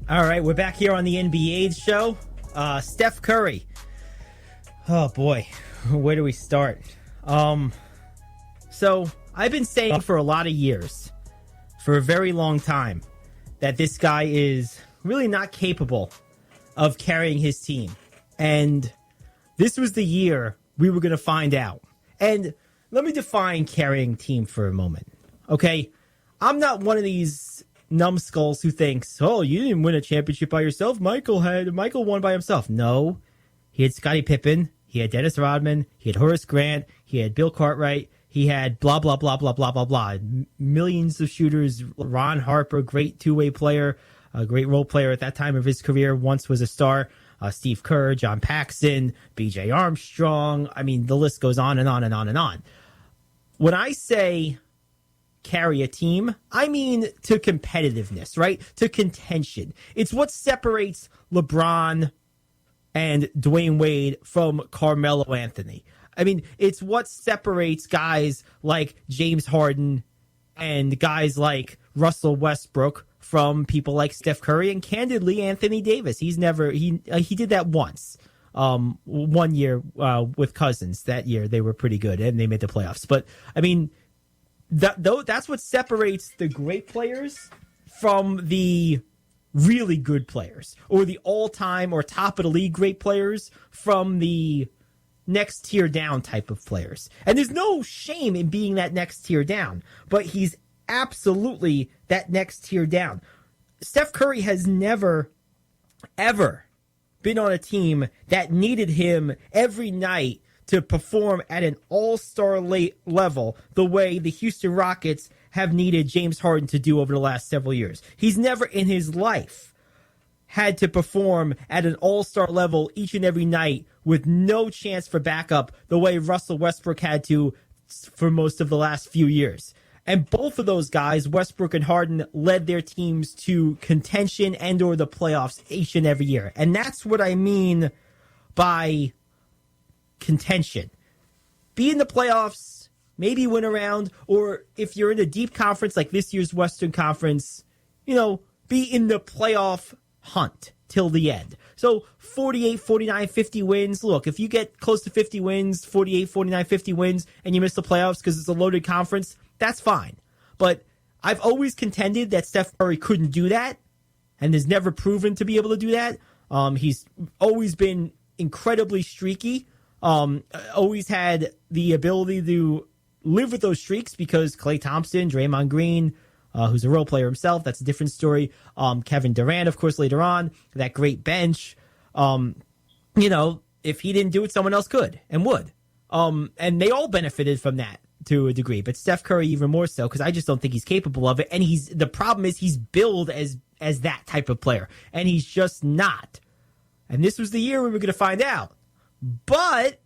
All right, we're back here on the NBA show. Steph Curry. Oh boy, where do we start? So I've been saying for a lot of years, for a very long time, that this guy is really not capable of carrying his team. And this was the year we were going to find out. And let me define carrying team for a moment. Okay? I'm not one of these numbskulls who thinks, oh, you didn't win a championship by yourself. Michael won by himself. No. He had Scottie Pippen. He had Dennis Rodman. He had Horace Grant. He had Bill Cartwright. He had blah, blah, blah, blah, blah, blah, blah. Millions of shooters. Ron Harper, great two-way player, a great role player at that time of his career, once was a star. Steve Kerr, John Paxson, B.J. Armstrong. I mean, the list goes on and on and on and on. When I say carry a team, I mean to competitiveness, right? To contention. It's what separates LeBron and Dwayne Wade from Carmelo Anthony. I mean, it's what separates guys like James Harden and guys like Russell Westbrook from people like Steph Curry and candidly Anthony Davis. He did that once. 1 year with Cousins. That year they were pretty good and they made the playoffs. But I mean, that's what separates the great players from the really good players, or the all-time or top of the league great players from the next tier down type of players. And there's no shame in being that next tier down, but he's absolutely that next tier down. Steph Curry has never, ever been on a team that needed him every night to perform at an all-star level the way the Houston Rockets have needed James Harden to do over the last several years. He's never in his life had to perform at an all-star level each and every night with no chance for backup the way Russell Westbrook had to for most of the last few years. And both of those guys, Westbrook and Harden, led their teams to contention and or the playoffs each and every year. And that's what I mean by contention. Be in the playoffs, maybe win a round, or if you're in a deep conference like this year's Western Conference, be in the playoff hunt till the end. So 48, 49, 50 wins. Look, if you get close to 50 wins, 48, 49, 50 wins, and you miss the playoffs because it's a loaded conference, that's fine. But I've always contended that Steph Curry couldn't do that, and has never proven to be able to do that. He's always been incredibly streaky, always had the ability to live with those streaks because Klay Thompson, Draymond Green, who's a role player himself, that's a different story. Kevin Durant, of course, later on, that great bench. If he didn't do it, someone else could and would. And they all benefited from that to a degree, but Steph Curry even more so, because I just don't think he's capable of it. And the problem is he's billed as that type of player, and he's just not. And this was the year we were going to find out. But